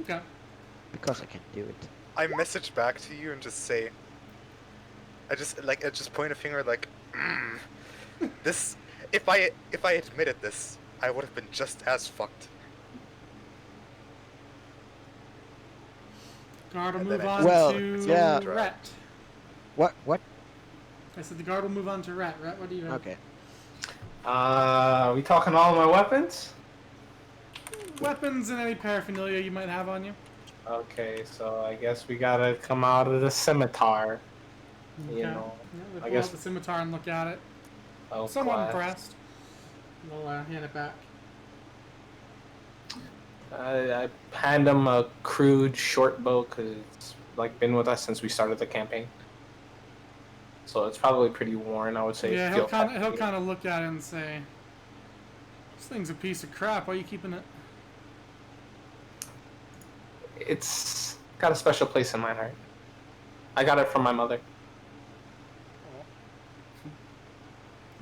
Okay. because I can do it. I message back to you and just say, I just point a finger like, this. If I admitted this, I would have been just as fucked. Guard will And move then I- on Well, to yeah. Rhett. What? I said the guard will move on to Rhett. Rhett, what do you have? Okay. We talking all my weapons? Weapons and any paraphernalia you might have on you. Okay, so I guess we gotta come out of the scimitar. Okay. You know, Yeah, they I pull guess- out the scimitar and look at it. oh, Somewhat class. impressed. They'll hand it back. I hand him a crude short bow because it's like been with us since we started the campaign. So it's probably pretty worn, I would say. Yeah, Feel he'll kind of look at it and say, "This thing's a piece of crap. Why are you keeping it?" It's got a special place in my heart. I got it from my mother.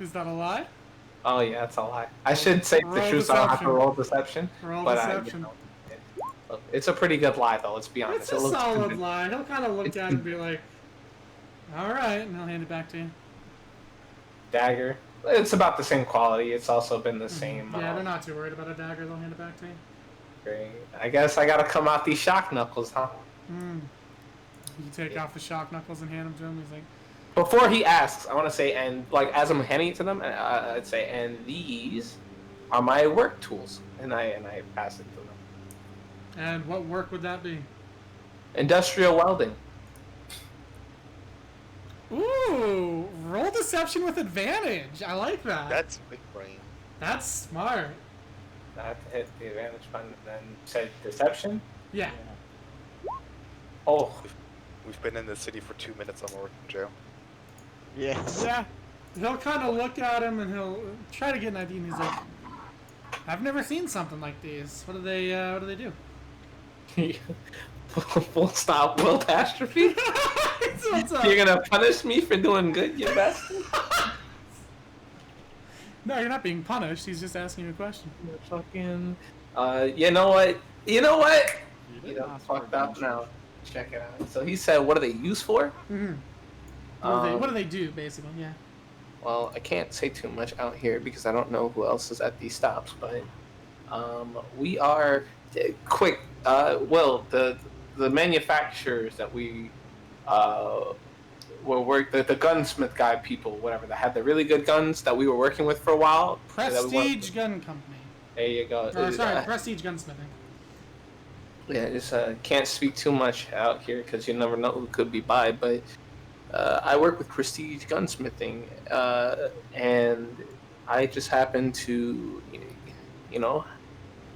Is that a lie? Oh yeah, it's a lie. I should say the Roll truth. So I don't have to deception. roll deception. Roll But deception. It's a pretty good lie, though. Let's be honest. It's a It looks solid good. lie. He'll kind of look at it and be like, "All right," and he'll hand it back to you. Dagger. It's about the same quality. It's also been the same. Yeah, they're not too worried about a dagger. They'll hand it back to you. Great. I guess I gotta come out these shock knuckles, huh? You take off the shock knuckles and hand them to him. He's like, Before he asks, I want to say, and like as I'm handing it to them, I'd say, and these are my work tools, and I pass it to them. "And what work would that be?" Industrial welding. Ooh, roll deception with advantage. I like that. That's big brain. That's smart. I have to hit the advantage button and then say deception. Yeah. Oh, We've been in the city for 2 minutes and we're in jail. Yes. Yeah. He'll kind of look at him and he'll try to get an idea. And he's like, "I've never seen something like these. What do they do?" full stop world catastrophe. So what's up? You're gonna punish me for doing good, you bastard. No, you're not being punished. He's just asking you a question. Fucking. You know what? You know what? You You didn't know, ask for fucked up adventure. now. Check it out. So he said, what are they used for? What do they do, basically? Yeah. Well, I can't say too much out here because I don't know who else is at these stops, but we are quick. Well, the manufacturers that we were the gunsmith guy people, whatever, that had the really good guns that we were working with for a while. that we wanted- Prestige Gun Company. There you go. Or, sorry, Prestige Gunsmithing. Yeah, just can't speak too much out here because you never know who could be by. But I work with Prestige Gunsmithing, and I just happen to,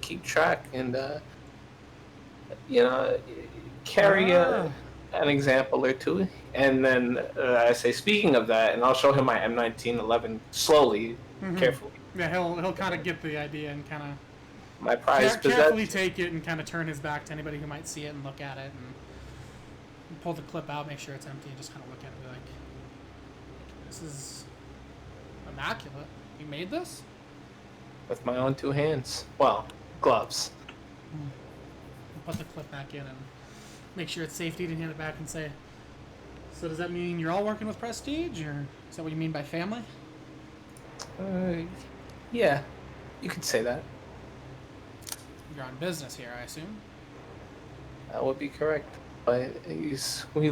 keep track and, carry an example or two. And then I say, speaking of that, and I'll show him my M1911 slowly, carefully. Yeah, he'll kind of get the idea and kind of My prized carefully possession. take it and kind of turn his back to anybody who might see it and look at it. And You pull the clip out, make sure it's empty, and just kind of look at it and be like, this is immaculate. You made this? With my own 2 hands. Well, gloves. You put the clip back in and make sure it's safety and hand it back and say, so does that mean you're all working with Prestige, or is that what you mean by family? Yeah, you could say that. You're on business here, I assume. That would be correct. But we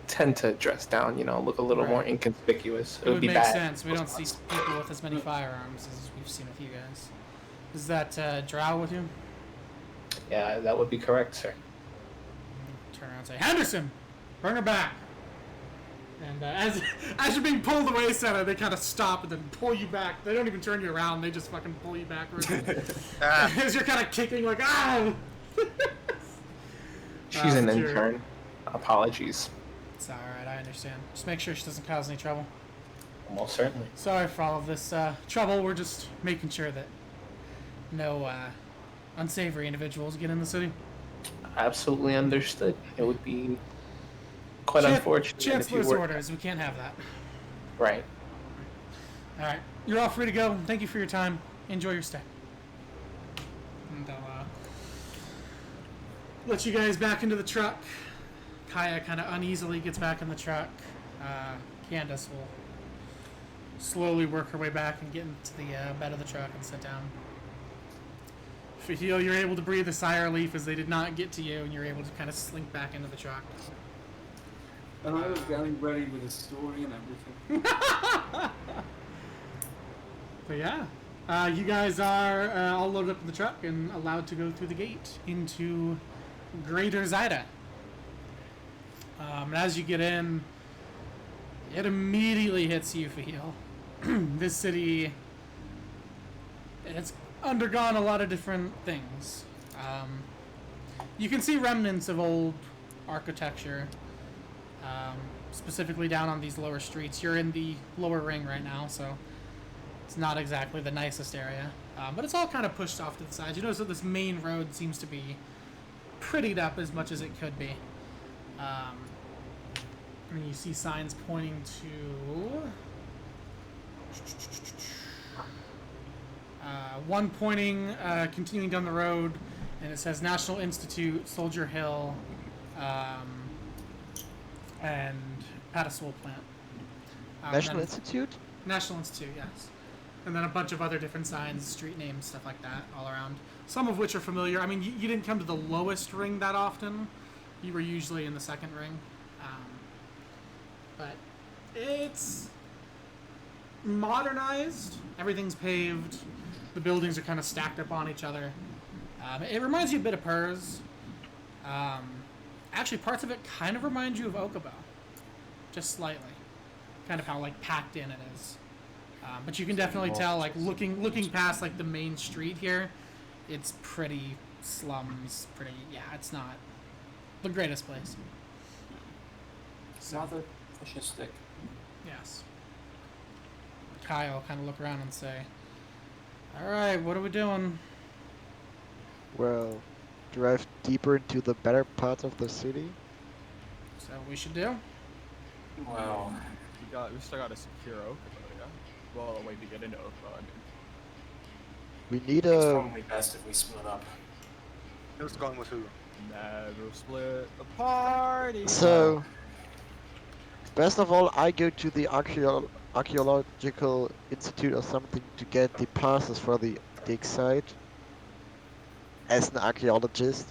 tend to dress down, look a little more inconspicuous. It would be make bad. sense. We don't see people with as many firearms as we've seen with you guys. Is that Drow with you? Yeah, that would be correct, sir. Turn around and say, Henderson, bring her back. And as you're being pulled away, Senna, they kind of stop and then pull you back. They don't even turn you around. They just fucking pull you backwards. As you're kind of kicking like, ah! She's an intern. Apologies. It's alright, I understand. Just make sure she doesn't cause any trouble. Most certainly. Sorry for all of this trouble. We're just making sure that no unsavory individuals get in the city. Absolutely understood. It would be quite unfortunate if you Chancellor's were... orders. We can't have that. Right. Alright. You're all free to go. Thank you for your time. Enjoy your stay. And I'll let you guys back into the truck. Kaia kind of uneasily gets back in the truck. Candice will slowly work her way back and get into the bed of the truck and sit down. Faahil, you're able to breathe a sigh of relief as they did not get to you, and you're able to kind of slink back into the truck. And I was getting ready with a story and everything. But yeah, you guys are all loaded up in the truck and allowed to go through the gate into Greater Zidah. And as you get in, it immediately hits you, Faahil. This city, it's undergone a lot of different things. You can see remnants of old architecture, specifically down on these lower streets. You're in the lower ring right now, so it's not exactly the nicest area. But it's all kind of pushed off to the sides. You notice that this main road seems to be prettied up as much as it could be. And you see signs pointing to... one pointing, continuing down the road, and it says National Institute, Soldier Hill, and Patasol Plant. National Institute? National Institute, yes. And then a bunch of other different signs, street names, stuff like that, all around. Some of which are familiar. I mean, you didn't come to the lowest ring that often. You were usually in the second ring. But it's modernized. Everything's paved. The buildings are kind of stacked up on each other. It reminds you a bit of Purs. Actually, parts of it kind of remind you of Okubo. Just slightly. Kind of how, like, packed in it is. But you can definitely tell, like, looking past, like, the main street here, it's pretty slums, it's not the greatest place. It's rather fascistic. Yes. Kaia will kind of look around and say, alright, what are we doing? Well, drive deeper into the better parts of the city. Is that what we should do? Well, We still gotta secure Okubo, yeah? Well, a way to get into Okubo, I mean. We need it's a... probably best if we split up. Who's going with who? Never split the party! So, best of all, I go to the archaeological institute or something to get the passes for the dig site. As an archaeologist,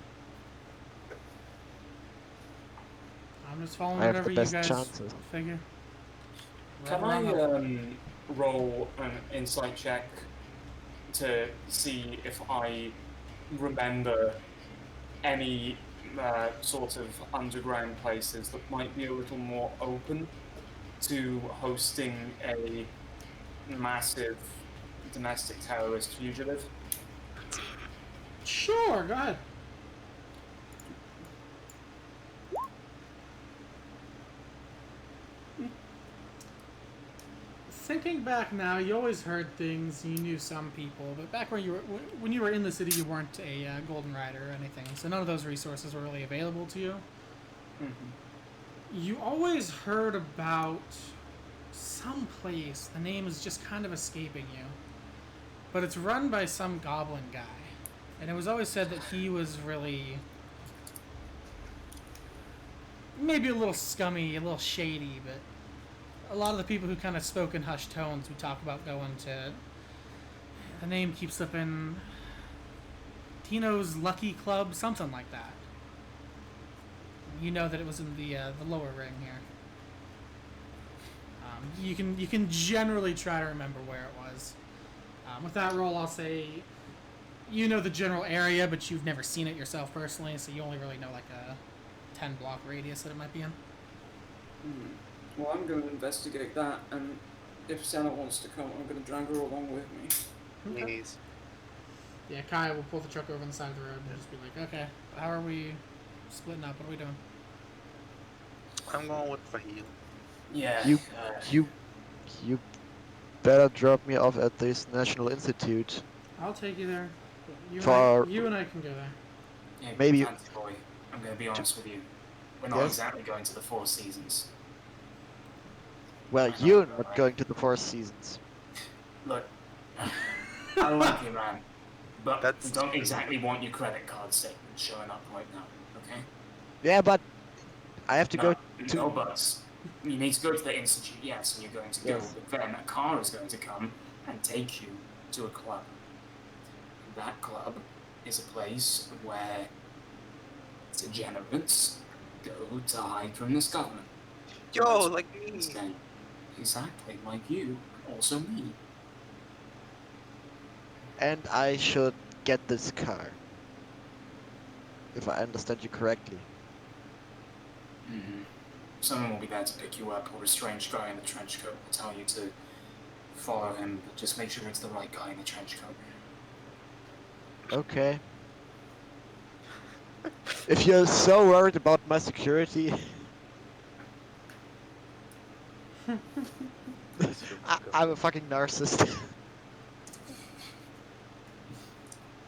I'm just following I have whatever the you best guys chances. figure. Can I roll an insight check to see if I remember any sort of underground places that might be a little more open to hosting a massive domestic terrorist fugitive? Sure, go ahead. Thinking back now, you always heard things, you knew some people, but back when you were in the city, you weren't a Golden Rider or anything, so none of those resources were really available to you. Mm-hmm. You always heard about some place. The name is just kind of escaping you. But it's run by some goblin guy. And it was always said that he was really maybe a little scummy, a little shady, but a lot of the people who kind of spoke in hushed tones would talk about going to, the name keeps slipping, Tino's Lucky Club, something like that. You know that it was in the lower ring here. You can generally try to remember where it was. With that roll, I'll say you know the general area, but you've never seen it yourself personally, so you only really know like a 10-block radius that it might be in. Well, I'm going to investigate that, and if Santa wants to come, I'm going to drag her along with me. Okay. Please. Yeah, Kaia will pull the truck over on the side of the road and just be like, okay, how are we splitting up? What are we doing? I'm going with Faahil. Yeah. You better drop me off at this National Institute. I'll take you there. You and I can go there. Yeah, Maybe- fancy boy. I'm going to be honest with you. We're not Yes? exactly going to the Four Seasons. Well, you're not going to the Four Seasons. Look, I like you, man, but That's don't true. exactly want your credit card statement showing up right now, okay? Yeah, but I have to go to. No buts. You need to go to the institute, yes, and you're going to go, Yes. but then a car is going to come and take you to a club. That club is a place where degenerates go to hide from this government. Yo, like me. Instead, exactly like you, also me. And I should get this car. If I understand you correctly. Mm-hmm. Someone will be there to pick you up, or a strange guy in a trench coat will tell you to follow him, but just make sure it's the right guy in the trench coat. Okay. If you're so worried about my security, I'm a fucking narcissist.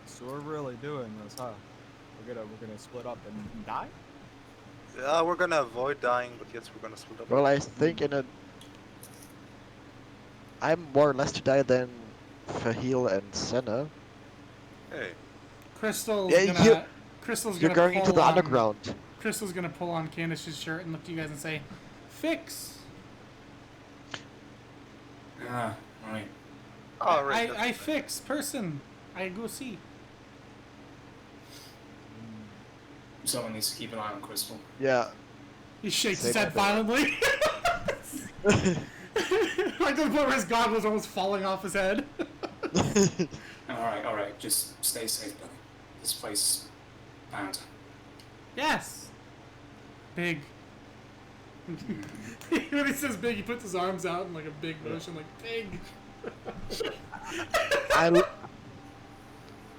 So we're really doing this, huh? We're gonna split up and die? Yeah, we're gonna avoid dying, but yes, we're gonna split up. Well, I think I'm more or less to die than Faahil and Senna. Hey, Crystal's Yeah, gonna. Crystal's You're gonna going into pull the on- underground. Crystal's gonna pull on Candice's shirt and look to you guys and say, "Fix." Ah, right. oh, right. that's I right. fix person. I go see. Someone needs to keep an eye on Crystal. Yeah. He shakes Say his head that, Dylan. violently. Like to the point where his god was almost falling off his head. Alright, just stay safe, buddy. This place, bad. Yes. Big. When he says big, he puts his arms out in like a big motion, like big.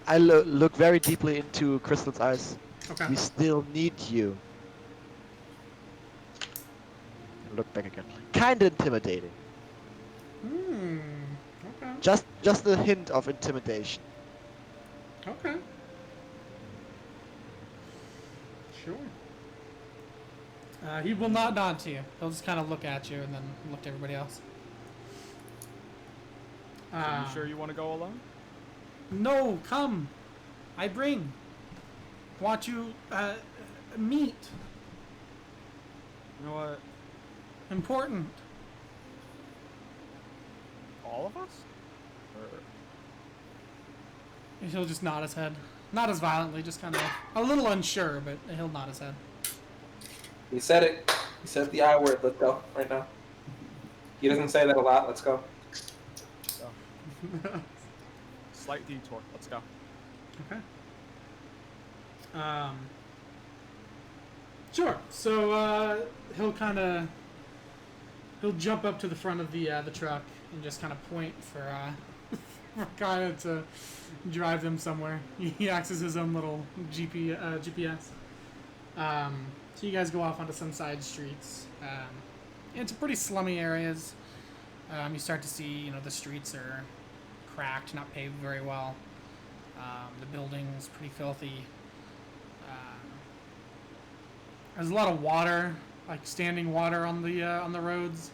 I look very deeply into Crystal's eyes. Okay. We still need you. Look back again. Kinda intimidating. Okay. Just a hint of intimidation. Okay. Sure. He will not nod to you. He'll just kind of look at you and then look to everybody else. Are you sure you want to go alone? No, come. I bring. Want you meet. You know what? Important. All of us? Or He'll just nod his head. Not as violently, just kind of a little unsure, but he'll nod his head. He said it. He said the I word. Let's go right now. He doesn't say that a lot. Let's go. slight detour. Let's go. Okay. Sure. So he'll jump up to the front of the truck and just kind of point for for Kaia to drive them somewhere. He acts as his own little GPS. So you guys go off onto some side streets. Into pretty slummy areas. You start to see, the streets are cracked, not paved very well. The building's pretty filthy. There's a lot of water like standing water on the roads.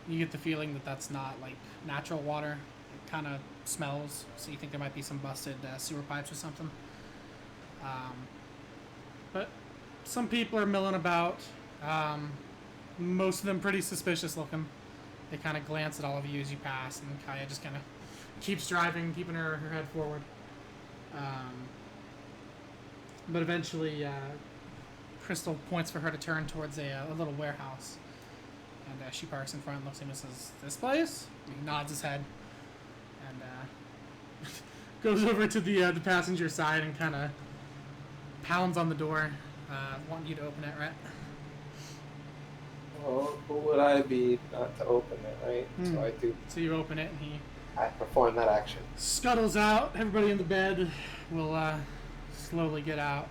You get the feeling that that's not like natural water. It kind of smells, so you think there might be some busted sewer pipes or something. But some people are milling about. Most of them pretty suspicious looking. They kind of glance at all of you as you pass, and Kaia just kind of keeps driving, keeping her head forward. But eventually, Crystal points for her to turn towards a little warehouse. And she parks in front and looks at him and says, "This place?" And he nods his head. And goes over to the passenger side and kind of pounds on the door, wanting you to open it, right? Well, who would I be not to open it, right? So I do. So you open it, and he I perform that action. scuttles out. Everybody in the bed will slowly get out.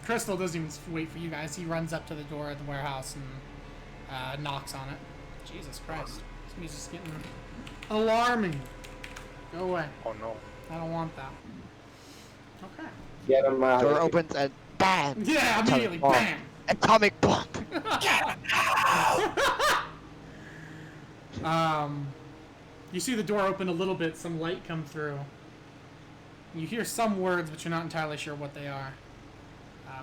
Crystal doesn't even wait for you guys. He runs up to the door of the warehouse and knocks on it. Jesus Christ. This music's getting alarming. Go away. Oh no. I don't want that. Okay. Get him out. Door opens and bam! Yeah, immediately. Atomic bomb. Bam! Atomic bomb! You see the door open a little bit, some light come through. You hear some words, but you're not entirely sure what they are.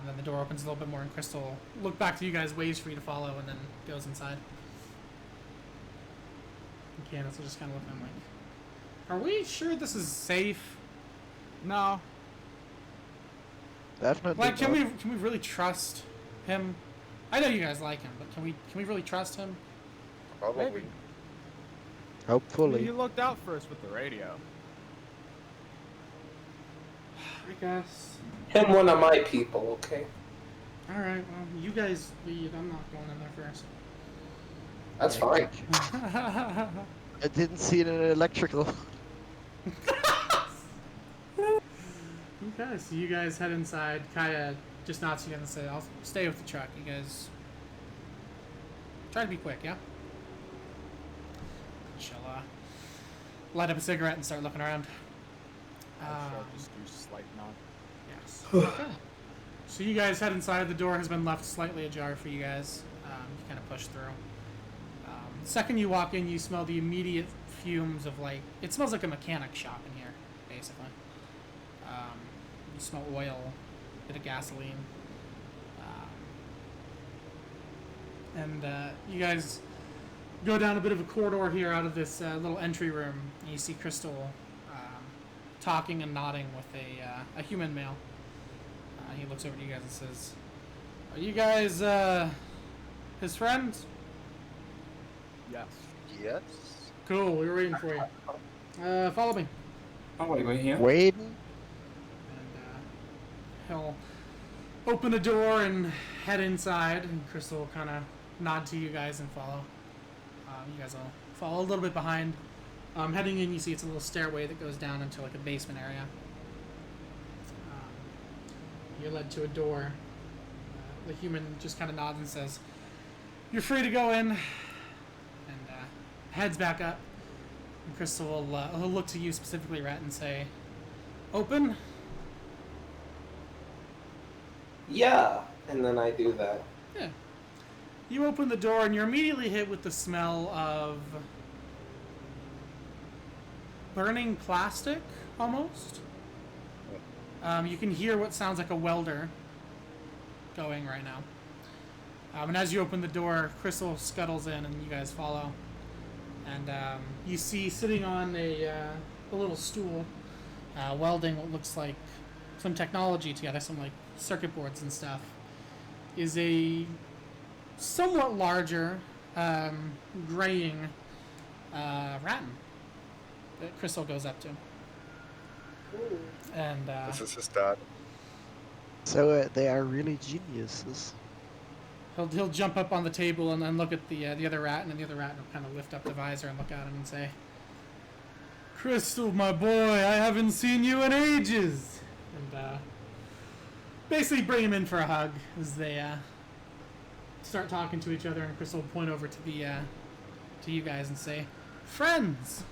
Then the door opens a little bit more, and Crystal look back to you guys, waves for you to follow, and then goes inside. And Candice will just kind of look at him like, "Are we sure this is safe? No. Definitely. Like, can not. we really trust him? I know you guys like him, but can we really trust him?" Probably. Maybe. Hopefully. You looked out first with the radio. I guess. Him one of my people, okay? All right. Well, you guys lead. I'm not going in there first. That's fine. I didn't see it in an electrical. Okay, so you guys head inside. Kaia just nods to you and says, "I'll stay with the truck. You guys try to be quick, yeah?" She'll light up a cigarette and start looking around. I'll just do slight nod. Yes. Okay. So you guys head inside. The door has been left slightly ajar for you guys. You kind of push through. The second you walk in, you smell the immediate fumes of like, it smells like a mechanic shop in here, basically. You smell oil, a bit of gasoline. And you guys go down a bit of a corridor here out of this little entry room, and you see Crystal talking and nodding with a human male. He looks over to you guys and says, "Are you guys his friends?" Yes. Yes. Cool, we were waiting for you. Follow me. Oh, wait here. Waiting. And he'll open a door and head inside, and Crystal will kind of nod to you guys and follow. You guys will follow a little bit behind. Heading in, you see it's a little stairway that goes down into like a basement area. You're led to a door. The human just kind of nods and says, "You're free to go in," and heads back up. And Crystal will look to you specifically, Rhett, and say, "Open." Yeah, and then I do that. Yeah. You open the door and you're immediately hit with the smell of burning plastic, almost. You can hear what sounds like a welder going right now. And as you open the door, Crystal scuttles in and you guys follow. And you see sitting on a little stool, welding what looks like some technology together, some like circuit boards and stuff, is a somewhat larger, graying rattan that Crystal goes up to. And This is his dad. So they are really geniuses. he'll jump up on the table and then look at the other rattan, and the other rattan will kind of lift up the visor and look at him and say, "Crystal, my boy, I haven't seen you in ages." And basically bring him in for a hug as they start talking to each other, and Crystal will point over to to you guys and say, "Friends."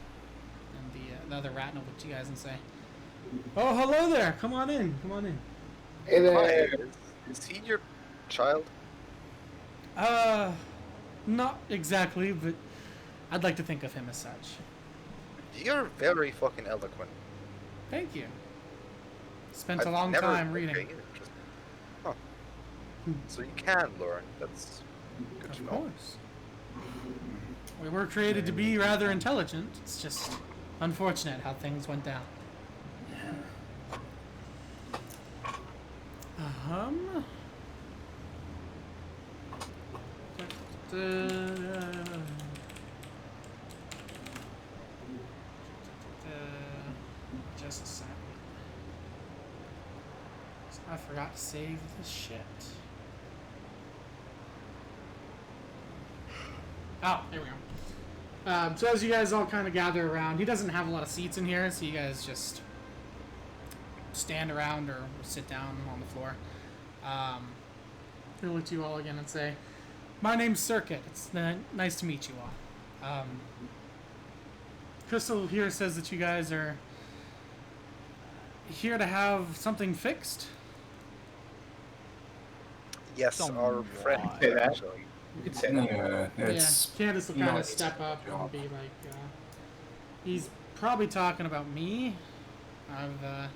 And the other rattan will look to you guys and say, "Oh, hello there. Come on in. Come on in." Hey there. Is he your child? Not exactly, but I'd like to think of him as such. You're very fucking eloquent. Thank you. Spent a I've long never- time reading. okay, interesting. Huh. So you can learn. That's good to Of know. course. We were created to be rather intelligent. It's just unfortunate how things went down. Um. Just a second. I forgot to save this shit. Oh, there we go. So as you guys all kind of gather around, he doesn't have a lot of seats in here, so you guys just stand around or sit down on the floor. He'll look to you all again and say, "My name's Circuit. It's nice to meet you all. Crystal here says that you guys are here to have something fixed." Yes, our Somewhat. friend Say that. actually. You could say that. Yeah, it's Yeah, Candice will kind not of step up and job. be like, he's probably talking about me. I've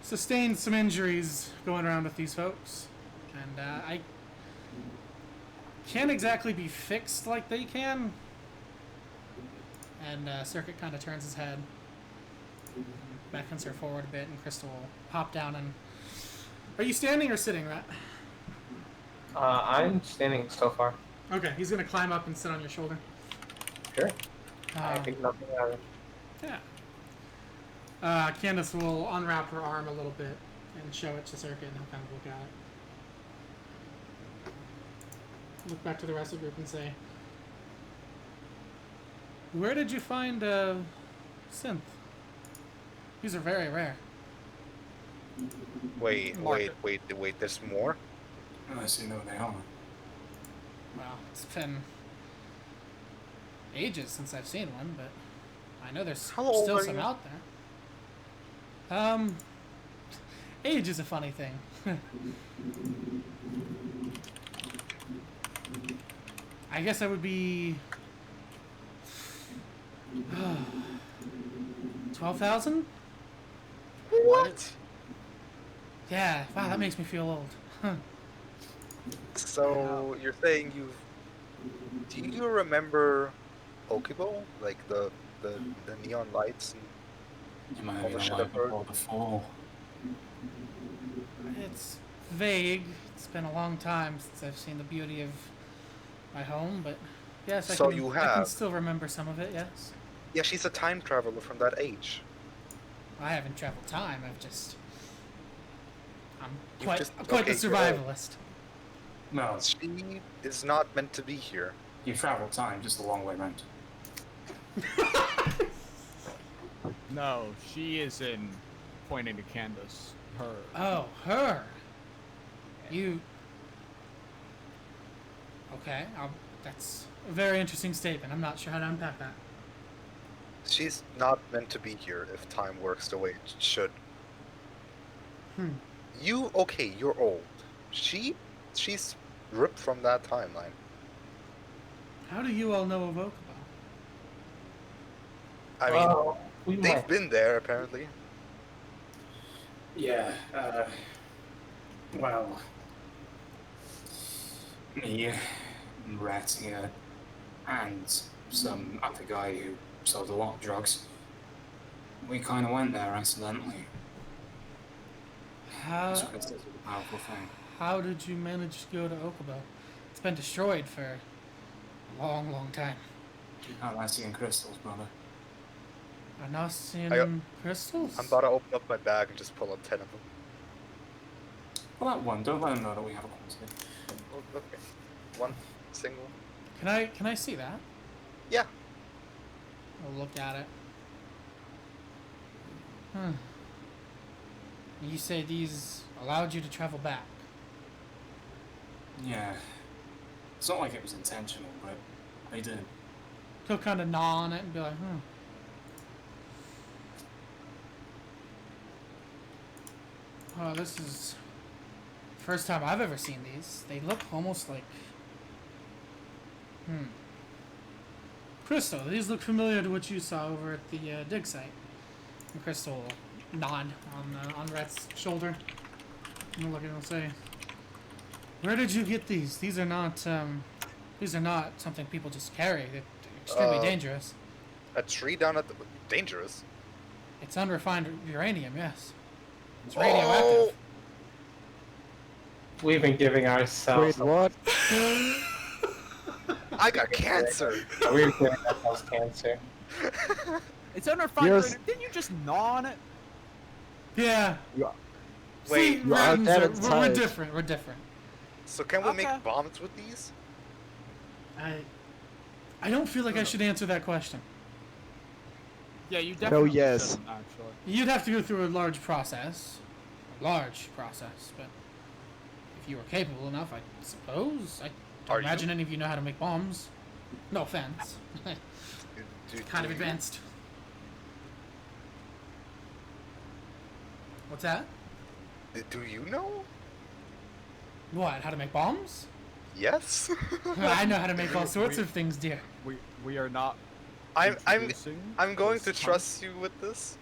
sustained some injuries going around with these folks, and I can't exactly be fixed like they can. And Circuit kind of turns his head, beckons her forward a bit, and Crystal will hop down and... Are you standing or sitting, Rat? I'm standing so far. Okay, he's gonna climb up and sit on your shoulder. Sure. I Um, think nothing out of it. Yeah. Candice will unwrap her arm a little bit and show it to Circuit, and he'll kind of look at it. Look back to the rest of the group and say, "Where did you find synth? These are very rare." Wait, Market. wait, there's more? I see no they are. Well, it's been ages since I've seen one, but I know there's How old still are some you? out there. Age is a funny thing. I guess I would be 12,000? What? Yeah, wow, that makes me feel old. Huh. So you're saying you've? Do you remember Pokeball? Like the neon lights? You might All have the been shit alive I've heard. before the fall. It's vague. It's been a long time since I've seen the beauty of my home, but yes, I So can, you I can have. still remember some of it, yes. Yeah, she's a time traveler from that age. I haven't traveled time, I'm You've quite, just- quite okay, the you're old. survivalist. No, She is not meant to be here. you travel time just a long way round. No, she is in pointing to Candice. Her. Oh, her. You. Okay, that's a very interesting statement. I'm not sure how to unpack that. She's not meant to be here if time works the way it should. Okay, you're old. She's ripped from that timeline. How do you all know of Okabo? I mean, Well, we they've might. been there apparently. Yeah, well, me, Rat here, and some other guy who sold a lot of drugs. We kind of went there accidentally. It's a powerful thing. How did you manage to go to Okabo? It's been destroyed for a long, long time. Atlassian crystals, brother. Arnasian crystals? I'm about to open up my bag and just pull out 10 of them. Well, that one, don't let him know that we have a quantity. Oh, okay. One single. Can I see that? Yeah. I'll look at it. You say these allowed you to travel back. Yeah. It's not like it was intentional, but they did. He'll kind of gnaw on it and be like, Oh, this is First time I've ever seen these. They look almost like... Crystal, these look familiar to what you saw over at the dig site. And Crystal will nod on Rhett's shoulder. And he'll look at him and say, "Where did you get these? These are not something people just carry. They're extremely dangerous." A tree down at the dangerous. It's unrefined uranium, yes. It's radioactive. We've been giving ourselves. Wait, what? I got cancer. We've been giving ourselves cancer. It's unrefined. Yours- Didn't you just gnaw on it? Yeah. Wait, See, you are Martins dead we're inside. different. We're different. So can we Okay. make bombs with these? I don't feel like I should answer that question. Yeah, you definitely yes. shouldn't, actually. You'd have to go through a large process. But if you were capable enough, I suppose. I don't Are imagine you? any of you know how to make bombs. No offense. Kind of Do you? advanced. What's that? Do you know? What? How to make bombs? Yes. I know how to make all sorts of things, dear. We are not. I'm introducing going this to trust you with this.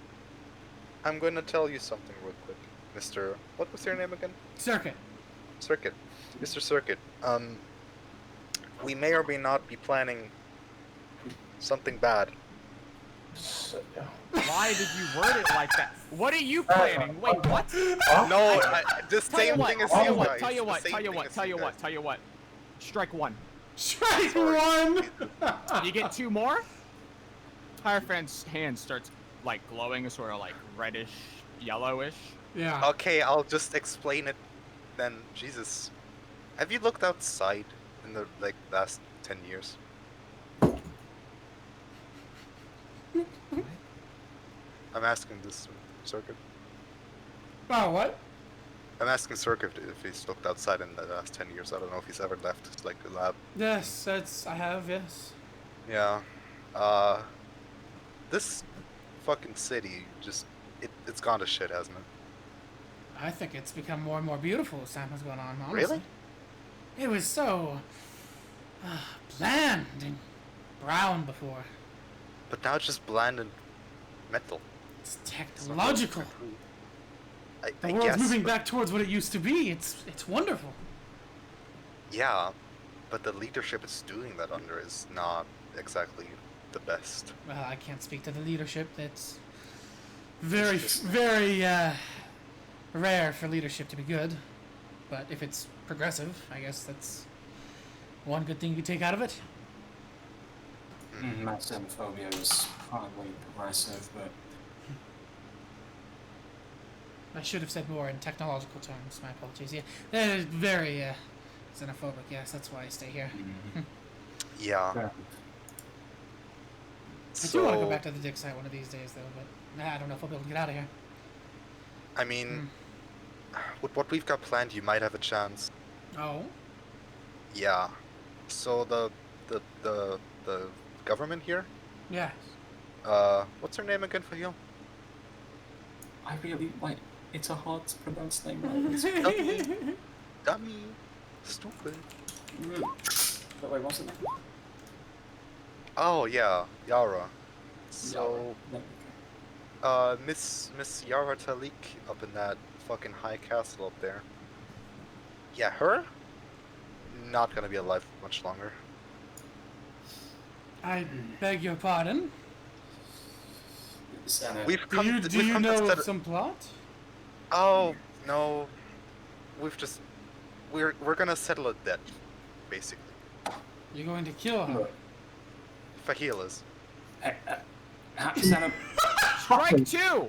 I'm going to tell you something real quick, Mr. What was your name again? Circuit. Circuit. Mr. Circuit. We may or may not be planning something bad. Why did you word it like that? What are you planning? Wait, what? No, the Tell you same what. thing as Tell you you what. guys. Tell you The what. same Tell you thing what. as Tell you guys. what. Tell you what. Strike one. Strike one! You get two more. Hierophant's hand starts like glowing, a sort of like reddish, yellowish. Yeah. Okay, I'll just explain it then. Jesus. Have you looked outside in the last 10 years? I'm asking this Circuit. Oh, what? I'm asking Circuit if he's looked outside in the last 10 years. I don't know if he's ever left the lab. Yes, I have, yes. Yeah. This fucking city it's gone to shit, hasn't it? I think it's become more and more beautiful as time has gone on, honestly. Really? It was so bland and brown before. But now it's just bland and metal. It's It's not technological. really- The I world's guess, moving but- back towards what it used to be. It's wonderful. Yeah, but the leadership it's doing that under is not exactly the best. Well, I can't speak to the leadership. It's very rare for leadership to be good. But if it's progressive, I guess that's one good thing you take out of it. Mass xenophobia is probably progressive, but I should have said more in technological terms. My apologies. Yeah, they're very xenophobic. Yes, that's why I stay here. Yeah. yeah. I do want to go back to the dig site one of these days, though. But I don't know if I'll be able to get out of here. I mean, with what we've got planned, you might have a chance. Oh. Yeah. So the government here. Yes. What's her name again, Faahil? I really it's a hard to pronounce name, right? It's Dummy. Stupid. But wait, what's the name? Oh yeah, Yara. So, Yara. Miss Yara Talik up in that fucking high castle up there. Yeah, her? Not gonna be alive much longer. I beg your pardon. We've Do come you, to, do we've you come to know of settle- some plot? Oh no, we're gonna settle a debt, basically. You're going to kill her. Look, Faahil is. Santa, Strike two.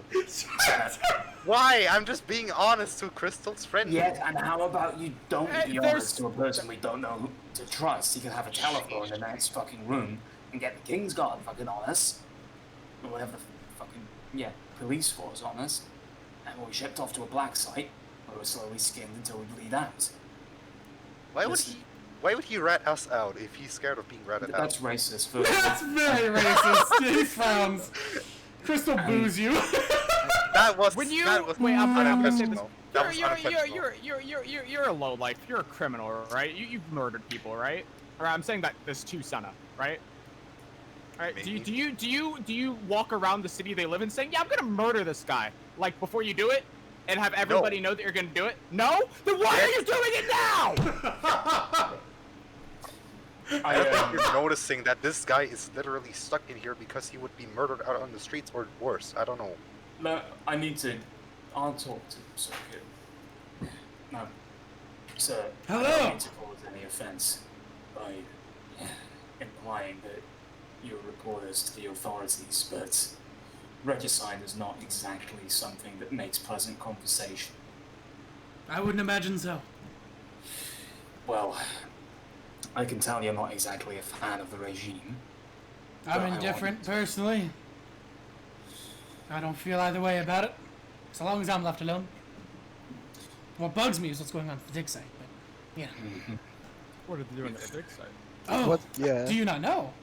Why? I'm just being honest to Crystal's friend. yes, and how about you don't be there's- honest to a person we don't know who to trust? You can have a telephone in the next fucking room and get the King's Guard fucking honest. Or whatever the fucking, police force honest. And we're shipped off to a black site where we're slowly skinned until we bleed out. Why would he rat us out if he's scared of being ratted out? That's racist. For That's very racist. He frowns. Crystal boos you. That was When you that was wait, I'm gonna say this. unintentional. That was unintentional. You're a low life. You're a criminal, right? You've murdered people, right? Or I'm saying that there's two Senna, right? Right? Maybe. Do you walk around the city they live in saying, yeah, I'm gonna murder this guy, like before you do it, and have everybody know that you're gonna do it? No? Then why are you doing it now? I don't think you're noticing that this guy is literally stuck in here because he would be murdered out on the streets or worse. I don't know. No, I'll talk to Circuit. No, sir. Hello? I don't mean to cause any offense by implying that you're reporters to the authorities, but regicide is not exactly something that makes pleasant conversation. I wouldn't imagine so. Well, I can tell you're not exactly a fan of the regime. I'm But I indifferent, personally. I don't feel either way about it, so long as I'm left alone. What bugs me is what's going on at the dig site, but, you know. What are they doing at the dig site? Oh, What? Yeah. do you not know?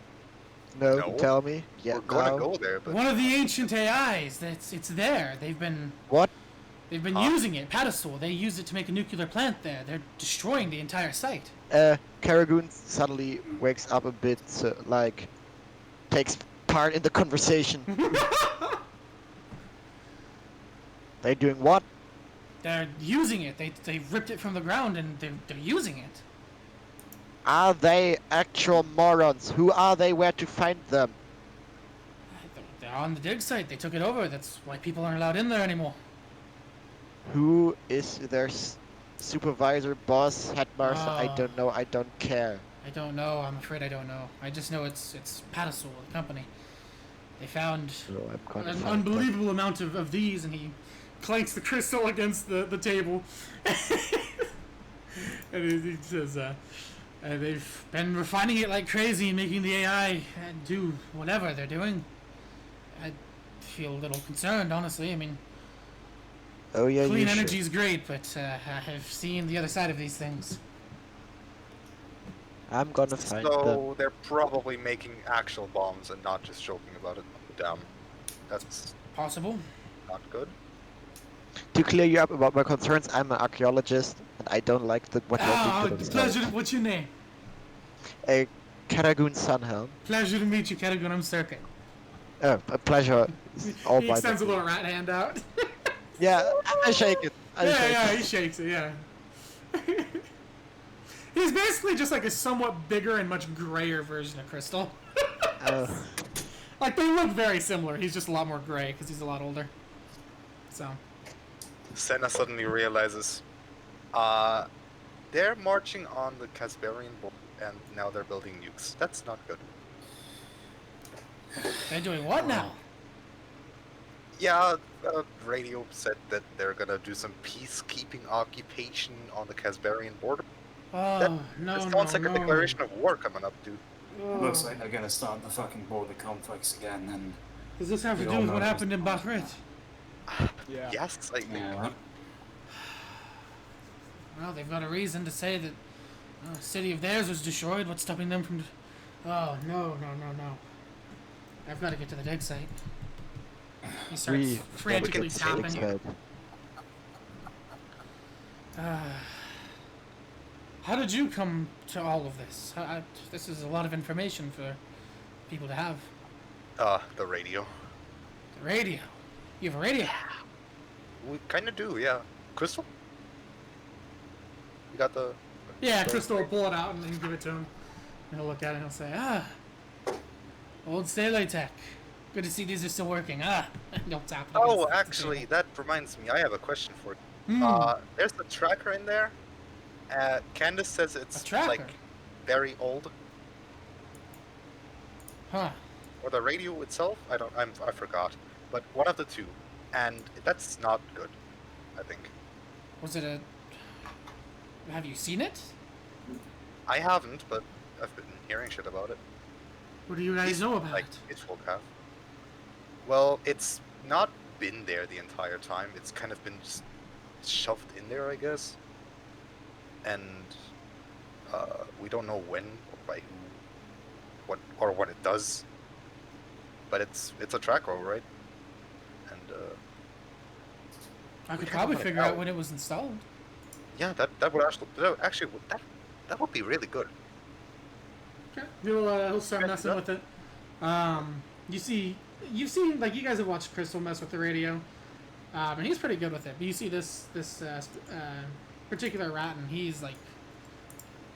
No, No. tell me. Yeah, We're gonna no. go there, but One of the ancient AIs, it's there. They've been using it, Padasol. They use it to make a nuclear plant there. They're destroying the entire site. Karagoon suddenly wakes up a bit, so, like, takes part in the conversation. They're doing what? They're using it. They ripped it from the ground and they're using it. Are they actual morons? Who are they? Where to find them? They're on the dig site. They took it over. That's why people aren't allowed in there anymore. Who is their supervisor, boss, headmaster? I Ah. don't know. I don't care. I don't know. I'm afraid I don't know. I just know it's Padasol, the company. They found So I'm gonna an find them. unbelievable amount of these, and he clanks the crystal against the table. And he says, they've been refining it like crazy, making the AI do whatever they're doing. I feel a little concerned, honestly. I mean, Oh yeah, clean you should. energy is great, but I have seen the other side of these things. I'm gonna find them. so they're probably making actual bombs and not just joking about it. Damn, that's Possible. not good. To clear you up about my concerns, I'm an archaeologist, and I don't like what you're Ah, doing to pleasure. themselves. What's your name? A Karagoon Sunhelm. Pleasure to meet you, Katagun. I'm Circuit. Oh, a pleasure. It's all He by extends a me. little rat hand out. Yeah, I shake it. I shake Yeah, it. he shakes it, yeah. He's basically just like a somewhat bigger and much grayer version of Crystal. Like, they look very similar. He's just a lot more gray because he's a lot older. So, Senna suddenly realizes, they're marching on the Casparian border and now they're building nukes. That's not good. they're doing what now? Yeah, radio said that they're gonna do some peacekeeping occupation on the Casparian border. Oh, no, This no, sounds like no. a declaration of war coming up, dude. Looks like they're gonna start the fucking border conflicts again, and Does this have to We do all with know what this. happened in Bahrain? Yeah. Yes, I think. yeah. Well, they've got a reason to say that a city of theirs was destroyed. What's stopping them from... Oh, no. I've got to get to the dig site. He starts We frantically get tapping. excited. How did you come to all of this? This is a lot of information for people to have. The radio. The radio. You have a radio? We kinda do, yeah. Crystal? You got the... Yeah, Crystal will pull it out and then give it to him. And he'll look at it and he'll say, old Stele Tech. Good to see these are still working. And he'll tap it Oh, against the actually, table. that reminds me, I have a question for you. Hmm. There's a tracker in there. Candice says it's, A tracker? like, very old. Huh. Or the radio itself? I forgot. But one of the two. And that's not good, I think. Was it a... Have you seen it? I haven't, but I've been hearing shit about it. What do you guys know about Like, it? it will have. Well, it's not been there the entire time. It's kind of been just shoved in there, I guess. And we don't know when or by who, what it does. But it's a tracker, right? And I could We probably haven't figure found out when it was installed. Yeah, that would actually that would be really good. Okay. He'll start Yeah, messing yeah. with it. You've seen, like, you guys have watched Crystal mess with the radio, and he's pretty good with it. But you see this particular rat, and he's like,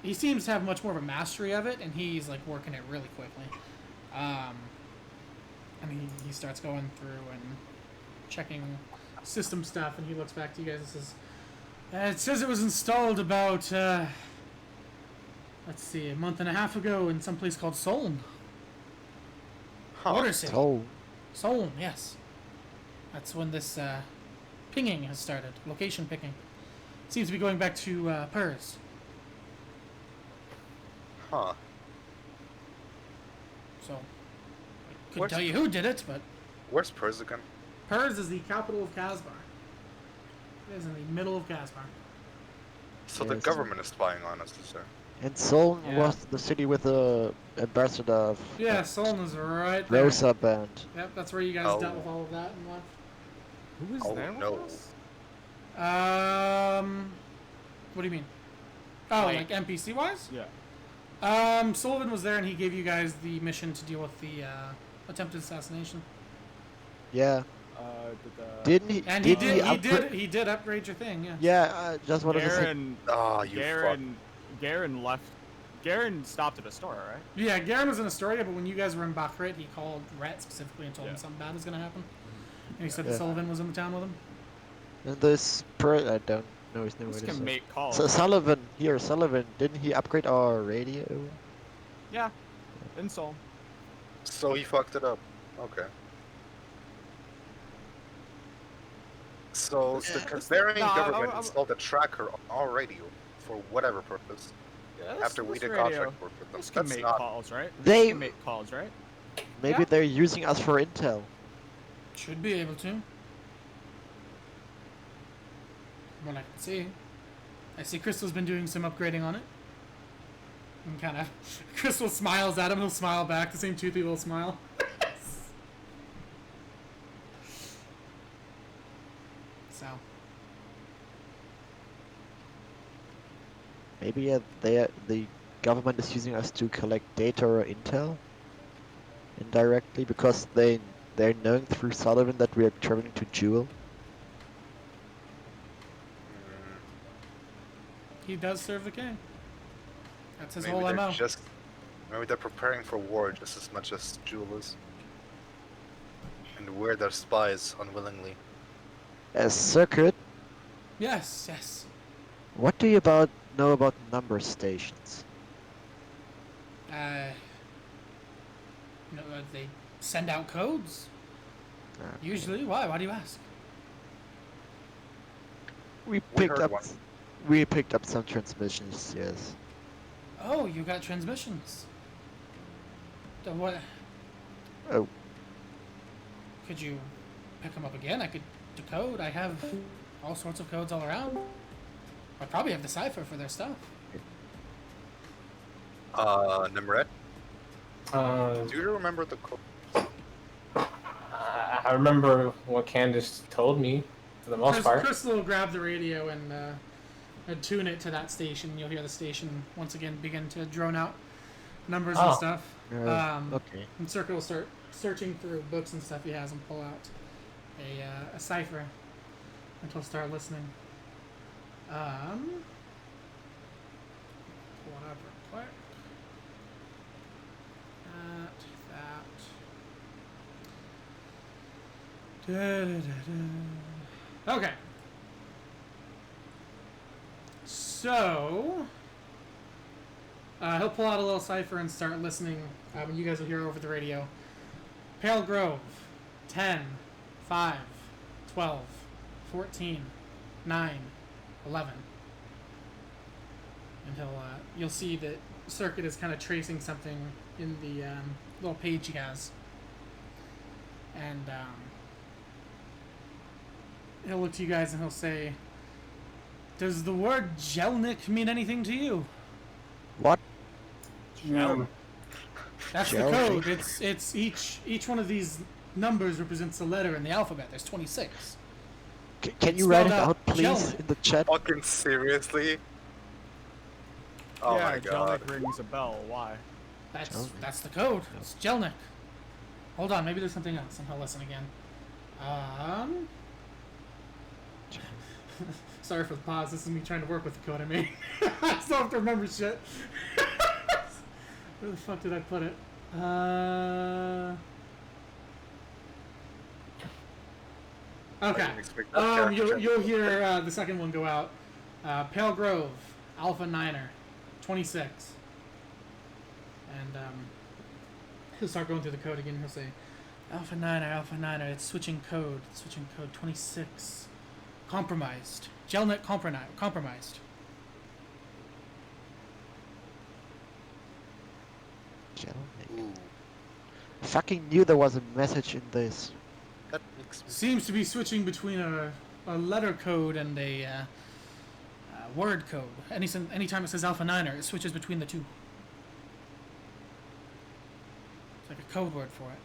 he seems to have much more of a mastery of it, and he's like working it really quickly. And he starts going through and checking system stuff, and he looks back to you guys and says, it says it was installed about let's see, a month and a half ago in some place called Soln. Huh. Water City. Oh, Soln, yes. That's when this pinging has started. Location picking. Seems to be going back to Purs. Huh. So, I couldn't Where's- tell you who did it, but Where's Purs again? Purs is the capital of Casbar. It is in the middle of Casbar. So the Yes. government is spying on us, is there? and Soln Yeah. was the city with the ambassador of Yeah, Soln is right there. Rosa band. Yep, that's where you guys Oh. dealt with all of that and left. Who is Oh, there with no. us? What do you mean? Oh, Like- like NPC wise? Yeah. Sullivan was there and he gave you guys the mission to deal with the attempted assassination. Yeah, Did didn't he? And he did upgrade your thing, yeah. Yeah, I just wanted to say. Garen, Oh, you Garen left. Garen stopped at a store, right? Yeah, Garen was in Astoria, but when you guys were in Bakrit, he called Rhett specifically and told him Yeah. something bad was going to happen. And he said Yeah. that Sullivan was in the town with him. And this I don't know his name. This what can is it? make calls. So Sullivan, didn't he upgrade our radio? Yeah. Insole. So he fucked it up. Okay. So the Kazarian No, government I- installed a tracker on our radio for whatever purpose. Yeah, After we this did radio- contract work with them. This can That's make not. calls, right? This They can make calls, right? maybe Yeah. they're using us for intel. Should be able to. What I can see. I see Crystal's been doing some upgrading on it. And kind of, Crystal smiles at him, he'll smile back, the same toothy little smile. So, Maybe the government is using us to collect data or intel indirectly because they're knowing through Sullivan that we are traveling to Jewel. he does serve the king. That's his Maybe whole they're MO. maybe they're preparing for war just as much as Jewel is. And we're their spies unwillingly. As Circuit, Yes, yes. what do you know about number stations? They send out codes. Usually. Why? Why do you ask? We heard one. We picked up some transmissions. Yes. Oh, you got transmissions. What? Oh. Could you pick them up again? I could decode. I have all sorts of codes all around. I probably have the cipher for their stuff. Nimrod, Uh, do you remember the code? I remember what Candice told me for the most part. Crystal will grab the radio and tune it to that station. You'll hear the station once again begin to drone out numbers and Oh. stuff. Okay. And Circle will start searching through books and stuff he has and pull out a cipher and he'll start listening. Whatever, quick. That. Okay. So he'll pull out a little cipher and start listening. You guys will hear over the radio. Pale Grove, 10, 5, 12, 14, 9, 11. And you'll see that Circuit is kind of tracing something in the little page he has. And he'll look to you guys and he'll say, does the word Jelnik mean anything to you? What? No. That's the Jelnik. code. It's each one of these numbers represents a letter in the alphabet. There's 26. Can you write it out, please, in the chat? Fucking seriously? Oh yeah, my god. Jellic rings a bell. Why? That's the code. It's Jelnik. Hold on, maybe there's something else. I'll listen again. Sorry for the pause. This is me trying to work with the code I made. I still have to remember shit. Where the fuck did I put it? Okay. You'll hear the second one go out. Pale Grove, Alpha Niner, 26. And he'll start going through the code again. He'll say, Alpha Niner, it's switching code 26. Compromised. Gelnet compromised. Ooh, Fucking knew there was a message in this. that makes me... Seems to be switching between a letter code and a word code. Anytime it says Alpha Niner, it switches between the two. It's like a code word for it.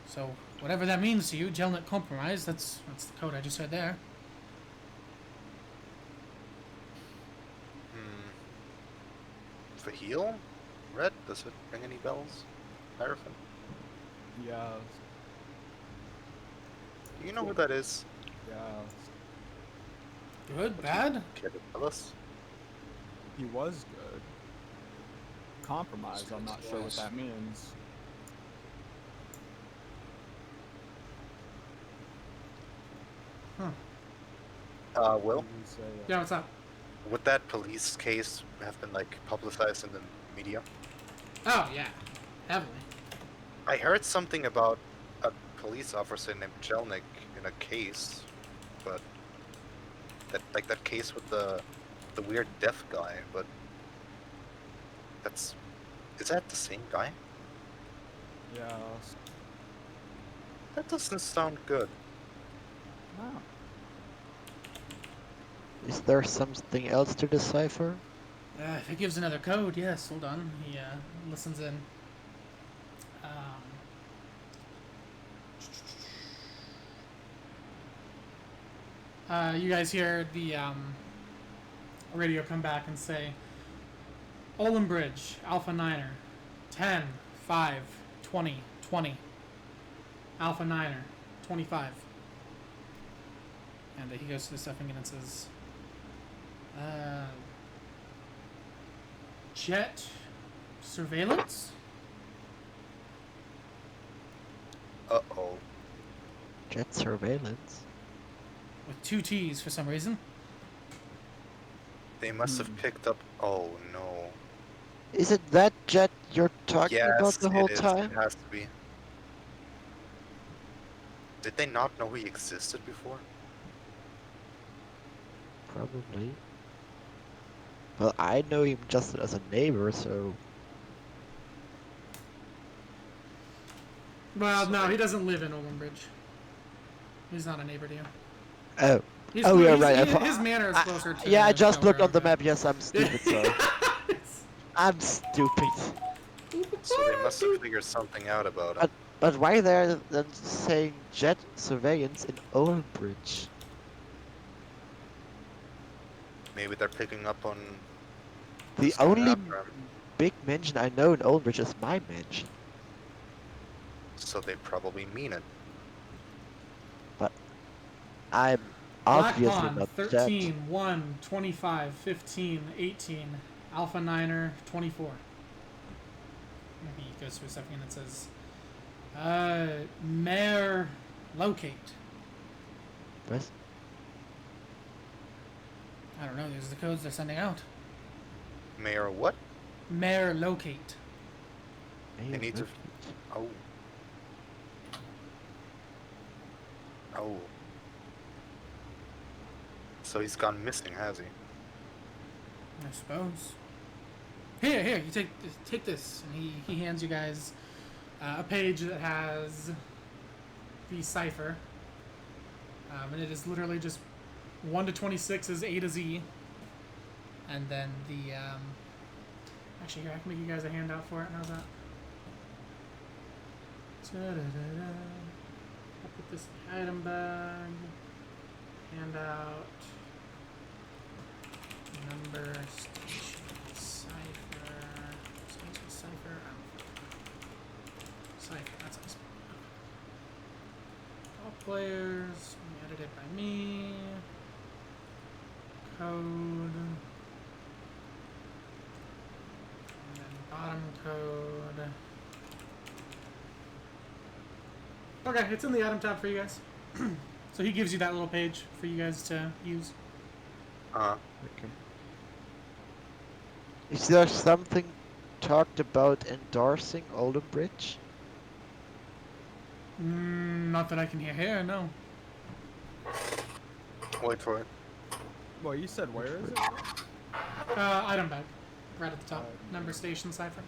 So, whatever that means to you, Gelnet compromise, that's the code I just said there. Faahil? Red? Does it ring any bells? Hierophant? Yeah. Do you know who that is? Yeah. Good, bad? Care to tell us? He was good. Compromise. I'm not sure what that means. Will? He's Yeah, what's up? Would that police case have been, like, publicized in the media? Oh, yeah. Heavily. I heard something about a police officer named Jelnik in a case, but... that case with the weird deaf guy, but... That's... Is that the same guy? Yeah. That doesn't sound good. No. Is there something else to decipher? If it gives another code, yes. Hold on. He listens in. You guys hear the radio come back and say, Olin Bridge, Alpha Niner, 10, 5, 20, 20. Alpha Niner, 25. And he goes to the stuff again and says, jet surveillance? Uh-oh. Jet surveillance? With 2 T's for some reason. They must have picked up... Oh, no. Is it that jet you're talking Yes, about the whole it is. time? It has to be. Did they not know he existed before? Probably. Well, I know him just as a neighbor, so... Well, no, he doesn't live in Olin Bridge. He's not a neighbor to you. Oh. He's Oh, yeah, right. His manor is closer to... Yeah, I just looked on the Delaware, map. Yes, I'm stupid, so... I'm stupid. So they must have figured something out about it. But why they're then saying jet surveillance in Oldbridge? Maybe they're picking up on... The what's going only after 'em. big mention I know in Oldbridge is my mansion. So they probably mean it. I'm Black obviously Pond, not 13, jet. 1, 25, 15, 18. Alpha Niner, 24. Maybe he goes through a second and it says, Mare locate. What? I don't know, these are the codes they're sending out. Mayor what? Mare locate. They need to... Oh. Oh. So he's gone missing, has he? I suppose. Here, you take this. And he hands you guys a page that has the cipher. And it is literally just 1 to 26 is A to Z. And then the... actually, here, I can make you guys a handout for it. How's that? I'll put this in the item bag. Hand out. Number station cipher. Cipher. Cipher. That's how I spell it. All players. Edited by me. Code. And then bottom code. Okay, it's in the item tab for you guys. So he gives you that little page for you guys to use. Uh-huh. Okay. Is there something talked about endorsing Oldham Bridge? Not that I can hear here, no. Wait for it. Well, you said where is it? Item bag. Right at the top. Number station cipher.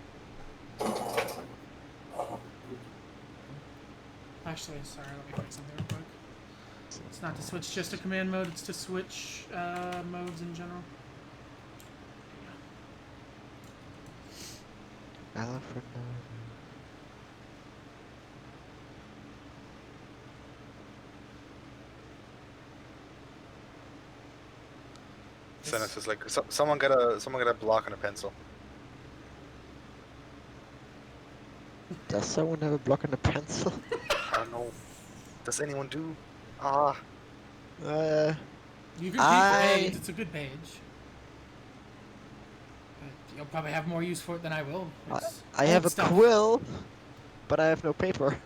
Actually, sorry, let me fix something real quick. It's not to switch just to command mode, it's to switch modes in general. Alfred. Sennis is like, someone get a block and a pencil. Does someone have a block and a pencil? I don't know. Does anyone do? Ah. You can keep the page, it's a good page. But you'll probably have more use for it than I will. I have a stuff. quill, but I have no paper.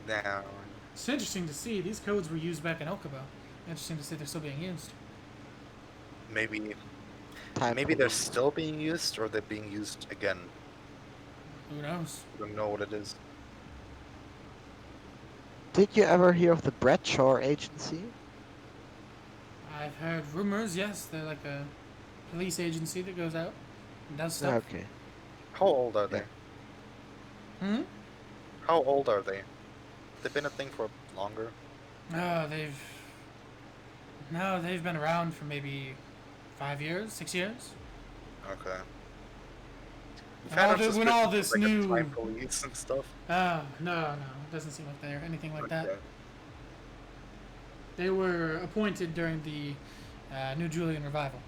Down. It's interesting to see. These codes were used back in Okubo. Interesting to see they're still being used. Maybe Time they're still being used, or they're being used again. Who knows? I don't know what it is. Did you ever hear of the Bradshaw Agency? I've heard rumors, yes. They're like a police agency that goes out and does stuff. Okay. How old are they? Hmm? How old are they? They've been a thing for longer. No, they've been around for maybe 5 years, 6 years. Okay. When all this like new time police and stuff. no, it doesn't seem like they're anything like that. Okay. They were appointed during the New Julian Revival.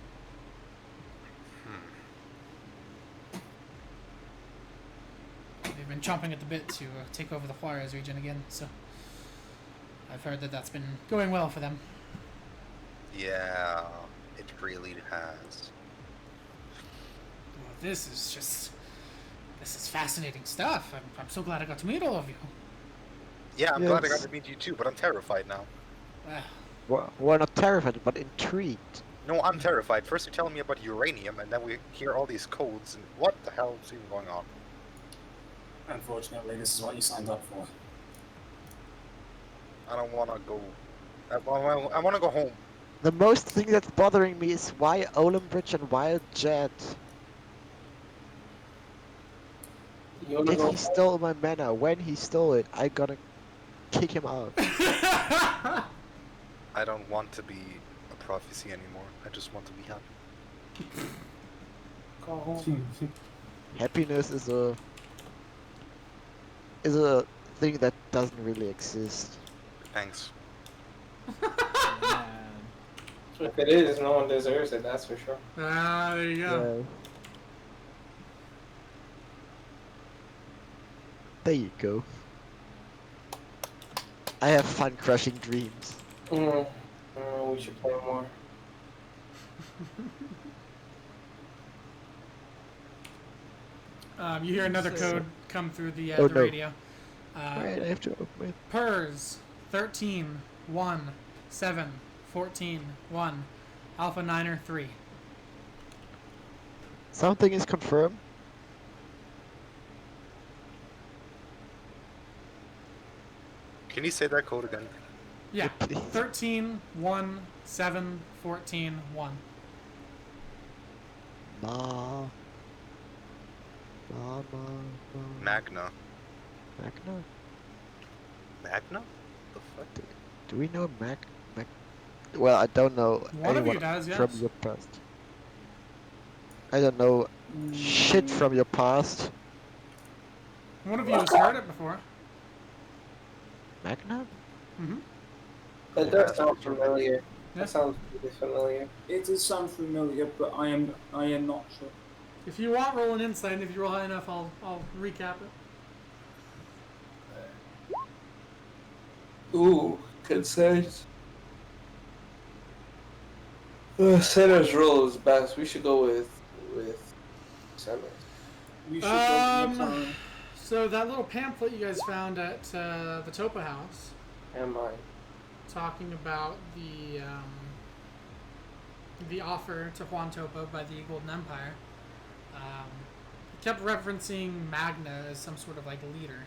They've been chomping at the bit to take over the Juarez region again, so I've heard that that's been going well for them. Yeah, it really has. Well, this is fascinating stuff. I'm so glad I got to meet all of you. Yeah, I'm glad I got Yes. to meet you too, but I'm terrified now. We're not terrified, but intrigued. No, I'm terrified. First you tell me about uranium, and then we hear all these codes, and what the hell is even going on? Unfortunately, this is what you signed up for. I don't want to go. I want to go home. The most thing that's bothering me is why Oldham Bridge and why Jet? You wanna If go he stole my mana, when he stole it, I gotta kick him out. I don't want to be a prophecy anymore. I just want to be happy. go home? Happiness is a thing that doesn't really exist. Thanks. Man. If it is, no one deserves it, that's for sure. There you go. There you go. I have fun crushing dreams. We should play more. You hear another code come through the Oh, no. radio. Wait, I have to open it. PERS 13 1 7 14 1 Alpha Niner 3. Something is confirmed. Can you say that code again? Yeah. Please. 13 1 7 14 1. Ma. Magna. Magna? Magna? The fuck? Do we know Mac? Well, I don't know One of anyone you does, yes. from your past. I don't know shit from your past. One of you has heard it before. Magna? Mm-hmm. That Yeah, does sound familiar. Yeah. That sounds really familiar. It does sound familiar, but I am not sure. If you want, roll an insight, and if you roll high enough, I'll recap it. Ooh, concise. Center's role is best. We should go with center. We should go to the town. So that little pamphlet you guys found at the Topa house, And mine. talking about the offer to Juan Topa by the Golden Empire, it kept referencing Magna as some sort of like leader.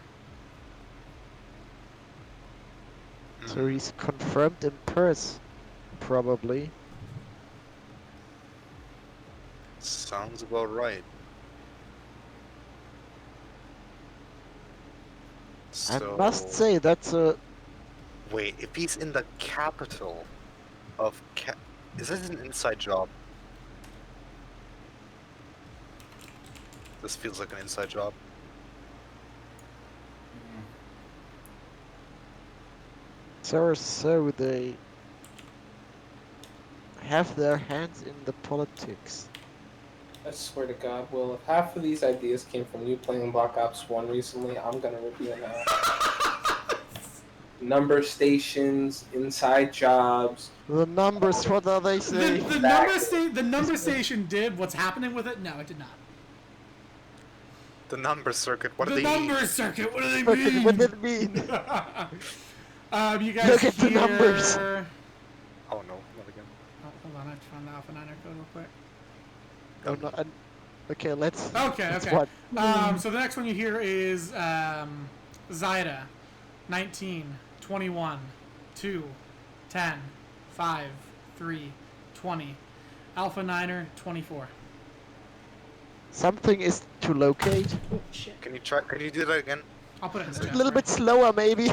So he's confirmed in person, probably. Sounds about right. I So, must say that's a wait, if he's in the capital of is this an inside job? This feels like an inside job. so they have their hands in the politics. I swear to God, Will, if half of these ideas came from you playing Black Ops 1 recently, I'm gonna rip you now. Number stations, inside jobs. The numbers, what are they saying? The number station did. What's happening with it? No, it did not. The number circuit, what do The they mean? number circuit. What do they What mean? did it mean? You guys Look at the hear- numbers. Oh no, not again. Oh, hold on, I have to find the Alpha 9 code real quick. Oh, no, okay, let's. Okay, let's okay. what? So the next one you hear is Zidah, 19, 21, 2, 10, 5, 3, 20. Alpha Niner, 24. Something is to locate. Oh, shit. Can you do that again? I'll put it in the A chat. little bit slower, maybe.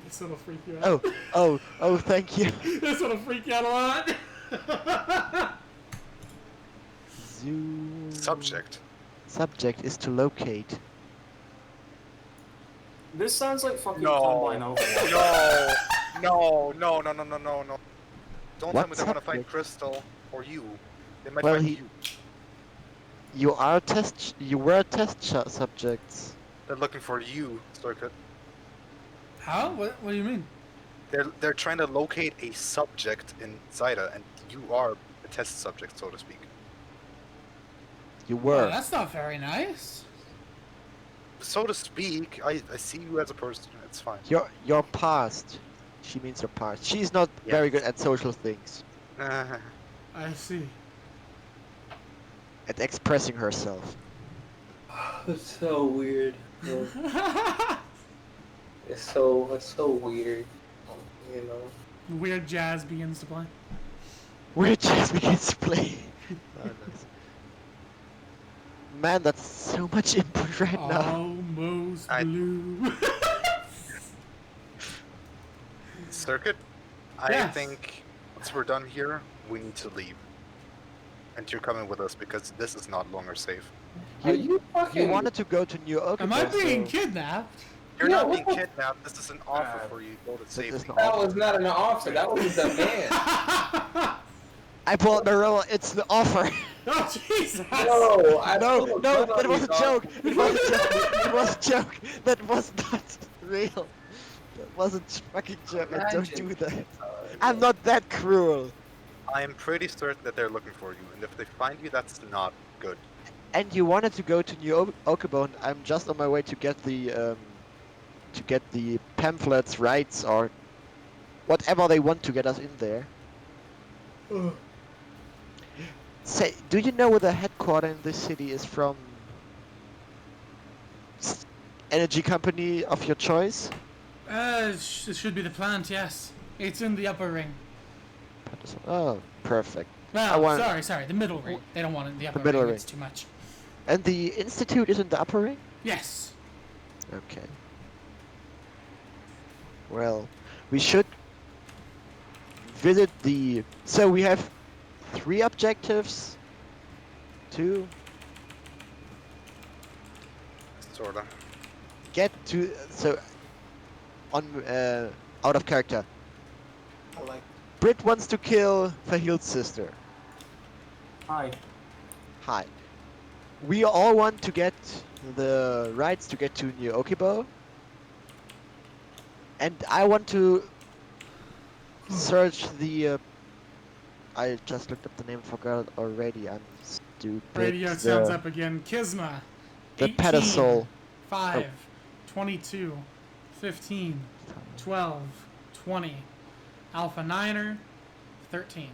This will freak you out. Oh, thank you. This will freak you out a lot. Zoom. Subject. Subject is to locate. This sounds like fucking No. Combine Overwatch. No. No. Don't tell What me they want to find subject? Crystal or you. They might Well, find he- you. You were test subjects. They're looking for you, Circuit. How? What do you mean? They're trying to locate a subject in Zidah, and you are a test subject, so to speak. You Oh, were. that's not very nice. So to speak, I see you as a person. It's fine. Your past. She means your past. She's not very good at social things. I see. At expressing herself. It's so weird. It's so weird. You know. Weird jazz begins to play. Where just begins to play. Oh, nice. Man, that's so much input right now. Almost I- blue. Circuit, I Yes. think once we're done here, we need to leave. And you're coming with us because this is not longer safe. Are you fucking? You wanted to go to New York. Am I being kidnapped? You're Yeah, not what being the- kidnapped. This is an offer for you to go to is safety. not- That was not an offer. That was a demand. I bought Marilla. It's the offer. Oh Jesus! No, I No, don't no, know that was a these joke. offers. It was a joke. It was a joke. That was not real. That wasn't fucking joke. I don't do that. I'm not that cruel. I am pretty certain that they're looking for you, and if they find you, that's not good. And you wanted to go to New Okabone. I'm just on my way to get the pamphlets, rights, or whatever they want to get us in there. Say, do you know where the headquarters in this city is from? Energy company of your choice? It should be the plant. Yes, it's in the upper ring. Oh, perfect. Well, want- sorry, the middle ring. They don't want it in the upper middle ring. ring. It's too much. And the institute is in the upper ring? Yes. Okay. Well, we should visit the... So we have 3 objectives. 2, Sorta. Get to out of character. I like. Brit wants to kill Faahil's sister. Hi. Hi. We all want to get the rights to get to New Okibo. And I want to search the. I just looked up the name, forgot already. I'm stupid. Radio sounds up again. Kisma. The 18, pedestal. 5, 22, 15, 12, 20. Alpha Niner, 13.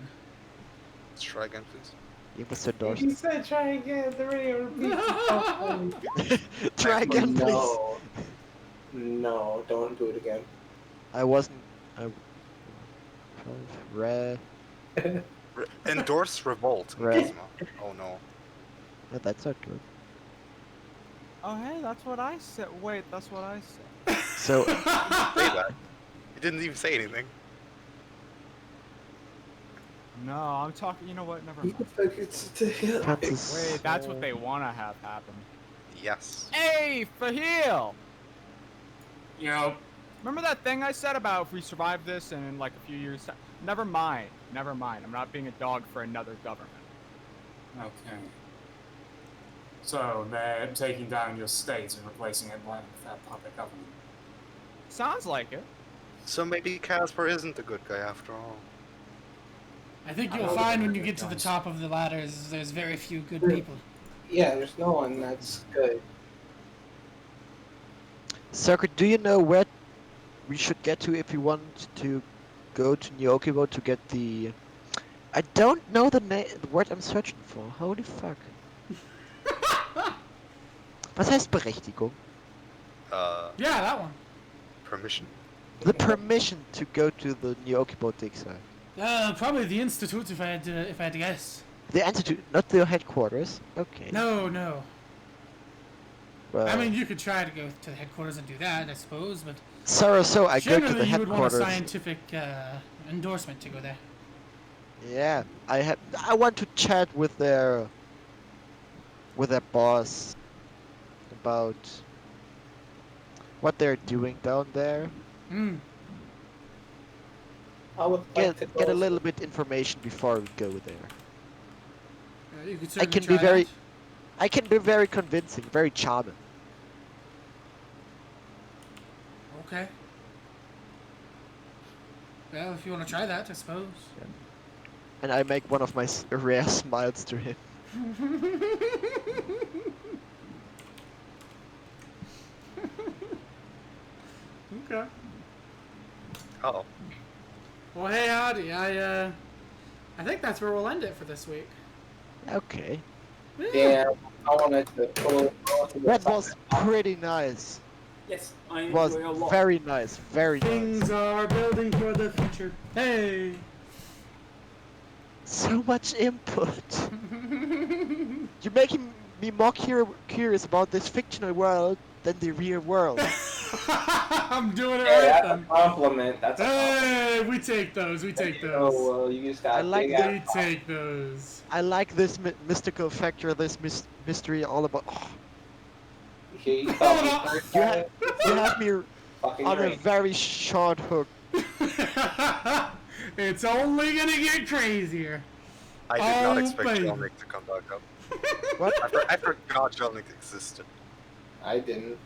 Let's try again, please. You must endorse. He said try again. The radio repeats. Try again, please. No. No, don't do it again. I wasn't. Red. Endorse revolt. Right. Gizmo. Oh no. No, that's not good. Oh, hey, that's what I said. Wait, that's what I said. So, Say that. You didn't even say anything. No, I'm talking. You know what? Never mind. Francis. Wait, that's what they want to have happen. Yes. Hey, Faahil! You know, Remember that thing I said about if we survive this and in like a few years? Never mind. Never mind. I'm not being a dog for another government. okay. So they're taking down your state and replacing it with a puppet government. Sounds like it. So maybe Casper isn't the good guy after all. I think I you'll know find the when you get to the guys. top of the ladders, there's very few good people. Yeah, there's no one that's good. Circuit, do you know where we should get to if we want to go to New Okibo to get the... I don't know the word I'm searching for. Holy fuck. Was heißt Berechtigung? Yeah, that one. Permission. The permission to go to the New Okibo dig site. Probably the Institute if I had to guess. The institute, not the headquarters. Okay. No, no. Well, I mean, you could try to go to the headquarters and do that, I suppose, but so I go to generally the you would want a headquarters. scientific endorsement to go there. Yeah, I want to chat with their boss about what they're doing down there. Hmm. I would like to Get go a little bit information before we go there. You could I certainly can be try very, that. I can be very convincing, very charming. Okay. Well, if you want to try that, I suppose. And I make one of my rare smiles to him. Okay. Oh. Well, hey, howdy. I think that's where we'll end it for this week. Okay. Yeah, I wanted to go to the That was pretty nice. Yes, I It was enjoy a lot. very nice, very Things nice. are building for the future. Hey. So much input. You're making me more curious about this fictional world than the real world. I'm doing it Yeah, right that's a then. compliment. That's a compliment. Hey, we take those. We take those. Oh, well, you just got I like big We ass- take those. I like this mystical factor, this mystery all about. Oh, Okay, you thought me you, you have me fucking on a great. very short hook. It's only gonna get crazier. I did not Oh, expect baby. Jelnik to come back up. What? I forgot Jelnik existed. I didn't.